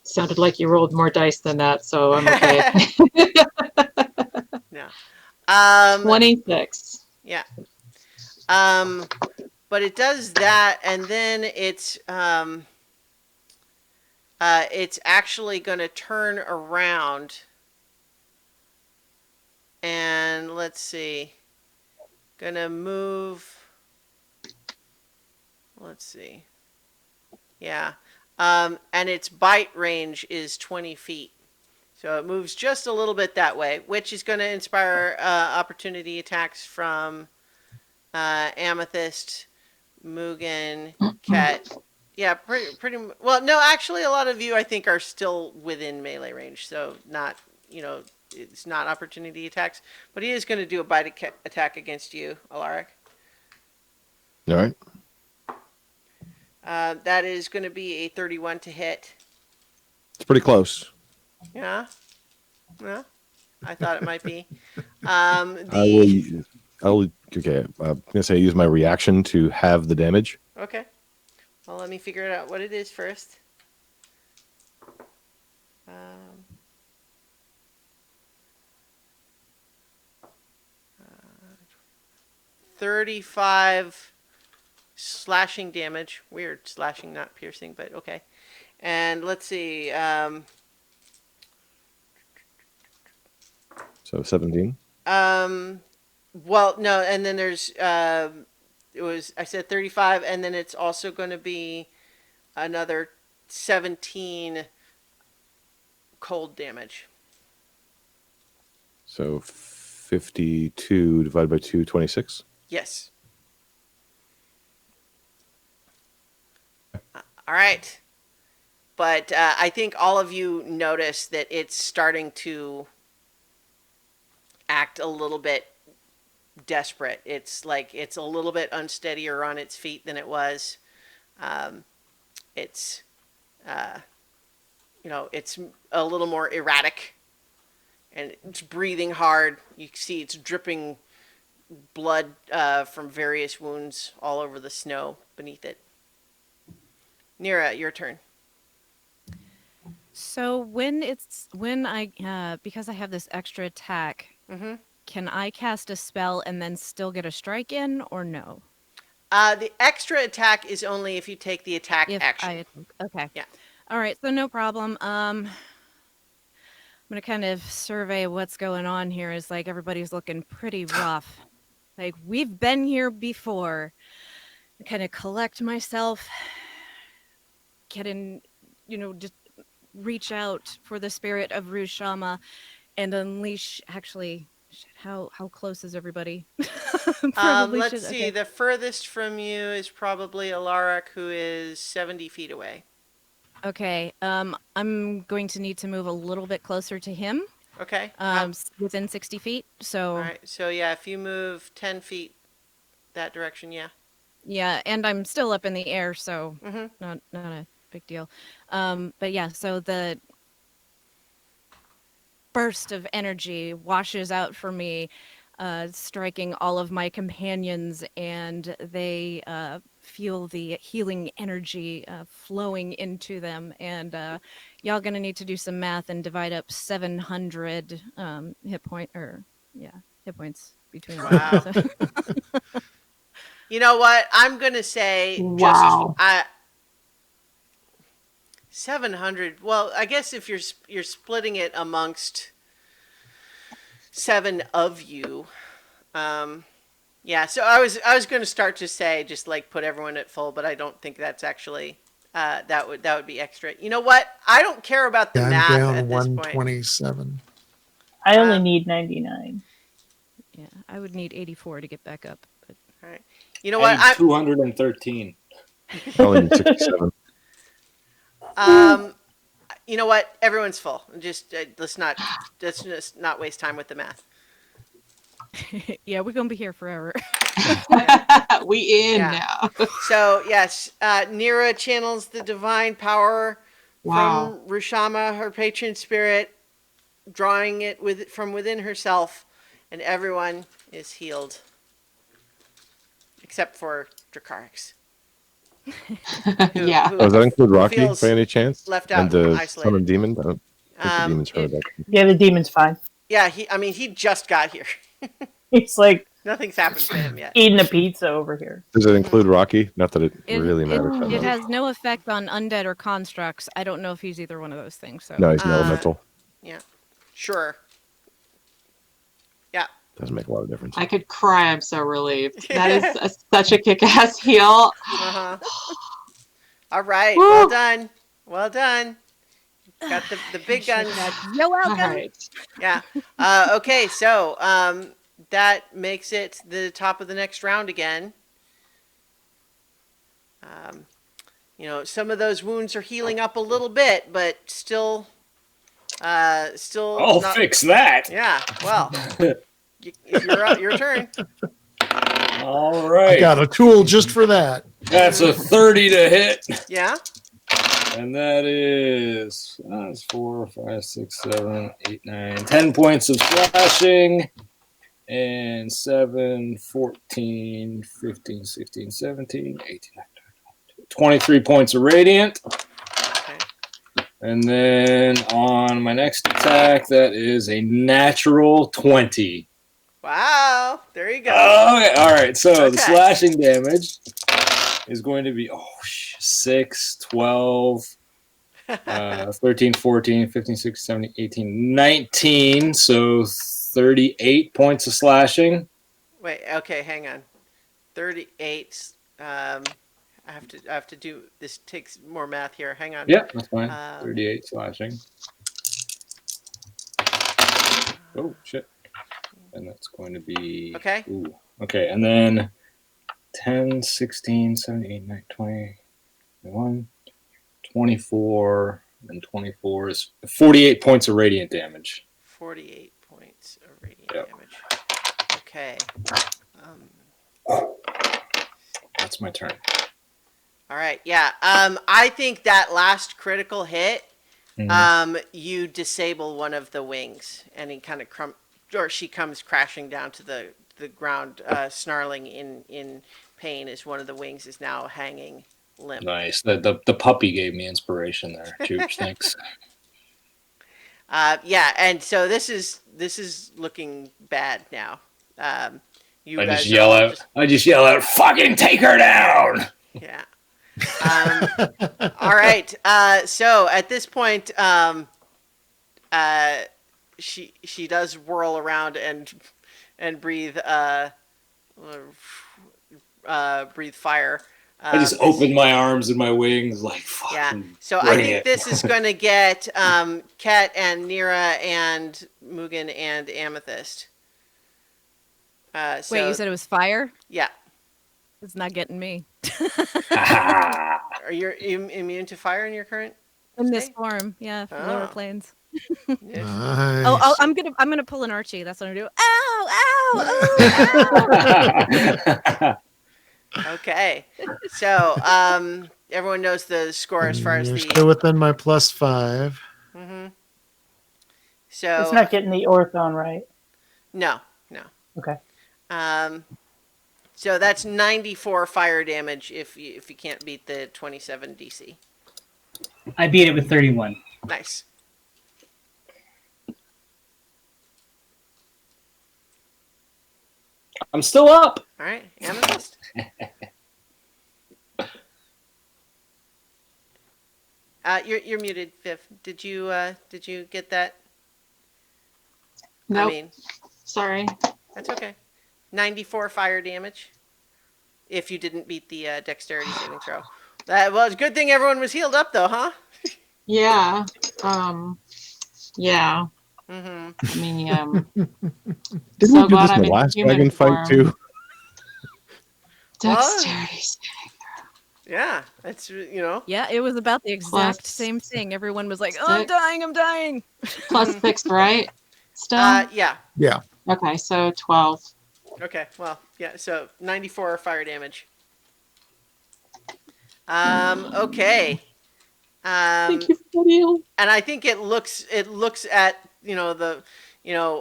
Sounded like you rolled more dice than that, so I'm okay. No. 26. Yeah. But it does that, and then it's actually going to turn around, and let's see, gonna move. Let's see. Yeah. And its bite range is 20 feet. So it moves just a little bit that way, which is going to inspire opportunity attacks from Amethyst, Mugen, Ket. Yeah, pretty. Well, no, actually, a lot of you I think are still within melee range, so not, it's not opportunity attacks. But he is going to do a bite attack against you, Alaric. All right. That is going to be a 31 to hit. It's pretty close. Yeah. Yeah. I thought it might be. Okay. I'm gonna say use my reaction to have the damage. Okay. Well, let me figure out what it is first. 35 slashing damage. Weird, slashing, not piercing, but okay. And let's see. So 17. Well, no, and then there's I said 35, and then it's also going to be another 17 cold damage. So 52 divided by 2, 26. Yes. All right. But I think all of you notice that it's starting to act a little bit desperate. It's like it's a little bit unsteadier on its feet than it was. It's it's a little more erratic, and it's breathing hard. You see it's dripping blood from various wounds all over the snow beneath it. Nira, your turn. So when I because I have this extra attack, Mm-hmm. can I cast a spell and then still get a strike in, or no? The extra attack is only if you take the attack action. Okay. Yeah. All right. So no problem. I'm gonna kind of survey what's going on here. Is like everybody's looking pretty rough. Like we've been here before. I kind of collect myself, get in, just reach out for the spirit of Rushama and unleash. Actually, how close is everybody? Let's see. Okay. The furthest from you is probably Alaric, who is 70 feet away. Okay. I'm going to need to move a little bit closer to him. Okay. Within 60 feet. So. All right. So yeah, if you move 10 feet that direction, yeah. Yeah, and I'm still up in the air, so not a big deal. But yeah, so the burst of energy washes out for me. striking all of my companions, and they feel the healing energy flowing into them. And y'all gonna need to do some math and divide up 700 hit points between them. Wow. So- You know what? I'm gonna say Wow. 700. Well, I guess if you're splitting it amongst 7 of you, yeah. So I was going to start to say just like put everyone at full, but I don't think that's actually that would be extra. You know what? I don't care about the Yeah, math I'm down at this point. 127. I only need 99. yeah, I would need 84 to get back up. But All right. You know what? I need 213. Probably need 67. You know what? Everyone's full. Just let's just not waste time with the math. yeah, we're gonna be here forever. We in Yeah. now. So yes, Nira channels the divine power Wow. from Rushama, her patron spirit, drawing it from within herself, and everyone is healed, except for Dracarix. Yeah. Does that include Rocky feels by any chance? left out And the and Son isolated. of Demon? I don't think the demon's heard It- that. Yeah, the demon's fine. Yeah, he just got here. He's like Nothing's happened to him yet. eating a pizza over here. Does it include Rocky? Not that it really It, matters. that it much. has no effect on undead or constructs. I don't know if he's either one of those things. So No, he's an elemental. Sure. Doesn't make a lot of difference. I could cry. I'm so relieved. That is such a kick-ass heal. Uh-huh. All right. Woo. Well done. Well done. Got the big guns. you're All welcome. right. Yeah. Okay. So that makes it the top of the next round again. Some of those wounds are healing up a little bit, but still. I'll not- fix that. Yeah. Well, your turn. All I right. got a tool just for that. That's a 30 to hit. Yeah. And that is 4, 5, 6, 7, 8, 9, 10 points of slashing. And 7, 14, 15, 16, 17, 18, 23 points of radiant. Okay. And then on my next attack, that is a natural 20. Wow. There you go. Okay, all right. So the Okay. slashing damage is going to be 6, 12, 13, 14, 15, 16, 17, 18, 19. So 38 points of slashing. Wait. Okay. Hang on. 38. I have to do this. Takes more math here. Hang on. Yep, that's fine. 38 slashing. Oh, shit. And that's going to be... Okay. Ooh. Okay, and then 10, 16, 17, 18, 19, 20, 21, 24, and 24 is 48 points of radiant damage. 48 points of radiant Yep. damage. Okay. That's my turn. All right. Yeah. I think that last critical hit, you disable one of the wings, and he kind of she comes crashing down to the ground, snarling in pain as one of the wings is now hanging limp. Nice. The puppy gave me inspiration there. Chooch, thanks. Yeah, and so this is looking bad now. You I guys just are yell all out. I just yell out, "Fucking take her down!" Yeah. All right. So at this point, she does whirl around and breathe breathe fire. I just open my arms and my wings like fucking. Yeah. So I think this is going to get Ket and Nira and Mugen and Amethyst. Wait, you said it was fire? Yeah. It's not getting me. Are you immune to fire in your current? In this state? form, yeah, from lower Oh. planes. Yeah. Nice. Oh, I'm gonna pull an Archie. That's what I'm gonna do. Ow! Okay. So everyone knows the score as far as You're the. still within my +5. Mm-hmm. So It's not getting the orthon right. no. Okay. So that's 94 fire damage if you can't beat the 27 DC. I beat it with 31. Nice. I'm still up. All right, Amethyst. You're muted, Viv. Did you get that? Nope. I mean, Sorry. that's okay. 94 fire damage. If you didn't beat the dexterity saving throw. Well, it's a good thing everyone was healed up, though, huh? Yeah. Yeah. Mm-hmm. I mean, Didn't so we do glad this in I'm the in last human dragon fight form. too? Dexterity. Yeah, that's Yeah, it was about the exact Plus same thing. Everyone was like, "Oh, I'm six. dying, I'm dying." Plus 6, right? Still? Yeah. Yeah. Okay, so 12. Okay. Well, yeah. So 94 fire damage. Okay. Thank you for that heal. And I think it looks at the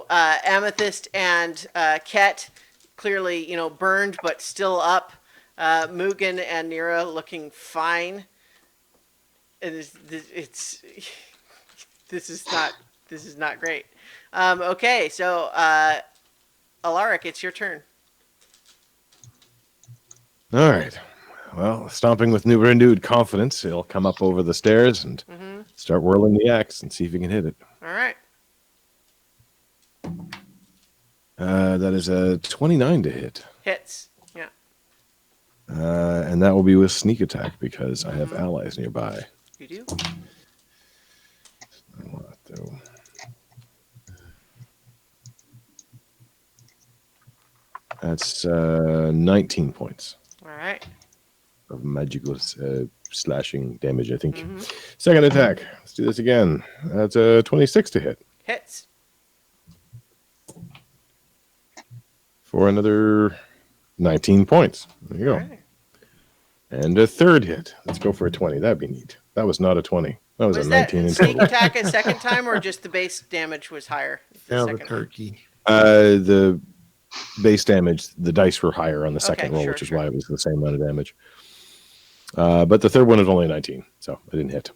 Amethyst and Ket clearly burned but still up. Mugen and Nira looking fine. This is not great. Okay, so Alaric, it's your turn. All right. Well, stomping with new renewed confidence, he'll come up over the stairs and start whirling the axe and see if he can hit it. All right. That is a 29 to hit. Hits. Yeah. And that will be with sneak attack because I have allies nearby. You do. I want to. That's 19 points All right. of magical slashing damage, I think. Second attack. Let's do this again. That's a 26 to hit Hits. for another 19 points. There you go. All right. And a third hit. Let's go for a 20. That'd be neat. That was not a 20. That was Was a that 19 in sneak total. attack a second time, or just the base damage was higher? Yeah, the second? turkey. The base damage, the dice were higher on the second Okay, roll, sure, which is sure. why it was the same amount of damage. But the third one is only 19, so I didn't hit.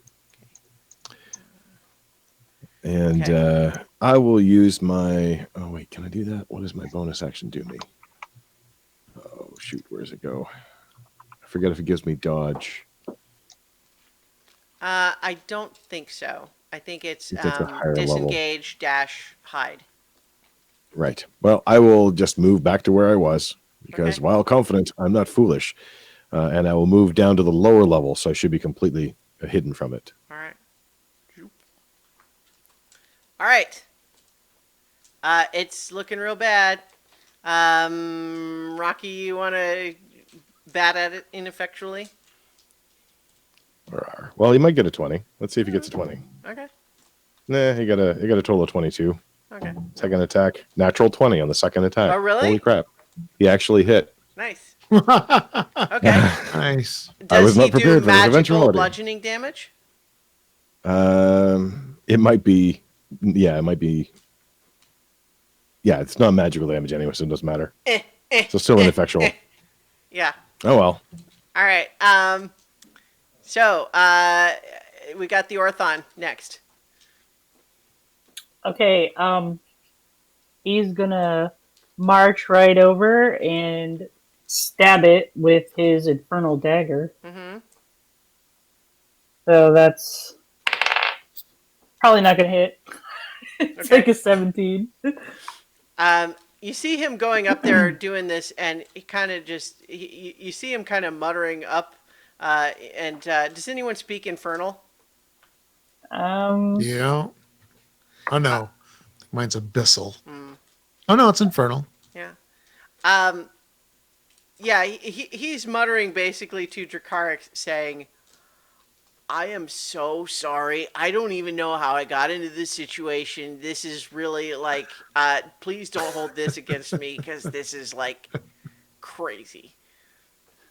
And I will use my... Oh, wait, can I do that? What does my bonus action do me? Oh, shoot, where does it go? I forget if it gives me dodge. I don't think so. I think it's It's at a higher level. disengage dash hide. Right. Well, I will just move back to where I was because Okay. while confident, I'm not foolish. And I will move down to the lower level, so I should be completely hidden from it. All right. All right. It's looking real bad. Rocky, you want to bat at it ineffectually? Well, he might get a 20. Let's see if he gets a 20. Okay. Nah, he got a total of 22. Okay. Second attack, natural 20 on the second attack. Oh, really? Holy crap. He actually hit. Nice. Okay. Nice. Does was he not prepared do for this magical eventuality. bludgeoning damage? It might be. Yeah, it might be. Yeah, it's not magical damage anyway, so it doesn't matter. So still ineffectual. Yeah. Oh well. All right. So we got the Orthon next. Okay, he's gonna march right over and stab it with his infernal dagger. Mm-hmm. So that's probably not gonna hit. It's Okay. like a 17. You see him going up there doing this, and he kind of just you see him kind of muttering up. And does anyone speak Infernal? Yeah. Oh, no. Mine's abyssal. Mm. Oh, no, it's infernal. Yeah. Yeah, he's muttering basically to Dracarys saying, I am so sorry. I don't even know how I got into this situation. This is really like, please don't hold this against me because this is like crazy.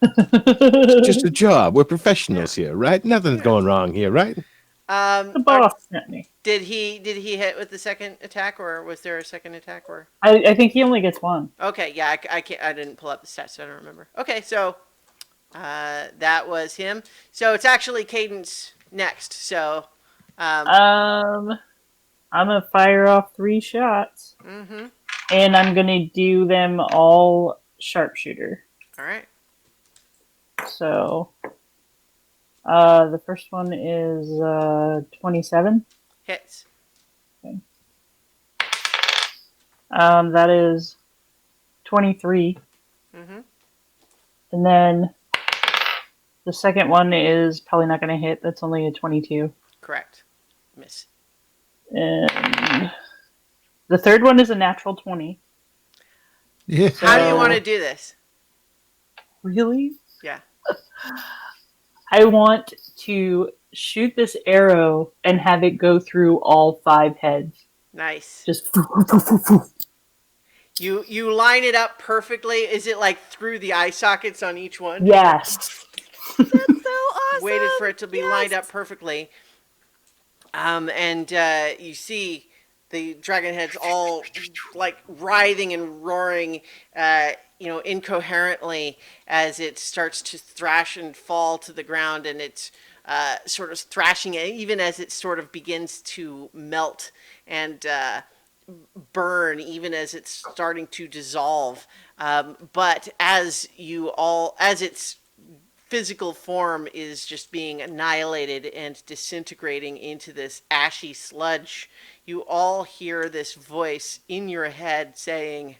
It's just a job. We're professionals here, right? Nothing's going wrong here, right? The boss sent me. Did he hit with the second attack, or was there a second attack? Or I think he only gets one. okay, yeah, I can't. I didn't pull up the stats, so I don't remember. Okay, so that was him. So it's actually Cadence next. So I'm gonna fire off 3 shots, mm-hmm. and I'm gonna do them all sharpshooter. All right. So, the first one is 27. Hits. That is 23. Mm-hmm. And then the second one is probably not going to hit. That's only a 22. Correct. Miss. And the third one is a natural 20. Yeah. How do you So- want to do this? Really? Yeah. I want to shoot this arrow and have it go through all 5 heads. Nice. Just You line it up perfectly. Is it like through the eye sockets on each one? yes. That's so awesome. Waited for it to be Yes. lined up perfectly. And you see the dragon heads all like writhing and roaring, incoherently as it starts to thrash and fall to the ground, and it's sort of thrashing it, even as it sort of begins to melt and burn, even as it's starting to dissolve. But as its physical form is just being annihilated and disintegrating into this ashy sludge, you all hear this voice in your head saying,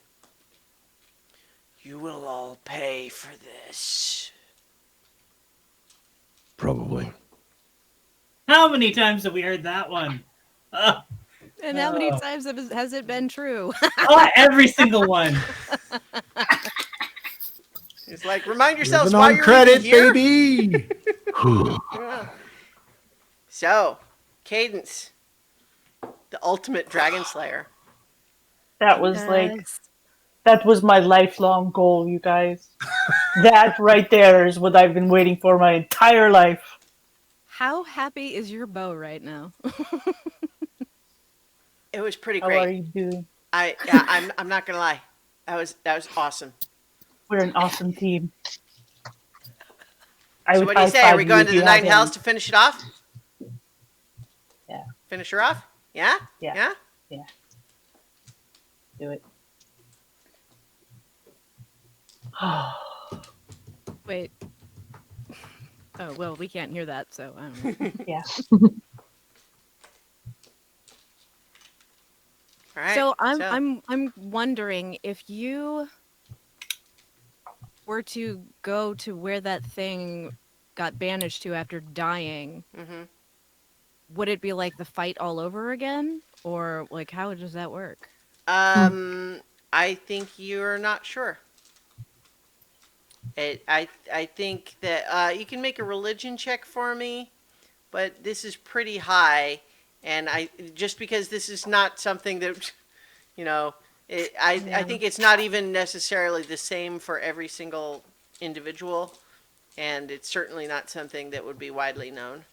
"You will all pay for this." Probably. How many times have we heard that one? And how many times has it been true? Every single one. It's like, remind yourselves Living why on you're credit, even here. baby. Yeah. So, Cadence, the ultimate dragon slayer. That was like Yes. that was my lifelong goal, you guys. That right there is what I've been waiting for my entire life. How happy is your bow right now? It was pretty How are great. you doing? I'm not gonna lie, that was awesome. We're an awesome team. So what do you say? Are we going to the 9 hells to finish it off? Yeah. Finish her off? Yeah? Yeah. Yeah? Do it. Wait. Oh, well, we can't hear that, so I don't know. Yeah. All right. So I'm wondering if you were to go to where that thing got banished to after dying, Mhm. would it be like the fight all over again, or like how does that work? I think you're not sure. I think that you can make a religion check for me, but this is pretty high, and just because this is not something that, I think it's not even necessarily the same for every single individual, and it's certainly not something that would be widely known.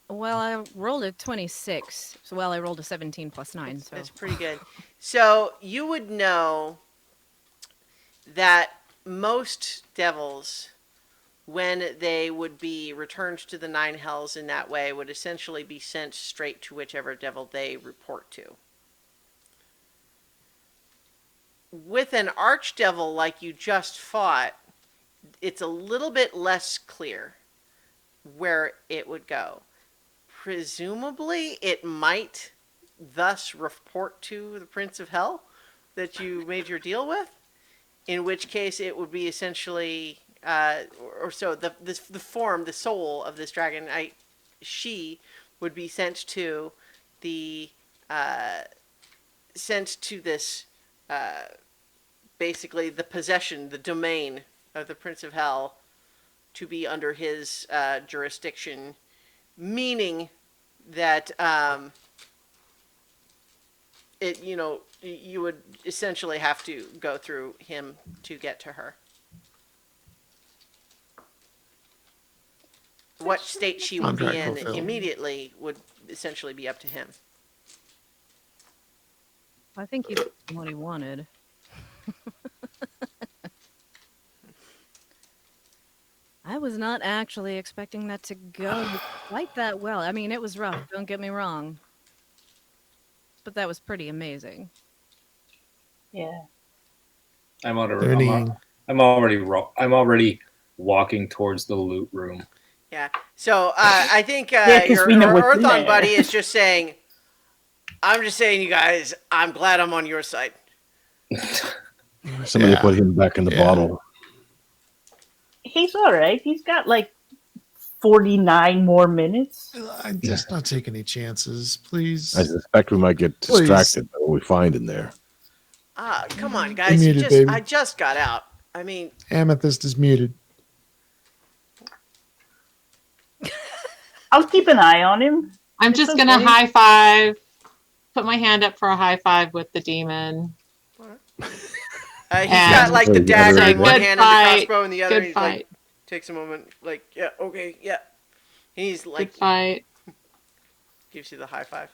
Well, I rolled a 26. So, well, I rolled a 17 plus 9. So That's pretty good. So you would know that most devils, when they would be returned to the 9 hells in that way, would essentially be sent straight to whichever devil they report to. With an archdevil like you just fought, it's a little bit less clear where it would go. Presumably, it might thus report to the Prince of Hell that you made your deal with, in which case it would be essentially, or so the form, the soul of this dragon, she would be sent to the, this, basically the possession, the domain of the Prince of Hell, to be under his jurisdiction, meaning that you would essentially have to go through him to get to her. what state she would be Contract in fulfilled. immediately would essentially be up to him. I think he's getting what he wanted. I was not actually expecting that to go quite that well. I mean, it was rough, don't get me wrong. But that was pretty amazing. Yeah. I'm There any- already walking towards the loot room. Yeah. So I think 'cause your we know what's in Earthon there. buddy is just saying, I'm just saying, you guys, I'm glad I'm on your side. Somebody Yeah. put him back in the Yeah. bottle. He's all right. He's got like 49 more minutes. I'm just not taking any chances, please. I suspect we might get Please. distracted by what we find in there. Come on, guys. muted, baby. I just got out. I mean, Amethyst is muted. I'll keep an eye on him. I'm It's just gonna okay. high five. Put my hand up for a high five with the demon. he's And- got like the Good dagger in one fight. hand and the crossbow in the other. Good He's fight. like, takes a moment, like, yeah, okay, yeah. He's like, Good fight. gives you the high five.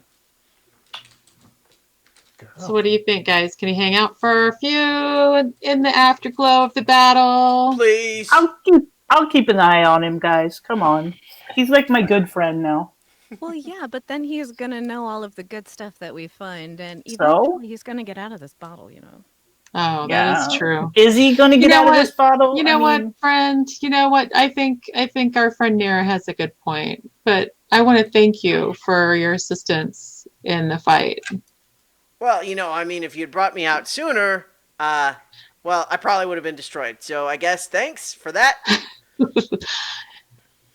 So what do you think, guys? Can he hang out for a few in the afterglow of the battle? Please. I'll keep an eye on him, guys. Come on. He's like my good friend now. Well, yeah, but then he's gonna know all of the good stuff that we find, and So? eventually he's gonna get out of this bottle, you know. Oh, that is true. Is he going to get know out of what? this bottle? You know I what, mean, friend? You know what? I think our friend Nira has a good point. But I want to thank you for your assistance in the fight. Well, I mean, if you'd brought me out sooner, well, I probably would have been destroyed. So I guess thanks for that.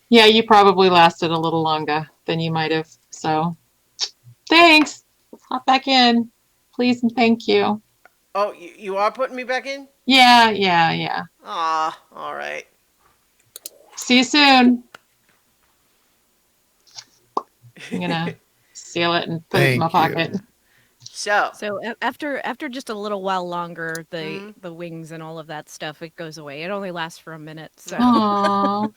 Yeah, you probably lasted a little longer than you might have. So thanks. Let's hop back in. Please and thank you. Oh, you are putting me back in? Yeah. Ah, all right. See you soon. I'm gonna seal it and put it in my Thank you. pocket. So, After just a little while longer, Mhm. the wings and all of that stuff, it goes away. It only lasts for a minute. So Aww.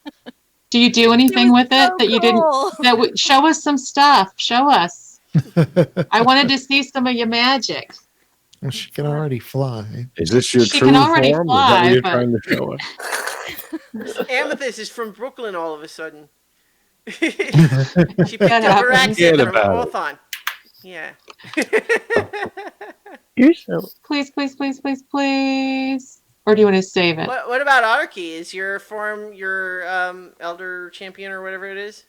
Do you do anything with it that you didn't? Show us some stuff. Show us. I wanted to see some of your magic. Well, she can already fly. Is this your She true can already form? fly, Is that what you're but- trying to show us? Amethyst is from Brooklyn all of a sudden. She picked That up her happens. accent Forget from about it. Orthon. Yeah. you're so. Please. Or do you want to save it? What about Arky? Is your form your elder champion or whatever it is?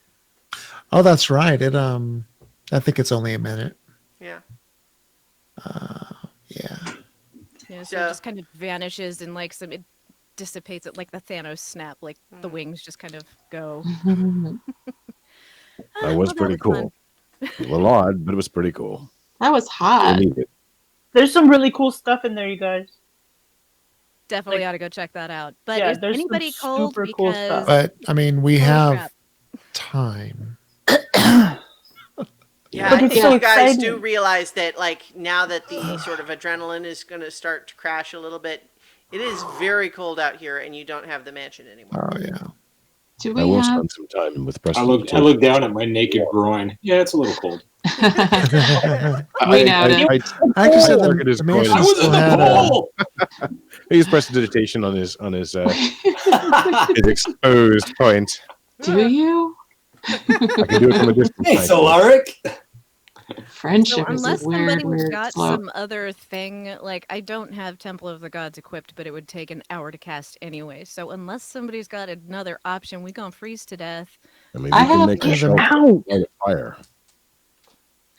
Oh, that's right. It I think it's only a minute. Yeah. Yeah. yeah, so So- it just kind of vanishes and like it dissipates it like the Thanos snap, like the wings just kind of go. That was Well, pretty was fun. cool. A little odd, but it was pretty cool. That was I hot. need it. There's some really cool stuff in there, you guys. Definitely Like- ought to go check that out. But Yeah, is there's some anybody cold? super cool Because stuff. But I mean, we Holy have crap. time. Yeah, But I it's think so you guys do exciting. realize that, like, now that the sort of adrenaline is going to start to crash a little bit, it is very cold out here, and you don't have the mansion anymore. Oh yeah. Do I we will have? spend some time with I Preston. look down at my naked groin. Yeah, it's a little cold. We noticed. I actually said Look at his the mansion coin. still had a, pole. He's prestidigitation on his his exposed point. Do you? I can do it from a distance. Hey, thank you. Solaric. Friendship So is unless a weird, somebody was weird got slope. some other thing, like I don't have Temple of the Gods equipped, but it would take an hour to cast anyway. So unless somebody's got another option, we gonna freeze to death. I mean, I we can have- make a Yeah, shelter Ow! by the fire.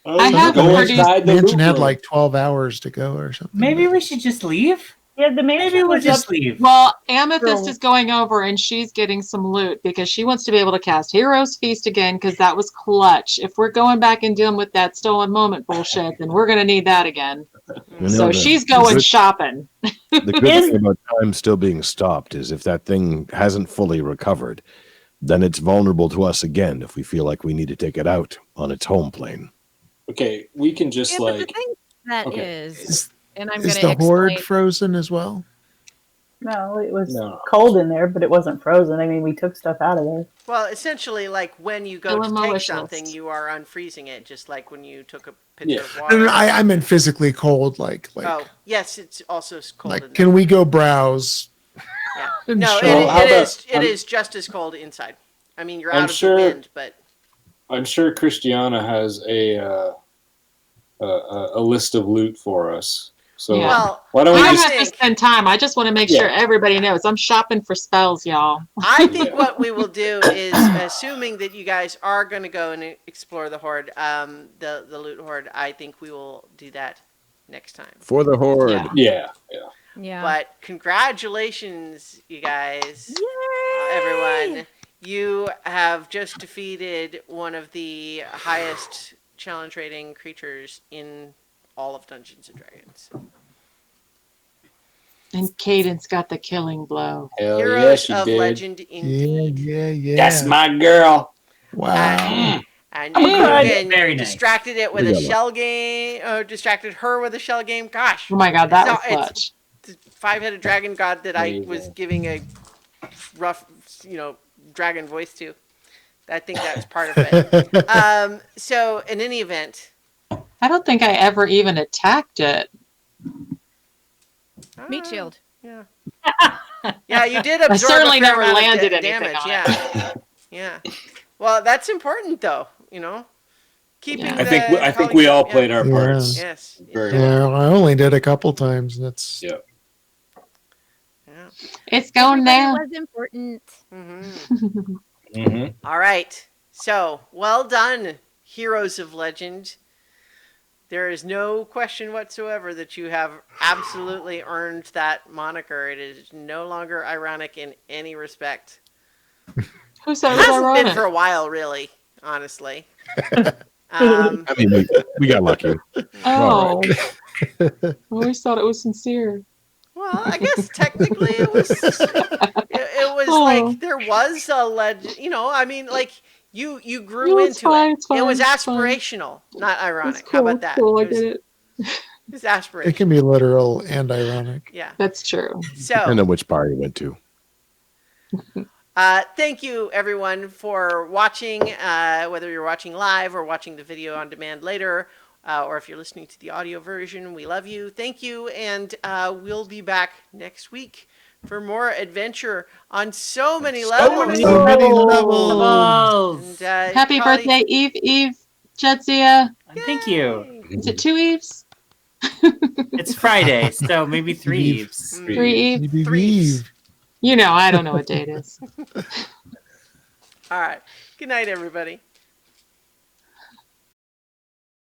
I have Go produced- inside the mansion loot had room. like 12 hours to go or something. Maybe we should just leave. Yeah, the mansion Maybe we'll was up. just leave. Well, Amethyst So- is going over and she's getting some loot because she wants to be able to cast Hero's Feast again because that was clutch. If we're going back and dealing with that stolen moment bullshit, then we're going to need that again. You know, So the- she's going the- shopping. The good thing about time still being stopped is if that thing hasn't fully recovered, then it's vulnerable to us again if we feel like we need to take it out on its home plane. Okay, we can just Yeah, but the like. thing that Okay. is, and I'm Is gonna the horde explain. frozen as well? No, it was No. cold in there, but it wasn't frozen. I mean, we took stuff out of there. Well, essentially, like when you go Fill to in my take wish something, list. you are unfreezing it, just like when you took a pitcher Yeah. of No, water. no, I meant physically cold, like Oh, yes, it's also cold in like. there. Can we go browse? Yeah. and No, show- How it about- is. It is just as cold inside. I mean, you're I'm out of sure- the wind, but I'm sure Christiana has a list of loot for us. So Yeah. well, why don't we I don't I just have to think spend time. I just want to make Yeah. sure everybody knows I'm shopping for spells, y'all. I think what we will do is, assuming that you guys are going to go and explore the horde, the loot horde. I think we will do that next time. For the horde. Yeah. yeah. Yeah. But congratulations, you guys, Yay! everyone! You have just defeated one of the highest challenge rating creatures in all of Dungeons and Dragons. And Cadence got the killing blow. Hell Heroes yeah, she of did. Legend, indeed. Yeah. That's my girl. Wow. And Very Mugen nice. distracted it with We a got shell game, or distracted her with a shell game. Gosh, Oh my god, that No, was clutch. the five-headed dragon god that I was Amazing. giving a rough, dragon voice to. I think that's part of it. So in any event, I don't think I ever even attacked it. Meat shield. Yeah. Yeah, you did absorb. certainly a fair never amount of landed anything damage. on Yeah. Yeah. Well, that's important, though. Keeping. Yeah. I think we all played our Yeah. parts Yes. very well. Yeah, I only did a couple times, and it's Yeah. Yeah. It's going down. Everybody was important. Mm-hmm. Mm-hmm. All right. So, well done, Heroes of Legend. There is no question whatsoever that you have absolutely earned that moniker. It is no longer ironic in any respect. Who said it It was hasn't been ironic? for a while, really, honestly. I mean, we got lucky. Oh. I always thought it was sincere. Well, I guess technically it was. It was Oh. like there was a legend. I mean, like you grew No, it's into fine, it. it's fine, It was it's fine. aspirational, not ironic. It's How cool, about that? cool, I it was, get it. It was aspirational. it can be literal and ironic. Yeah. That's true. I So, know which bar you went to. thank you everyone for watching. Whether you're watching live or watching the video on demand later, or if you're listening to the audio version, we love you. Thank you, and we'll be back next week for more adventure on so many levels. So many levels. And, Happy Polly- birthday, Eve, Jadzia. Thank you. Is it 2 Eves? It's Friday, so maybe 3 Eve. Eves. 3 Eve? Maybe Threes. leave. You know, I don't know what day it is. All right. Good night, everybody.